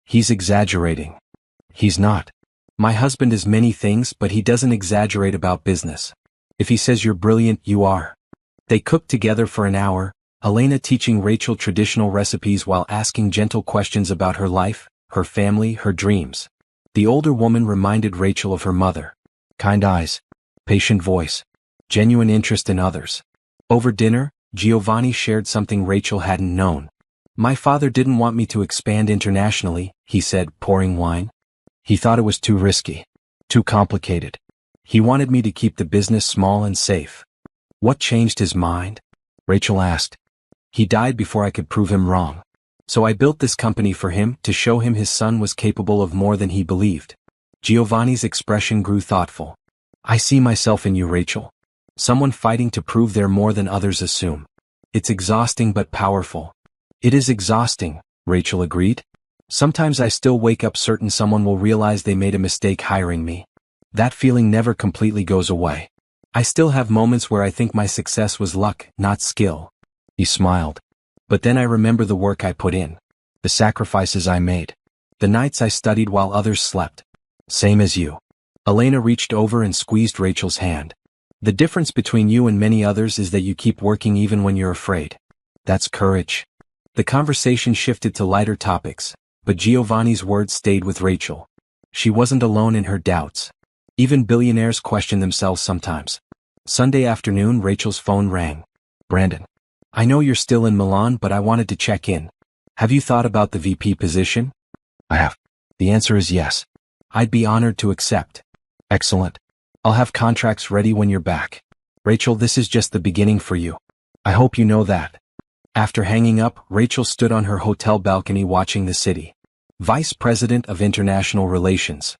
"He's exaggerating." "He's not. My husband is many things, but he doesn't exaggerate about business. If he says you're brilliant, you are." They cooked together for an hour, Elena teaching Rachel traditional recipes while asking gentle questions about her life, her family, her dreams. The older woman reminded Rachel of her mother. Kind eyes, patient voice, genuine interest in others. Over dinner, Giovanni shared something Rachel hadn't known. My father didn't want me to expand internationally, he said, pouring wine. He thought it was too risky. Too complicated. He wanted me to keep the business small and safe. What changed his mind? Rachel asked. He died before I could prove him wrong. So I built this company for him to show him his son was capable of more than he believed. Giovanni's expression grew thoughtful. I see myself in you, Rachel. Someone fighting to prove they're more than others assume. It's exhausting but powerful. It is exhausting, Rachel agreed. Sometimes I still wake up certain someone will realize they made a mistake hiring me. That feeling never completely goes away. I still have moments where I think my success was luck, not skill. He smiled. But then I remember the work I put in. The sacrifices I made. The nights I studied while others slept. Same as you. Elena reached over and squeezed Rachel's hand. The difference between you and many others is that you keep working even when you're afraid. That's courage. The conversation shifted to lighter topics, but Giovanni's words stayed with Rachel. She wasn't alone in her doubts. Even billionaires question themselves sometimes. Sunday afternoon, Rachel's phone rang. Brandon. I know you're still in Milan, but I wanted to check in. Have you thought about the VP position? I have. The answer is yes. I'd be honored to accept. Excellent. I'll have contracts ready when you're back. Rachel, this is just the beginning for you. I hope you know that. After hanging up, Rachel stood on her hotel balcony watching the city. Vice President of International Relations.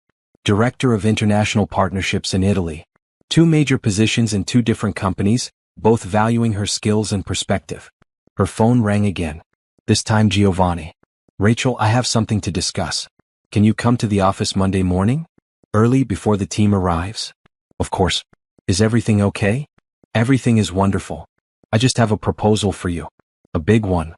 Director of International Partnerships in Italy. 2 major positions in 2 different companies, both valuing her skills and perspective. Her phone rang again. This time Giovanni. Rachel, I have something to discuss. Can you come to the office Monday morning? Early before the team arrives? Of course. Is everything okay? Everything is wonderful. I just have a proposal for you. A big one.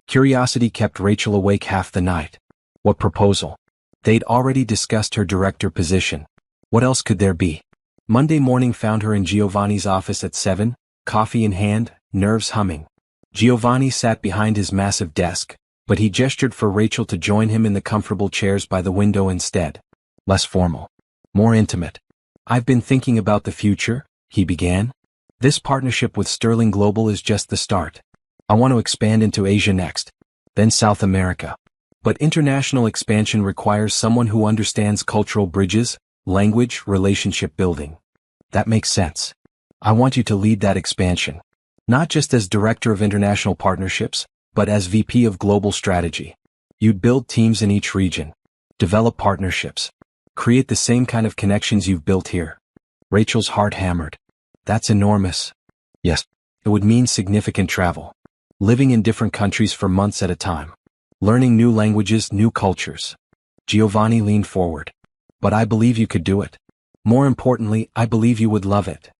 Curiosity kept Rachel awake half the night. What proposal? They'd already discussed her director position. What else could there be? Monday morning found her in Giovanni's office at 7, coffee in hand, nerves humming. Giovanni sat behind his massive desk, but he gestured for Rachel to join him in the comfortable chairs by the window instead. Less formal. More intimate. I've been thinking about the future, he began. This partnership with Sterling Global is just the start. I want to expand into Asia next, then South America. But international expansion requires someone who understands cultural bridges, language, relationship building. That makes sense. I want you to lead that expansion. Not just as Director of International Partnerships, but as VP of Global Strategy. You'd build teams in each region. Develop partnerships. Create the same kind of connections you've built here. Rachel's heart hammered. That's enormous. Yes, it would mean significant travel. Living in different countries for months at a time. Learning new languages, new cultures. Giovanni leaned forward. But I believe you could do it. More importantly, I believe you would love it.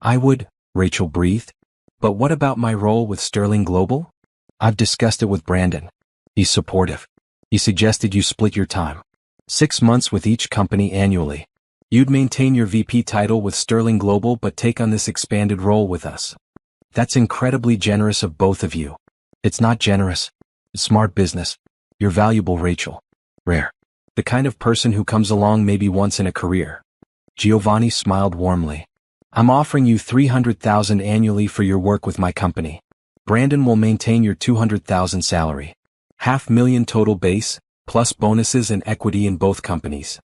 I would, Rachel breathed. But what about my role with Sterling Global? I've discussed it with Brandon. He's supportive. He suggested you split your time. 6 months with each company annually. You'd maintain your VP title with Sterling Global but take on this expanded role with us. That's incredibly generous of both of you. It's not generous. It's smart business. You're valuable, Rachel. Rare. The kind of person who comes along maybe once in a career. Giovanni smiled warmly. I'm offering you $300,000 annually for your work with my company. Brandon will maintain your $200,000 salary. $500,000 total base, plus bonuses and equity in both companies.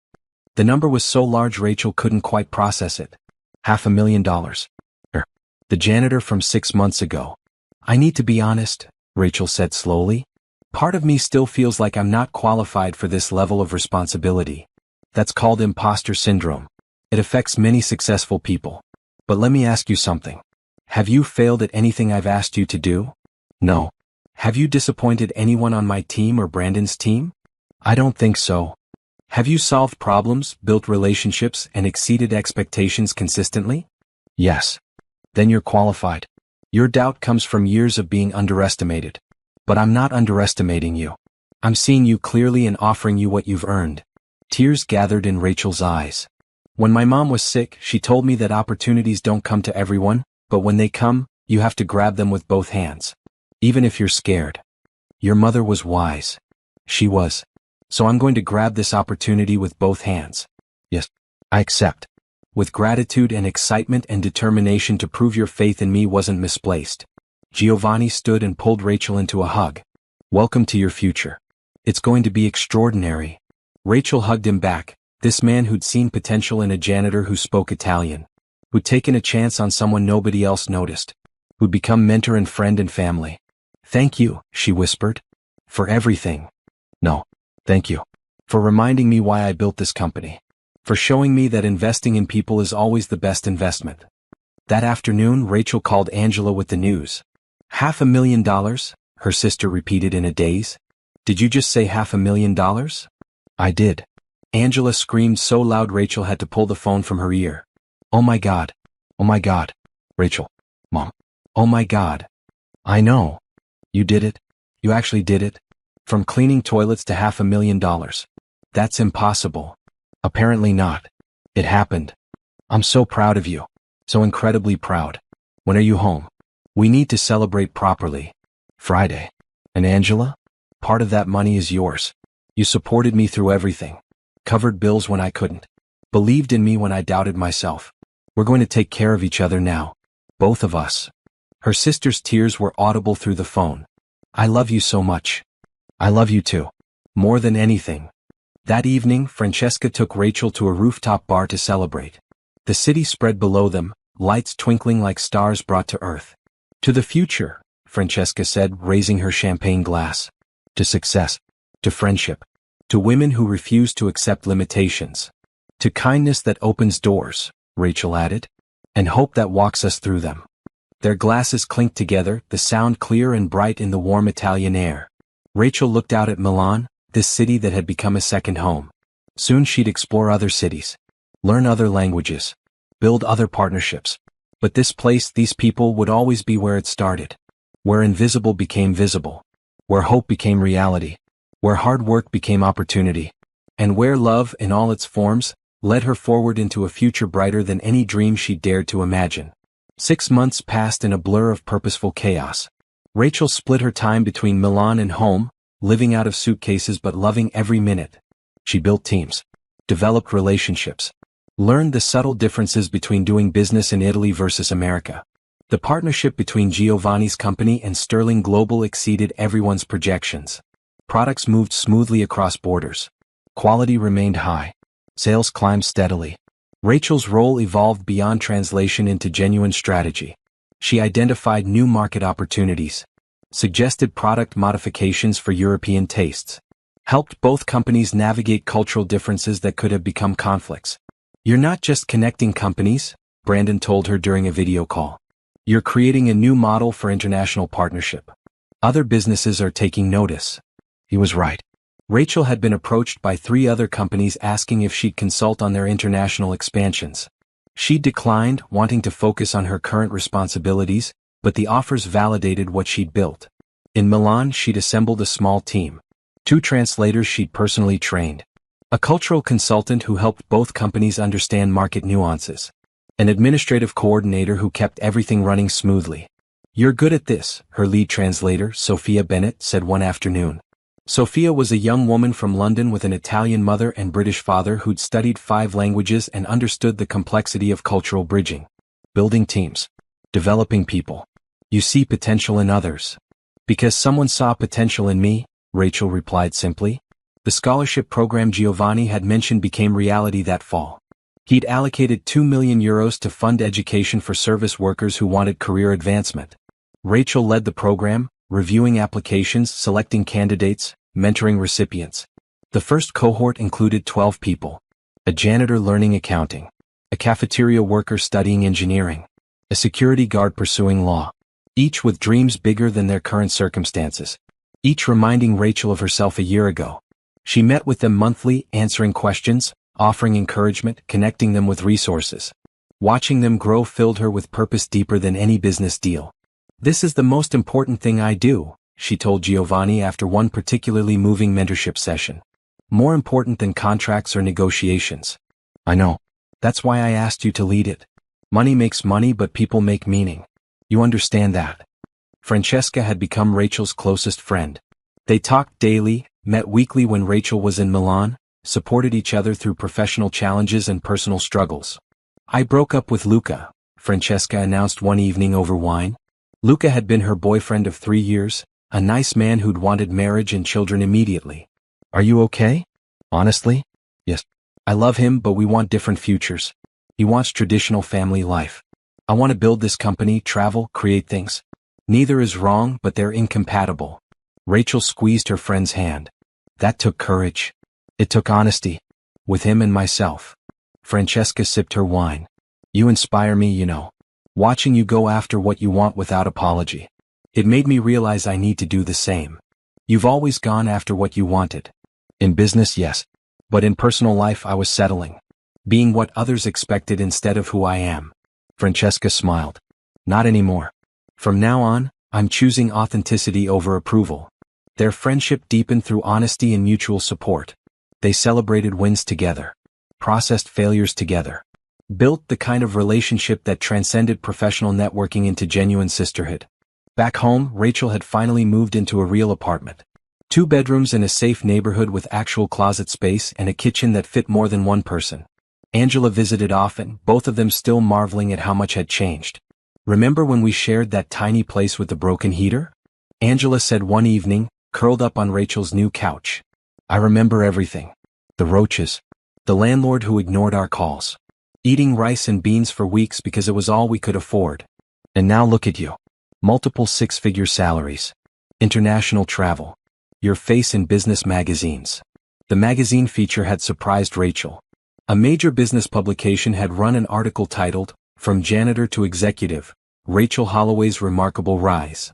The number was so large Rachel couldn't quite process it. $500,000. The janitor from 6 months ago. I need to be honest, Rachel said slowly. Part of me still feels like I'm not qualified for this level of responsibility. That's called imposter syndrome. It affects many successful people. But let me ask you something. Have you failed at anything I've asked you to do? No. Have you disappointed anyone on my team or Brandon's team? I don't think so. Have you solved problems, built relationships, and exceeded expectations consistently? Yes. Then you're qualified. Your doubt comes from years of being underestimated. But I'm not underestimating you. I'm seeing you clearly and offering you what you've earned. Tears gathered in Rachel's eyes. When my mom was sick, she told me that opportunities don't come to everyone, but when they come, you have to grab them with both hands. Even if you're scared. Your mother was wise. She was. So I'm going to grab this opportunity with both hands. Yes, I accept. With gratitude and excitement and determination to prove your faith in me wasn't misplaced. Giovanni stood and pulled Rachel into a hug. Welcome to your future. It's going to be extraordinary. Rachel hugged him back, this man who'd seen potential in a janitor who spoke Italian, who'd taken a chance on someone nobody else noticed, who'd become mentor and friend and family. Thank you, she whispered. For everything. No, thank you. For reminding me why I built this company. For showing me that investing in people is always the best investment. That afternoon, Rachel called Angela with the news. $500,000? Her sister repeated in a daze. Did you just say $500,000? I did. Angela screamed so loud Rachel had to pull the phone from her ear. Oh my God. Oh my God. Rachel. Mom. Oh my God. I know. You did it. You actually did it. From cleaning toilets to $500,000. That's impossible. Apparently not. It happened. I'm so proud of you. So incredibly proud. When are you home? We need to celebrate properly. Friday. And Angela? Part of that money is yours. You supported me through everything. Covered bills when I couldn't. Believed in me when I doubted myself. We're going to take care of each other now. Both of us. Her sister's tears were audible through the phone. I love you so much. I love you too. More than anything. That evening, Francesca took Rachel to a rooftop bar to celebrate. The city spread below them, lights twinkling like stars brought to earth. To the future, Francesca said, raising her champagne glass. To success. To friendship. To women who refuse to accept limitations. To kindness that opens doors, Rachel added. And hope that walks us through them. Their glasses clinked together, the sound clear and bright in the warm Italian air. Rachel looked out at Milan, this city that had become a second home. Soon she'd explore other cities. Learn other languages. Build other partnerships. But this place, these people would always be where it started. Where invisible became visible. Where hope became reality. Where hard work became opportunity. And where love, in all its forms, led her forward into a future brighter than any dream she dared to imagine. 6 months passed in a blur of purposeful chaos. Rachel split her time between Milan and home, living out of suitcases but loving every minute. She built teams. Developed relationships. Learned the subtle differences between doing business in Italy versus America. The partnership between Giovanni's company and Sterling Global exceeded everyone's projections. Products moved smoothly across borders. Quality remained high. Sales climbed steadily. Rachel's role evolved beyond translation into genuine strategy. She identified new market opportunities. Suggested product modifications for European tastes. Helped both companies navigate cultural differences that could have become conflicts. You're not just connecting companies, Brandon told her during a video call. You're creating a new model for international partnership. Other businesses are taking notice. He was right. Rachel had been approached by 3 other companies asking if she'd consult on their international expansions. She declined, wanting to focus on her current responsibilities, but the offers validated what she'd built. In Milan, she'd assembled a small team. 2 translators she'd personally trained. A cultural consultant who helped both companies understand market nuances. An administrative coordinator who kept everything running smoothly. You're good at this, her lead translator, Sophia Bennett, said one afternoon. Sophia was a young woman from London with an Italian mother and British father who'd studied 5 languages and understood the complexity of cultural bridging. Building teams. Developing people. You see potential in others. Because someone saw potential in me, Rachel replied simply. The scholarship program Giovanni had mentioned became reality that fall. He'd allocated €2 million to fund education for service workers who wanted career advancement. Rachel led the program, reviewing applications, selecting candidates, mentoring recipients. The first cohort included 12 people. A janitor learning accounting. A cafeteria worker studying engineering. A security guard pursuing law. Each with dreams bigger than their current circumstances. Each reminding Rachel of herself a year ago. She met with them monthly, answering questions, offering encouragement, connecting them with resources. Watching them grow filled her with purpose deeper than any business deal. This is the most important thing I do, she told Giovanni after one particularly moving mentorship session. More important than contracts or negotiations. I know. That's why I asked you to lead it. Money makes money, but people make meaning. You understand that. Francesca had become Rachel's closest friend. They talked daily, met weekly when Rachel was in Milan, supported each other through professional challenges and personal struggles. I broke up with Luca, Francesca announced one evening over wine. Luca had been her boyfriend of 3 years, a nice man who'd wanted marriage and children immediately. Are you okay? Honestly? Yes. I love him, but we want different futures. He wants traditional family life. I want to build this company, travel, create things. Neither is wrong, but they're incompatible. Rachel squeezed her friend's hand. That took courage. It took honesty. With him and myself. Francesca sipped her wine. You inspire me, you know. Watching you go after what you want without apology. It made me realize I need to do the same. You've always gone after what you wanted. In business, yes. But in personal life I was settling. Being what others expected instead of who I am. Francesca smiled. Not anymore. From now on, I'm choosing authenticity over approval. Their friendship deepened through honesty and mutual support. They celebrated wins together. Processed failures together. Built the kind of relationship that transcended professional networking into genuine sisterhood. Back home, Rachel had finally moved into a real apartment. 2 bedrooms in a safe neighborhood with actual closet space and a kitchen that fit more than one person. Angela visited often, both of them still marveling at how much had changed. Remember when we shared that tiny place with the broken heater? Angela said one evening, curled up on Rachel's new couch. I remember everything. The roaches. The landlord who ignored our calls. Eating rice and beans for weeks because it was all we could afford. And now look at you. Multiple 6-figure salaries. International travel. Your face in business magazines. The magazine feature had surprised Rachel. A major business publication had run an article titled, From Janitor to Executive, Rachel Holloway's Remarkable Rise.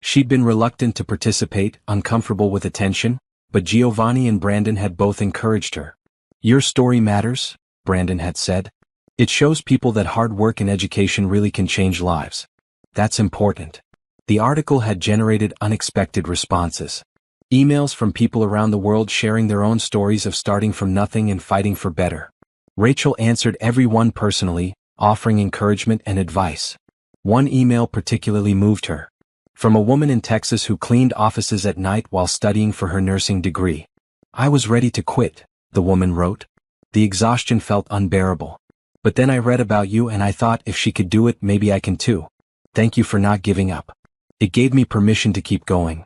She'd been reluctant to participate, uncomfortable with attention, but Giovanni and Brandon had both encouraged her. Your story matters, Brandon had said. It shows people that hard work and education really can change lives. That's important. The article had generated unexpected responses. Emails from people around the world sharing their own stories of starting from nothing and fighting for better. Rachel answered every one personally, offering encouragement and advice. One email particularly moved her. From a woman in Texas who cleaned offices at night while studying for her nursing degree. I was ready to quit, the woman wrote. The exhaustion felt unbearable. But then I read about you and I thought if she could do it, maybe I can too. Thank you for not giving up. It gave me permission to keep going.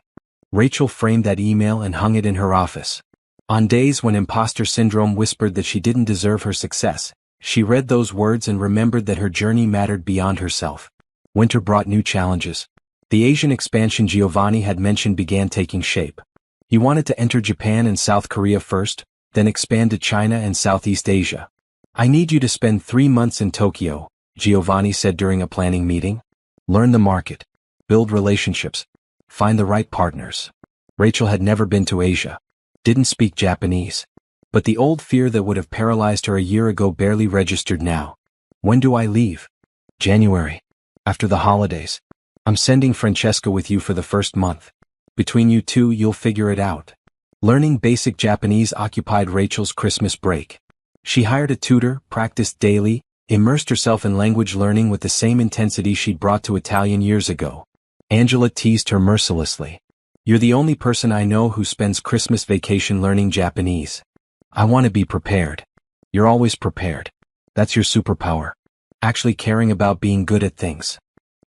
Rachel framed that email and hung it in her office. On days when imposter syndrome whispered that she didn't deserve her success, she read those words and remembered that her journey mattered beyond herself. Winter brought new challenges. The Asian expansion Giovanni had mentioned began taking shape. He wanted to enter Japan and South Korea first, then expand to China and Southeast Asia. I need you to spend 3 months in Tokyo, Giovanni said during a planning meeting. Learn the market. Build relationships. Find the right partners. Rachel had never been to Asia. Didn't speak Japanese. But the old fear that would have paralyzed her a year ago barely registered now. When do I leave? January. After the holidays. I'm sending Francesca with you for the first month. Between you two, you'll figure it out. Learning basic Japanese occupied Rachel's Christmas break. She hired a tutor, practiced daily, immersed herself in language learning with the same intensity she'd brought to Italian years ago. Angela teased her mercilessly. You're the only person I know who spends Christmas vacation learning Japanese. I want to be prepared. You're always prepared. That's your superpower. Actually caring about being good at things.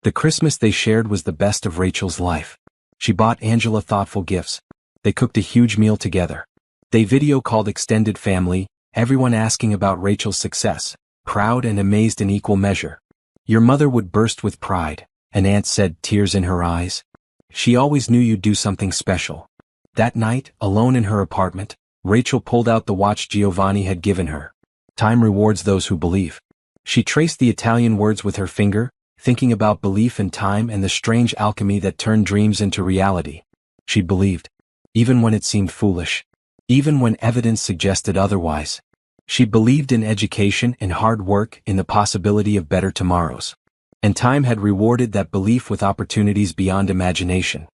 The Christmas they shared was the best of Rachel's life. She bought Angela thoughtful gifts. They cooked a huge meal together. They video called extended family, everyone asking about Rachel's success, proud and amazed in equal measure. Your mother would burst with pride, an aunt said, tears in her eyes. She always knew you'd do something special. That night, alone in her apartment, Rachel pulled out the watch Giovanni had given her. Time rewards those who believe. She traced the Italian words with her finger, thinking about belief in time and the strange alchemy that turned dreams into reality. She believed. Even when it seemed foolish. Even when evidence suggested otherwise. She believed in education and hard work, in the possibility of better tomorrows. And time had rewarded that belief with opportunities beyond imagination.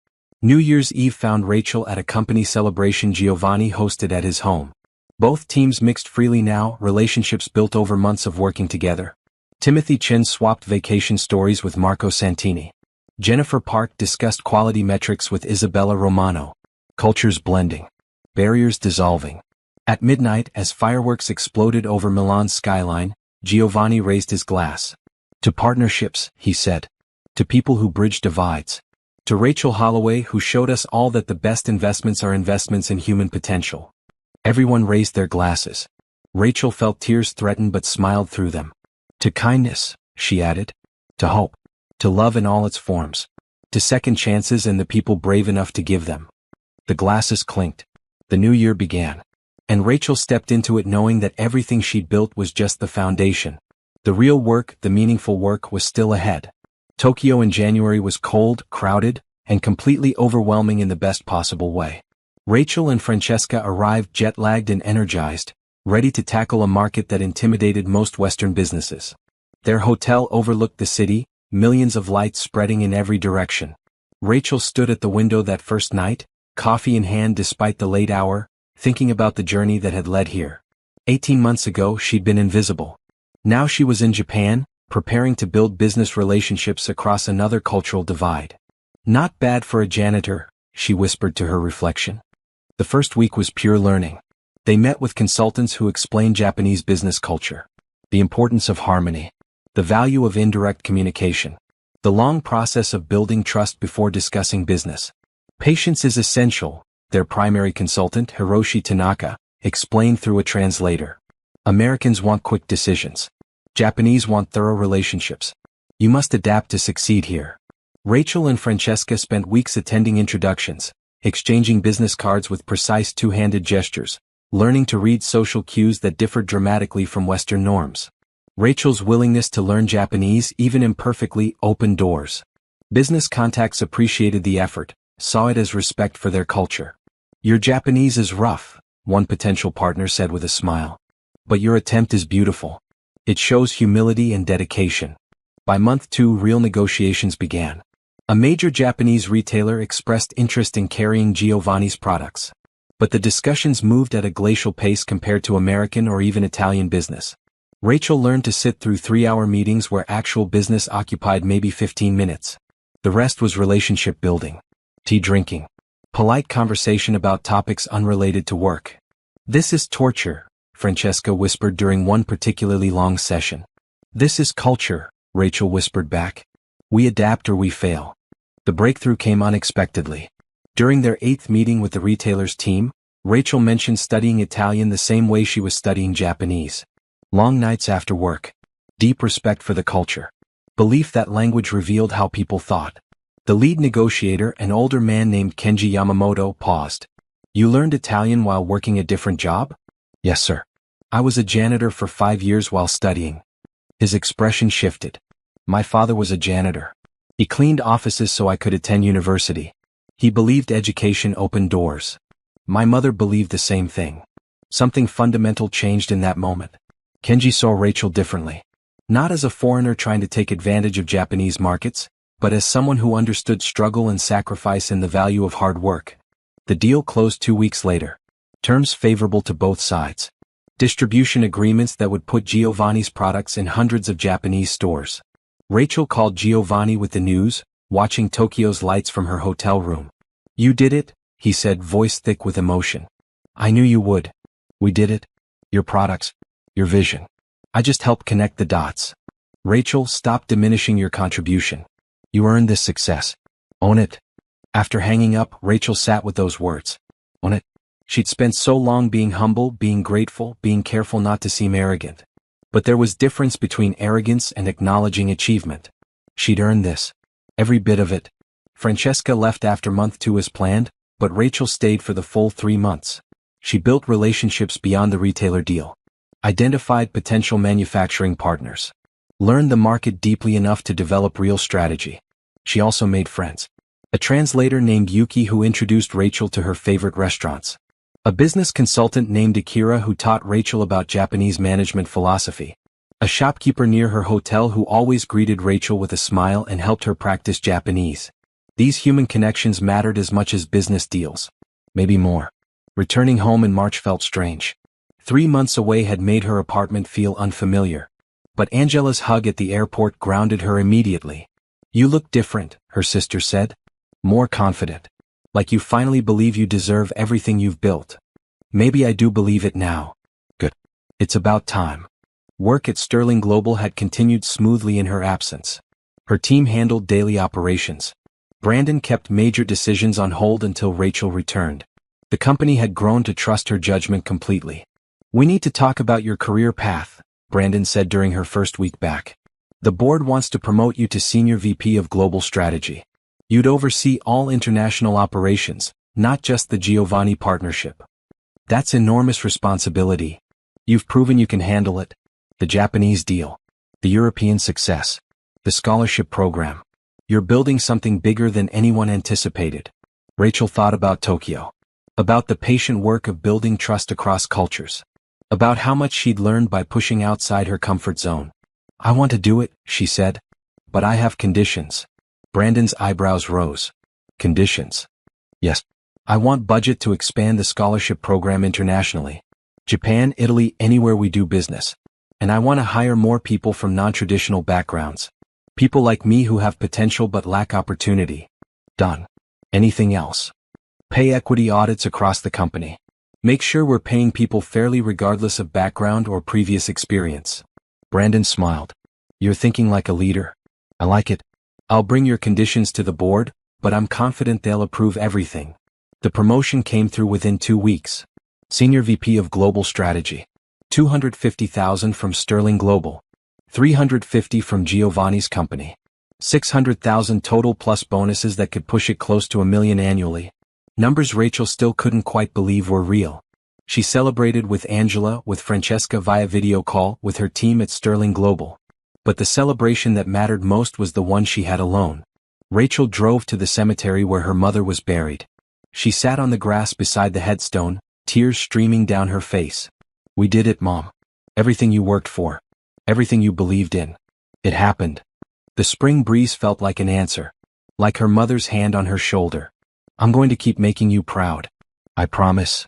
New Year's Eve found Rachel at a company celebration Giovanni hosted at his home. Both teams mixed freely now, relationships built over months of working together. Timothy Chen swapped vacation stories with Marco Santini. Jennifer Park discussed quality metrics with Isabella Romano. Cultures blending. Barriers dissolving. At midnight, as fireworks exploded over Milan's skyline, Giovanni raised his glass. To partnerships, he said. to people who bridge divides, to Rachel Holloway who showed us all that the best investments are investments in human potential. Everyone raised their glasses. Rachel felt tears threaten but smiled through them. To kindness, she added. To hope. To love in all its forms. To second chances and the people brave enough to give them. The glasses clinked. The new year began. And Rachel stepped into it knowing that everything she'd built was just the foundation. The real work, the meaningful work, was still ahead. Tokyo in January was cold, crowded, and completely overwhelming in the best possible way. Rachel and Francesca arrived jet-lagged and energized, ready to tackle a market that intimidated most Western businesses. Their hotel overlooked the city, millions of lights spreading in every direction. Rachel stood at the window that first night, coffee in hand despite the late hour, thinking about the journey that had led here. 18 months ago she'd been invisible. Now she was in Japan, preparing to build business relationships across another cultural divide. Not bad for a janitor, she whispered to her reflection. The first week was pure learning. They met with consultants who explained Japanese business culture, the importance of harmony, the value of indirect communication, the long process of building trust before discussing business. Patience is essential, their primary consultant, Hiroshi Tanaka, explained through a translator. Americans want quick decisions. Japanese want thorough relationships. You must adapt to succeed here. Rachel and Francesca spent weeks attending introductions, exchanging business cards with precise two-handed gestures, learning to read social cues that differed dramatically from Western norms. Rachel's willingness to learn Japanese, even imperfectly, opened doors. Business contacts appreciated the effort, saw it as respect for their culture. Your Japanese is rough, one potential partner said with a smile. But your attempt is beautiful. It shows humility and dedication. By month 2, real negotiations began. A major Japanese retailer expressed interest in carrying Giovanni's products. But the discussions moved at a glacial pace compared to American or even Italian business. Rachel learned to sit through 3-hour meetings where actual business occupied maybe 15 minutes. The rest was relationship building, tea drinking, polite conversation about topics unrelated to work. This is torture, Francesca whispered during one particularly long session. This is culture, Rachel whispered back. We adapt or we fail. The breakthrough came unexpectedly. During their 8th meeting with the retailer's team, Rachel mentioned studying Italian the same way she was studying Japanese. Long nights after work. Deep respect for the culture. Belief that language revealed how people thought. The lead negotiator, an older man named Kenji Yamamoto, paused. You learned Italian while working a different job? Yes, sir. I was a janitor for 5 years while studying. His expression shifted. My father was a janitor. He cleaned offices so I could attend university. He believed education opened doors. My mother believed the same thing. Something fundamental changed in that moment. Kenji saw Rachel differently. Not as a foreigner trying to take advantage of Japanese markets, but as someone who understood struggle and sacrifice and the value of hard work. The deal closed 2 weeks later. Terms favorable to both sides. Distribution agreements that would put Giovanni's products in hundreds of Japanese stores. Rachel called Giovanni with the news, watching Tokyo's lights from her hotel room. You did it, he said, voice thick with emotion. I knew you would. We did it. Your products. Your vision. I just helped connect the dots. Rachel, stop diminishing your contribution. You earned this success. Own it. After hanging up, Rachel sat with those words. Own it. She'd spent so long being humble, being grateful, being careful not to seem arrogant. But there was difference between arrogance and acknowledging achievement. She'd earned this. Every bit of it. Francesca left after month 2 as planned, but Rachel stayed for the full 3 months. She built relationships beyond the retailer deal. Identified potential manufacturing partners. Learned the market deeply enough to develop real strategy. She also made friends. A translator named Yuki who introduced Rachel to her favorite restaurants. A business consultant named Akira who taught Rachel about Japanese management philosophy. A shopkeeper near her hotel who always greeted Rachel with a smile and helped her practice Japanese. These human connections mattered as much as business deals. Maybe more. Returning home in March felt strange. 3 months away had made her apartment feel unfamiliar. But Angela's hug at the airport grounded her immediately. You look different, her sister said. More confident. Like you finally believe you deserve everything you've built. Maybe I do believe it now. Good. It's about time. Work at Sterling Global had continued smoothly in her absence. Her team handled daily operations. Brandon kept major decisions on hold until Rachel returned. The company had grown to trust her judgment completely. "We need to talk about your career path," Brandon said during her first week back. "The board wants to promote you to Senior VP of Global Strategy. You'd oversee all international operations, not just the Giovanni partnership. That's enormous responsibility. You've proven you can handle it. The Japanese deal. The European success. The scholarship program. You're building something bigger than anyone anticipated." Rachel thought about Tokyo. About the patient work of building trust across cultures. About how much she'd learned by pushing outside her comfort zone. "I want to do it," she said. "But I have conditions." Brandon's eyebrows rose. "Conditions?" "Yes. I want budget to expand the scholarship program internationally. Japan, Italy, anywhere we do business. And I want to hire more people from non-traditional backgrounds. People like me who have potential but lack opportunity." "Done. Anything else?" "Pay equity audits across the company. Make sure we're paying people fairly regardless of background or previous experience." Brandon smiled. "You're thinking like a leader. I like it. I'll bring your conditions to the board, but I'm confident they'll approve everything." The promotion came through within 2 weeks. Senior VP of Global Strategy. $250,000 from Sterling Global. $350,000 from Giovanni's company. $600,000 total plus bonuses that could push it close to $1 million annually. Numbers Rachel still couldn't quite believe were real. She celebrated with Angela, with Francesca via video call, with her team at Sterling Global. But the celebration that mattered most was the one she had alone. Rachel drove to the cemetery where her mother was buried. She sat on the grass beside the headstone, tears streaming down her face. "We did it, Mom. Everything you worked for. Everything you believed in. It happened." The spring breeze felt like an answer. Like her mother's hand on her shoulder. "I'm going to keep making you proud. I promise."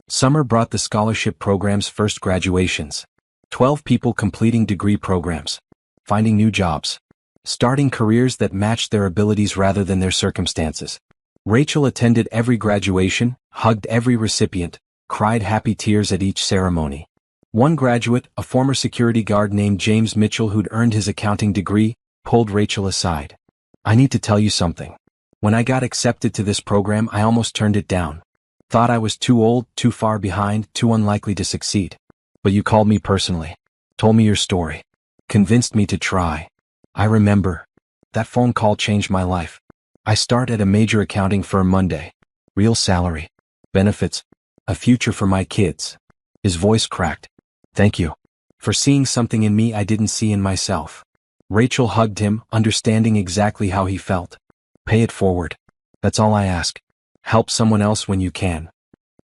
Summer brought the scholarship program's first graduations. 12 people completing degree programs. Finding new jobs. Starting careers that matched their abilities rather than their circumstances. Rachel attended every graduation, hugged every recipient, cried happy tears at each ceremony. One graduate, a former security guard named James Mitchell who'd earned his accounting degree, pulled Rachel aside. "I need to tell you something. When I got accepted to this program I almost turned it down. Thought I was too old, too far behind, too unlikely to succeed. But you called me personally. Told me your story. Convinced me to try. I remember. That phone call changed my life. I start at a major accounting firm Monday. Real salary. Benefits. A future for my kids." His voice cracked. "Thank you. For seeing something in me I didn't see in myself." Rachel hugged him, understanding exactly how he felt. "Pay it forward. That's all I ask. Help someone else when you can."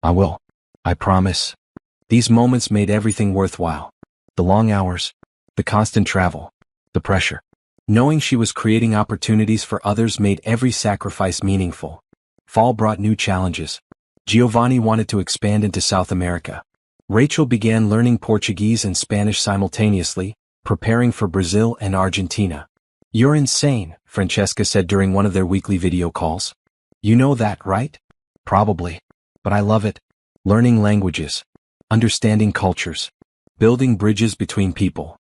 "I will. I promise." These moments made everything worthwhile. The long hours. The constant travel. The pressure. Knowing she was creating opportunities for others made every sacrifice meaningful. Fall brought new challenges. Giovanni wanted to expand into South America. Rachel began learning Portuguese and Spanish simultaneously, preparing for Brazil and Argentina. "You're insane," Francesca said during one of their weekly video calls. "You know that, right?" "Probably. But I love it. Learning languages. Understanding cultures. Building bridges between people.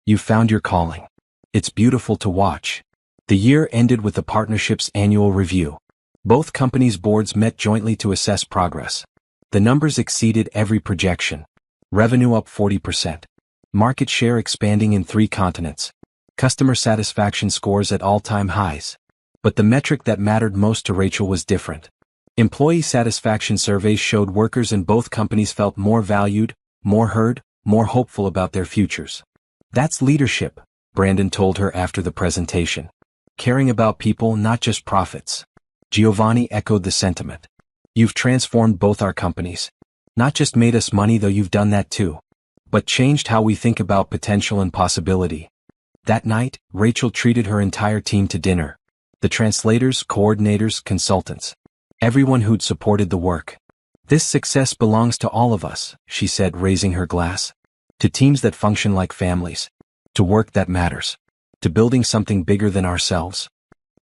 You found your calling. It's beautiful to watch." The year ended with the partnership's annual review. Both companies' boards met jointly to assess progress. The numbers exceeded every projection. Revenue up 40%. Market share expanding in 3 continents. Customer satisfaction scores at all-time highs. But the metric that mattered most to Rachel was different. Employee satisfaction surveys showed workers in both companies felt more valued, more heard, more hopeful about their futures. "That's leadership," Brandon told her after the presentation. "Caring about people, not just profits." Giovanni echoed the sentiment. "You've transformed both our companies. Not just made us money, though you've done that too. But changed how we think about potential and possibility." That night, Rachel treated her entire team to dinner. The translators, coordinators, consultants. Everyone who'd supported the work. "This success belongs to all of us," she said, raising her glass. "To teams that function like families. To work that matters. To building something bigger than ourselves."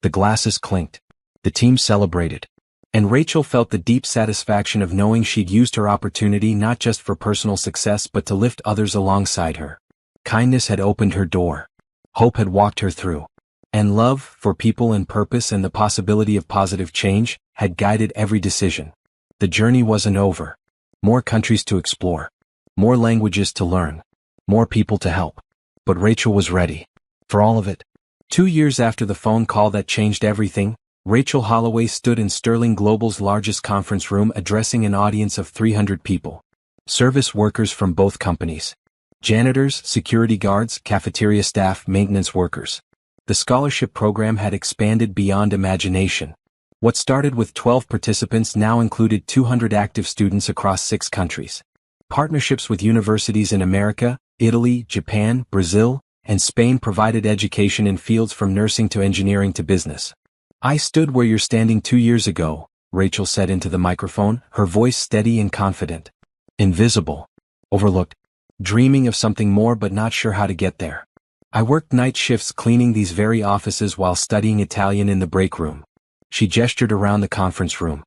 The glasses clinked. The team celebrated. And Rachel felt the deep satisfaction of knowing she'd used her opportunity not just for personal success but to lift others alongside her. Kindness had opened her door. Hope had walked her through. And love for people and purpose and the possibility of positive change had guided every decision. The journey wasn't over. More countries to explore. More languages to learn. More people to help. But Rachel was ready. For all of it. 2 years after the phone call that changed everything, Rachel Holloway stood in Sterling Global's largest conference room addressing an audience of 300 people. Service workers from both companies. Janitors, security guards, cafeteria staff, maintenance workers. The scholarship program had expanded beyond imagination. What started with 12 participants now included 200 active students across 6 countries. Partnerships with universities in America, Italy, Japan, Brazil, and Spain provided education in fields from nursing to engineering to business. I stood where you're standing 2 years ago, Rachel said into the microphone, her voice steady and confident. Invisible. Overlooked. Dreaming of something more but not sure how to get there. I worked night shifts cleaning these very offices while studying Italian in the break room. She gestured around the conference room.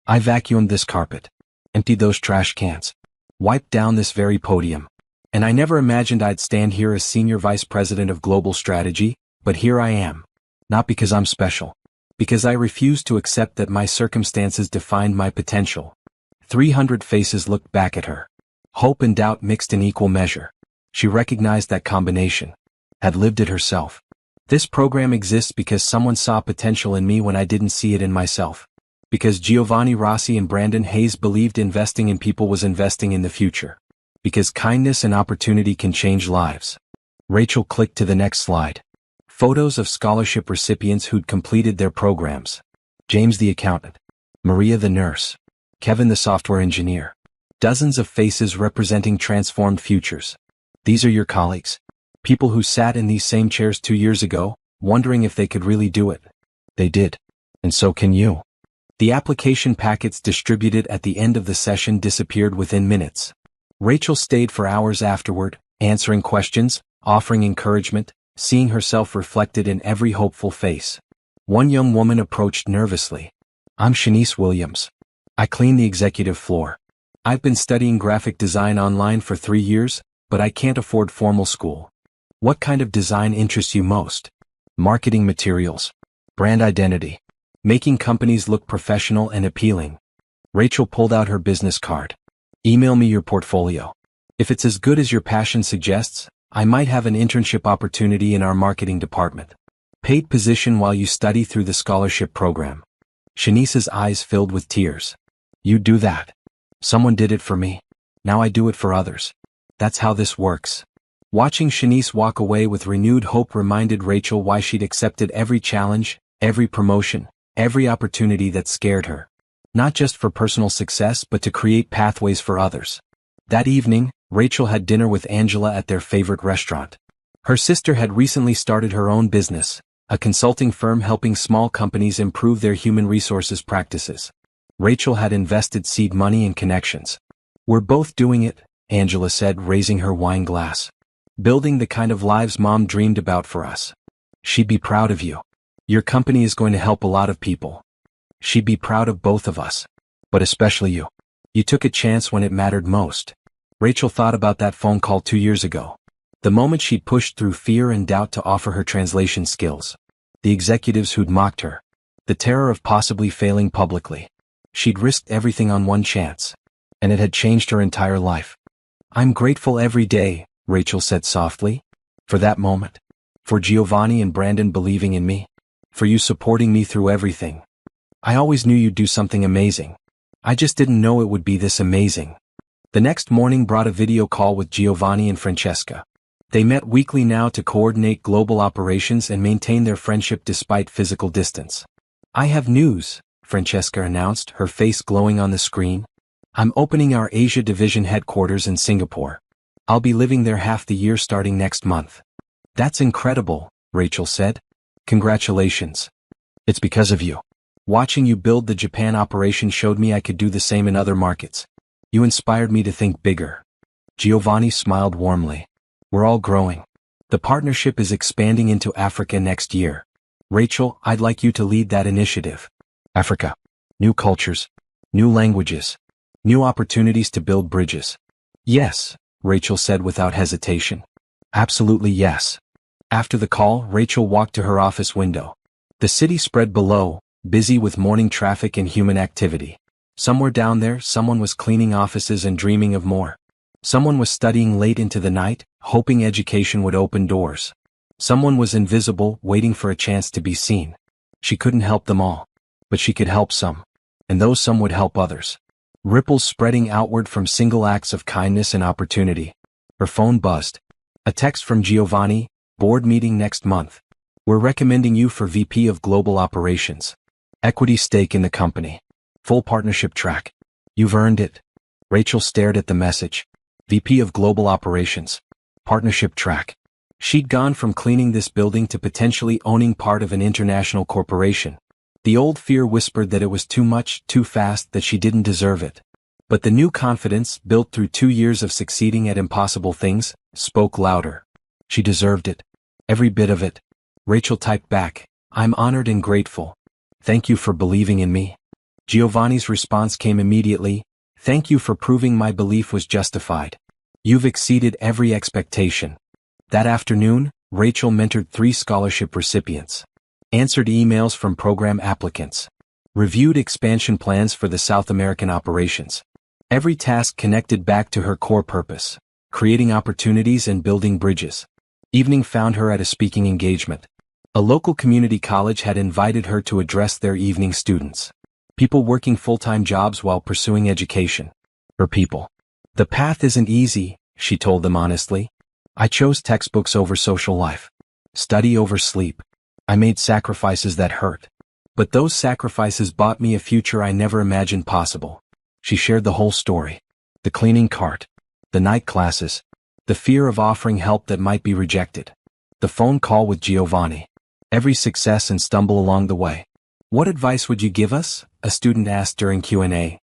I vacuumed this carpet. Emptied those trash cans. Wiped down this very podium. And I never imagined I'd stand here as Senior Vice President of Global Strategy, but here I am. Not because I'm special. Because I refused to accept that my circumstances defined my potential. 300 faces looked back at her. Hope and doubt mixed in equal measure. She recognized that combination. Had lived it herself. This program exists because someone saw potential in me when I didn't see it in myself. Because Giovanni Rossi and Brandon Hayes believed investing in people was investing in the future. Because kindness and opportunity can change lives. Rachel clicked to the next slide. Photos of scholarship recipients who'd completed their programs. James the accountant. Maria the nurse. Kevin the software engineer. Dozens of faces representing transformed futures. These are your colleagues. People who sat in these same chairs 2 years ago, wondering if they could really do it. They did. And so can you. The application packets distributed at the end of the session disappeared within minutes. Rachel stayed for hours afterward, answering questions, offering encouragement, seeing herself reflected in every hopeful face. One young woman approached nervously. I'm Shanice Williams. I clean the executive floor. I've been studying graphic design online for 3 years, but I can't afford formal school. What kind of design interests you most? Marketing materials. Brand identity. Making companies look professional and appealing. Rachel pulled out her business card. Email me your portfolio. If it's as good as your passion suggests, I might have an internship opportunity in our marketing department. Paid position while you study through the scholarship program. Shanice's eyes filled with tears. You do that. Someone did it for me. Now I do it for others. That's how this works. Watching Shanice walk away with renewed hope reminded Rachel why she'd accepted every challenge, every promotion, every opportunity that scared her. Not just for personal success but to create pathways for others. That evening, Rachel had dinner with Angela at their favorite restaurant. Her sister had recently started her own business, a consulting firm helping small companies improve their human resources practices. Rachel had invested seed money and connections. We're both doing it, Angela said, raising her wine glass. Building the kind of lives Mom dreamed about for us. She'd be proud of you. Your company is going to help a lot of people. She'd be proud of both of us. But especially you. You took a chance when it mattered most. Rachel thought about that phone call 2 years ago. The moment she'd pushed through fear and doubt to offer her translation skills. The executives who'd mocked her. The terror of possibly failing publicly. She'd risked everything on one chance. And it had changed her entire life. I'm grateful every day, Rachel said softly. For that moment. For Giovanni and Brandon believing in me. For you supporting me through everything. I always knew you'd do something amazing. I just didn't know it would be this amazing. The next morning brought a video call with Giovanni and Francesca. They met weekly now to coordinate global operations and maintain their friendship despite physical distance. I have news, Francesca announced, her face glowing on the screen. I'm opening our Asia Division headquarters in Singapore. I'll be living there half the year starting next month. That's incredible, Rachel said. Congratulations. It's because of you. Watching you build the Japan operation showed me I could do the same in other markets. You inspired me to think bigger. Giovanni smiled warmly. We're all growing. The partnership is expanding into Africa next year. Rachel, I'd like you to lead that initiative. Africa. New cultures. New languages. New opportunities to build bridges. Yes, Rachel said without hesitation. Absolutely yes. After the call, Rachel walked to her office window. The city spread below, busy with morning traffic and human activity. Somewhere down there, someone was cleaning offices and dreaming of more. Someone was studying late into the night, hoping education would open doors. Someone was invisible, waiting for a chance to be seen. She couldn't help them all, but she could help some. And those some would help others. Ripples spreading outward from single acts of kindness and opportunity. Her phone buzzed. A text from Giovanni, board meeting next month. We're recommending you for VP of Global Operations. Equity stake in the company. Full partnership track. You've earned it. Rachel stared at the message. VP of Global Operations. Partnership track. She'd gone from cleaning this building to potentially owning part of an international corporation. The old fear whispered that it was too much, too fast, that she didn't deserve it. But the new confidence, built through 2 years of succeeding at impossible things, spoke louder. She deserved it. Every bit of it. Rachel typed back, I'm honored and grateful. Thank you for believing in me. Giovanni's response came immediately, thank you for proving my belief was justified. You've exceeded every expectation. That afternoon, Rachel mentored 3 scholarship recipients. Answered emails from program applicants. Reviewed expansion plans for the South American operations. Every task connected back to her core purpose, creating opportunities and building bridges. Evening found her at a speaking engagement. A local community college had invited her to address their evening students. People working full-time jobs while pursuing education. Her people. The path isn't easy, she told them honestly. I chose textbooks over social life. Study over sleep. I made sacrifices that hurt. But those sacrifices bought me a future I never imagined possible. She shared the whole story. The cleaning cart. The night classes. The fear of offering help that might be rejected. The phone call with Giovanni. Every success and stumble along the way. What advice would you give us? A student asked during Q&A.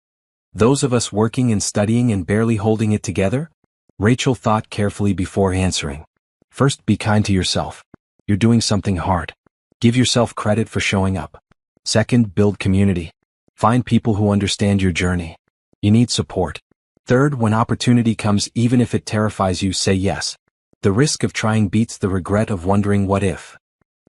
Those of us working and studying and barely holding it together? Rachel thought carefully before answering. First, be kind to yourself. You're doing something hard. Give yourself credit for showing up. Second, build community. Find people who understand your journey. You need support. Third, when opportunity comes, even if it terrifies you, say yes. The risk of trying beats the regret of wondering what if.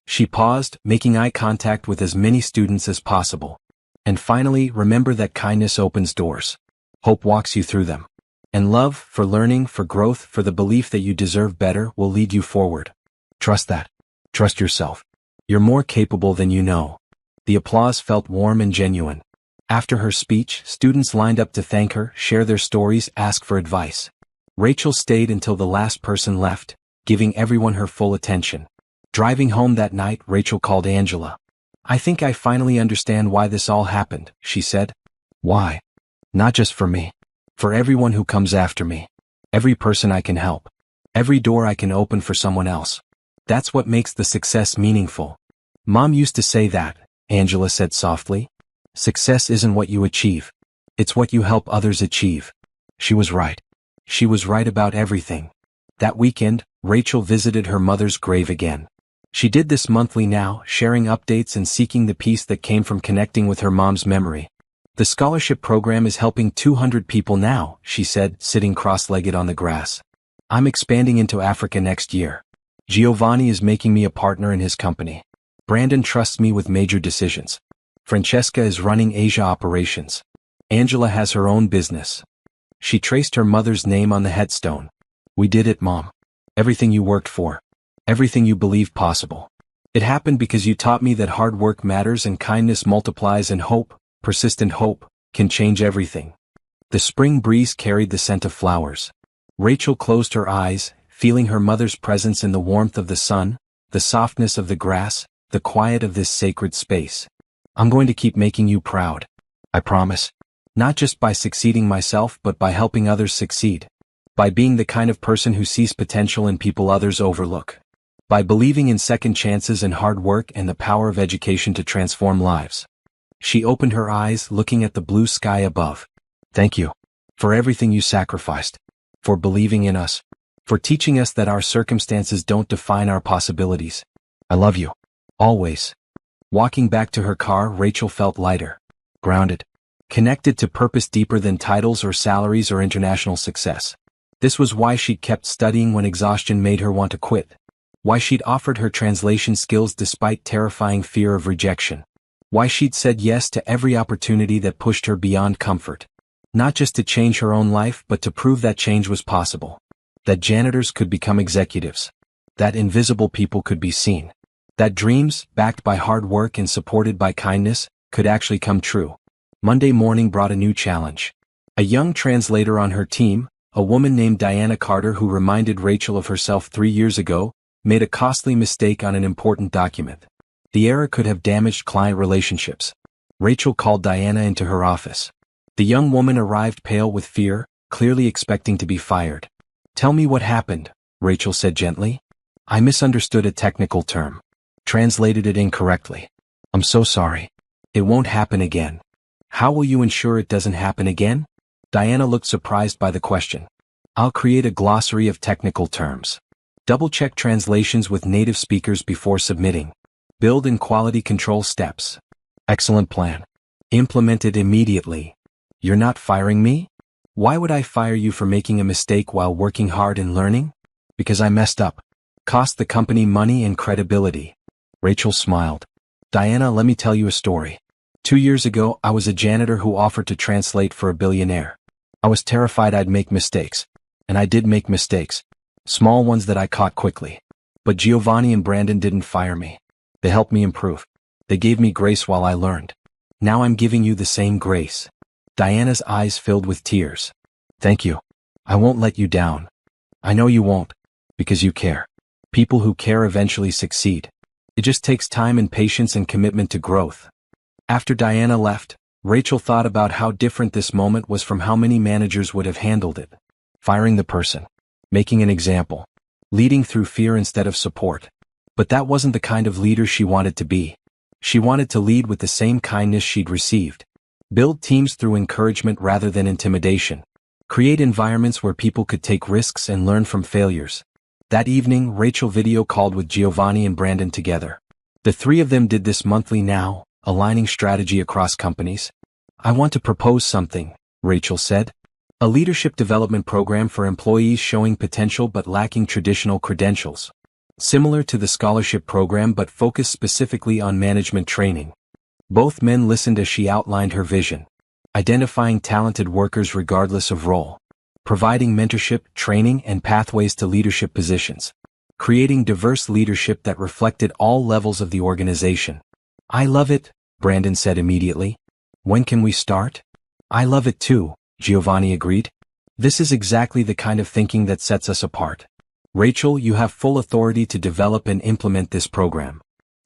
She paused, making eye contact with as many students as possible. And finally, remember that kindness opens doors. Hope walks you through them. And love, for learning, for growth, for the belief that you deserve better, will lead you forward. Trust that. Trust yourself. You're more capable than you know. The applause felt warm and genuine. After her speech, students lined up to thank her, share their stories, ask for advice. Rachel stayed until the last person left, giving everyone her full attention. Driving home that night, Rachel called Angela. I think I finally understand why this all happened, she said. Why? Not just for me. For everyone who comes after me. Every person I can help. Every door I can open for someone else. That's what makes the success meaningful. Mom used to say that, Angela said softly. Success isn't what you achieve. It's what you help others achieve. She was right. She was right about everything. That weekend, Rachel visited her mother's grave again. She did this monthly now, sharing updates and seeking the peace that came from connecting with her mom's memory. The scholarship program is helping 200 people now, she said, sitting cross-legged on the grass. I'm expanding into Africa next year. Giovanni is making me a partner in his company. Brandon trusts me with major decisions. Francesca is running Asia operations. Angela has her own business. She traced her mother's name on the headstone. We did it, Mom. Everything you worked for. Everything you believed possible. It happened because you taught me that hard work matters and kindness multiplies, and hope, persistent hope, can change everything. The spring breeze carried the scent of flowers. Rachel closed her eyes, feeling her mother's presence in the warmth of the sun, the softness of the grass, the quiet of this sacred space. I'm going to keep making you proud. I promise. Not just by succeeding myself, but by helping others succeed. By being the kind of person who sees potential in people others overlook. By believing in second chances and hard work and the power of education to transform lives. She opened her eyes, looking at the blue sky above. Thank you. For everything you sacrificed. For believing in us. For teaching us that our circumstances don't define our possibilities. I love you. Always. Walking back to her car, Rachel felt lighter. Grounded. Connected to purpose deeper than titles or salaries or international success. This was why she kept studying when exhaustion made her want to quit. Why she'd offered her translation skills despite terrifying fear of rejection. Why she'd said yes to every opportunity that pushed her beyond comfort. Not just to change her own life but to prove that change was possible. That janitors could become executives. That invisible people could be seen. That dreams, backed by hard work and supported by kindness, could actually come true. Monday morning brought a new challenge. A young translator on her team, a woman named Diana Carter who reminded Rachel of herself 3 years ago, made a costly mistake on an important document. The error could have damaged client relationships. Rachel called Diana into her office. The young woman arrived pale with fear, clearly expecting to be fired. "Tell me what happened," Rachel said gently. "I misunderstood a technical term. Translated it incorrectly. I'm so sorry. It won't happen again." "How will you ensure it doesn't happen again?" Diana looked surprised by the question. "I'll create a glossary of technical terms. Double-check translations with native speakers before submitting. Build in quality control steps." "Excellent plan. Implement it immediately." "You're not firing me?" "Why would I fire you for making a mistake while working hard and learning?" "Because I messed up. Cost the company money and credibility." Rachel smiled. "Diana, let me tell you a story. 2 years ago, I was a janitor who offered to translate for a billionaire. I was terrified I'd make mistakes. And I did make mistakes. Small ones that I caught quickly. But Giovanni and Brandon didn't fire me. They helped me improve. They gave me grace while I learned. Now I'm giving you the same grace." Diana's eyes filled with tears. "Thank you. I won't let you down. I know you won't. Because you care. People who care eventually succeed. It just takes time and patience and commitment to growth." After Diana left, Rachel thought about how different this moment was from how many managers would have handled it. Firing the person. Making an example. Leading through fear instead of support. But that wasn't the kind of leader she wanted to be. She wanted to lead with the same kindness she'd received. Build teams through encouragement rather than intimidation. Create environments where people could take risks and learn from failures. That evening, Rachel video called with Giovanni and Brandon together. The three of them did this monthly now, aligning strategy across companies. "I want to propose something," Rachel said. "A leadership development program for employees showing potential but lacking traditional credentials. Similar to the scholarship program but focused specifically on management training." Both men listened as she outlined her vision. Identifying talented workers regardless of role. Providing mentorship, training, and pathways to leadership positions. Creating diverse leadership that reflected all levels of the organization. "I love it," Brandon said immediately. "When can we start?" "I love it too," Giovanni agreed. "This is exactly the kind of thinking that sets us apart. Rachel, you have full authority to develop and implement this program."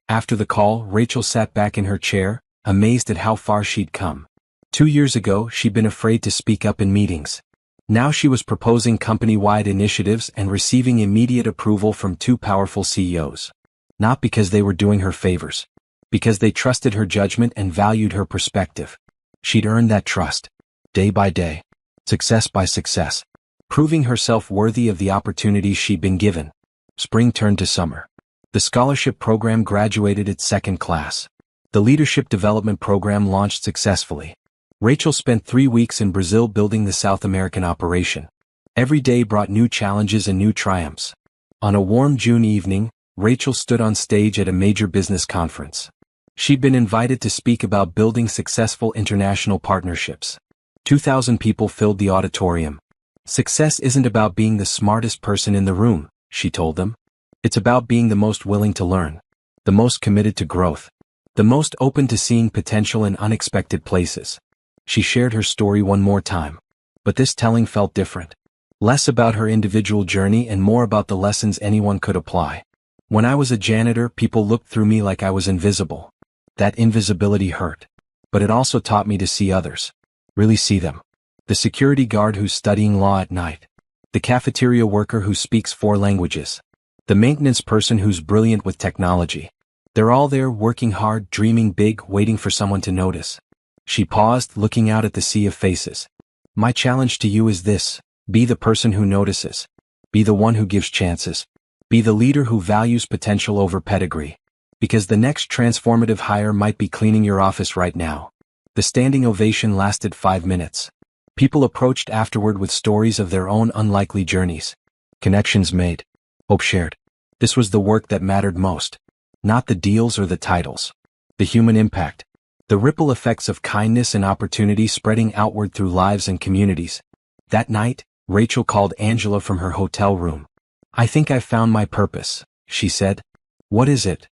After the call, Rachel sat back in her chair, amazed at how far she'd come. 2 years ago, she'd been afraid to speak up in meetings. Now she was proposing company-wide initiatives and receiving immediate approval from 2 powerful CEOs. Not because they were doing her favors. Because they trusted her judgment and valued her perspective. She'd earned that trust. Day by day. Success by success. Proving herself worthy of the opportunities she'd been given. Spring turned to summer. The scholarship program graduated its 2nd class. The leadership development program launched successfully. Rachel spent 3 weeks in Brazil building the South American operation. Every day brought new challenges and new triumphs. On a warm June evening, Rachel stood on stage at a major business conference. She'd been invited to speak about building successful international partnerships. 2,000 people filled the auditorium. "Success isn't about being the smartest person in the room," she told them. "It's about being the most willing to learn, the most committed to growth, the most open to seeing potential in unexpected places." She shared her story one more time. But this telling felt different. Less about her individual journey and more about the lessons anyone could apply. "When I was a janitor, people looked through me like I was invisible. That invisibility hurt. But it also taught me to see others. Really see them. The security guard who's studying law at night. The cafeteria worker who speaks 4 languages. The maintenance person who's brilliant with technology. They're all there working hard, dreaming big, waiting for someone to notice." She paused, looking out at the sea of faces. "My challenge to you is this: be the person who notices. Be the one who gives chances. Be the leader who values potential over pedigree. Because the next transformative hire might be cleaning your office right now." The standing ovation lasted 5 minutes. People approached afterward with stories of their own unlikely journeys. Connections made. Hope shared. This was the work that mattered most. Not the deals or the titles. The human impact. The ripple effects of kindness and opportunity spreading outward through lives and communities. That night, Rachel called Angela from her hotel room. "I think I found my purpose," she said. "What is it?"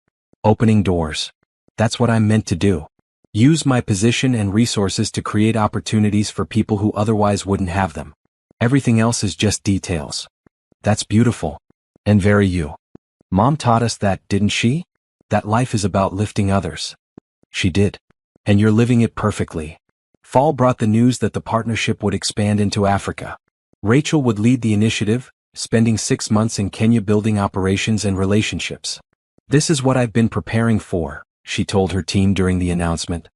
"Opening doors. That's what I'm meant to do. Use my position and resources to create opportunities for people who otherwise wouldn't have them. Everything else is just details." "That's beautiful. And very you. Mom taught us that, didn't she? That life is about lifting others." "She did. And you're living it perfectly." Fall brought the news that the partnership would expand into Africa. Rachel would lead the initiative, spending 6 months in Kenya building operations and relationships. "This is what I've been preparing for," she told her team during the announcement.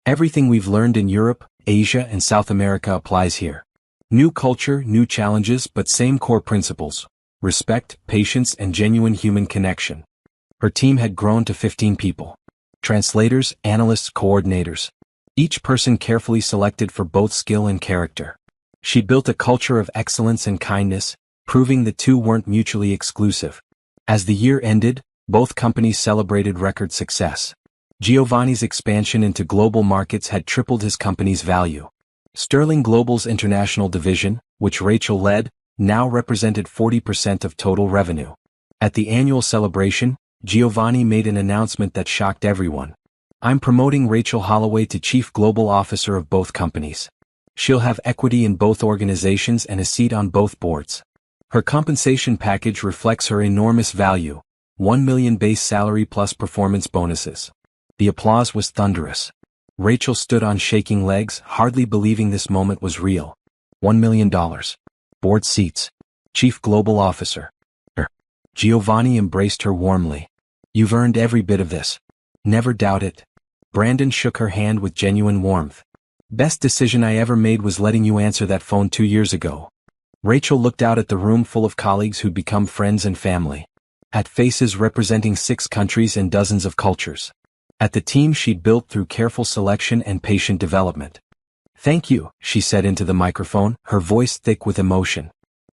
"Everything we've learned in Europe, Asia, and South America applies here. New culture, new challenges, but same core principles: respect, patience, and genuine human connection." Her team had grown to 15 people. Translators, analysts, coordinators. Each person carefully selected for both skill and character. She built a culture of excellence and kindness, proving the two weren't mutually exclusive. As the year ended, both companies celebrated record success. Giovanni's expansion into global markets had tripled his company's value. Sterling Global's international division, which Rachel led, now represented 40% of total revenue. At the annual celebration, Giovanni made an announcement that shocked everyone. "I'm promoting Rachel Holloway to Chief Global Officer of both companies. She'll have equity in both organizations and a seat on both boards. Her compensation package reflects her enormous value, $1 million base salary plus performance bonuses." The applause was thunderous. Rachel stood on shaking legs, hardly believing this moment was real. $1 million. Board seats. Chief Global Officer. Giovanni embraced her warmly. "You've earned every bit of this. Never doubt it." Brandon shook her hand with genuine warmth. "Best decision I ever made was letting you answer that phone 2 years ago." Rachel looked out at the room full of colleagues who'd become friends and family. At faces representing 6 countries and dozens of cultures. At the team she'd built through careful selection and patient development. "Thank you," she said into the microphone, her voice thick with emotion.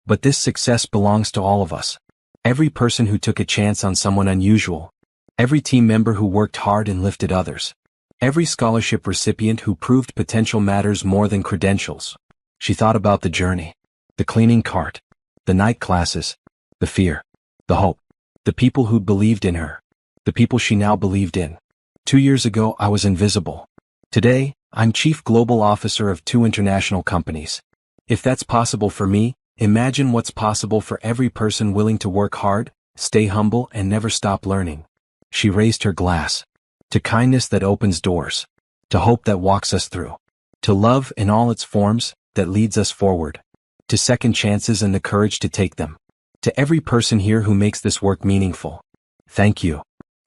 "But this success belongs to all of us. Every person who took a chance on someone unusual. Every team member who worked hard and lifted others. Every scholarship recipient who proved potential matters more than credentials." She thought about the journey. The cleaning cart. The night classes. The fear. The hope. The people who'd believed in her. The people she now believed in. 2 years ago I was invisible. Today, I'm Chief Global Officer of 2 international companies. If that's possible for me, imagine what's possible for every person willing to work hard, stay humble, and never stop learning. She raised her glass. To kindness that opens doors. To hope that walks us through. To love in all its forms, that leads us forward. To second chances and the courage to take them. To every person here who makes this work meaningful. Thank you.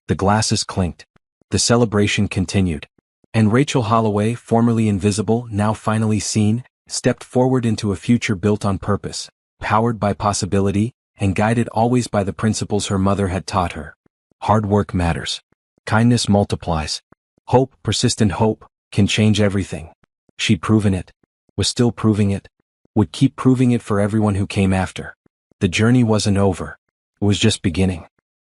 The glasses clinked. The celebration continued. And Rachel Holloway, formerly invisible, now finally seen, stepped forward into a future built on purpose, powered by possibility, and guided always by the principles her mother had taught her. Hard work matters. Kindness multiplies. Hope, persistent hope, can change everything. She'd proven it. Was still proving it. Would keep proving it for everyone who came after. The journey wasn't over. It was just beginning.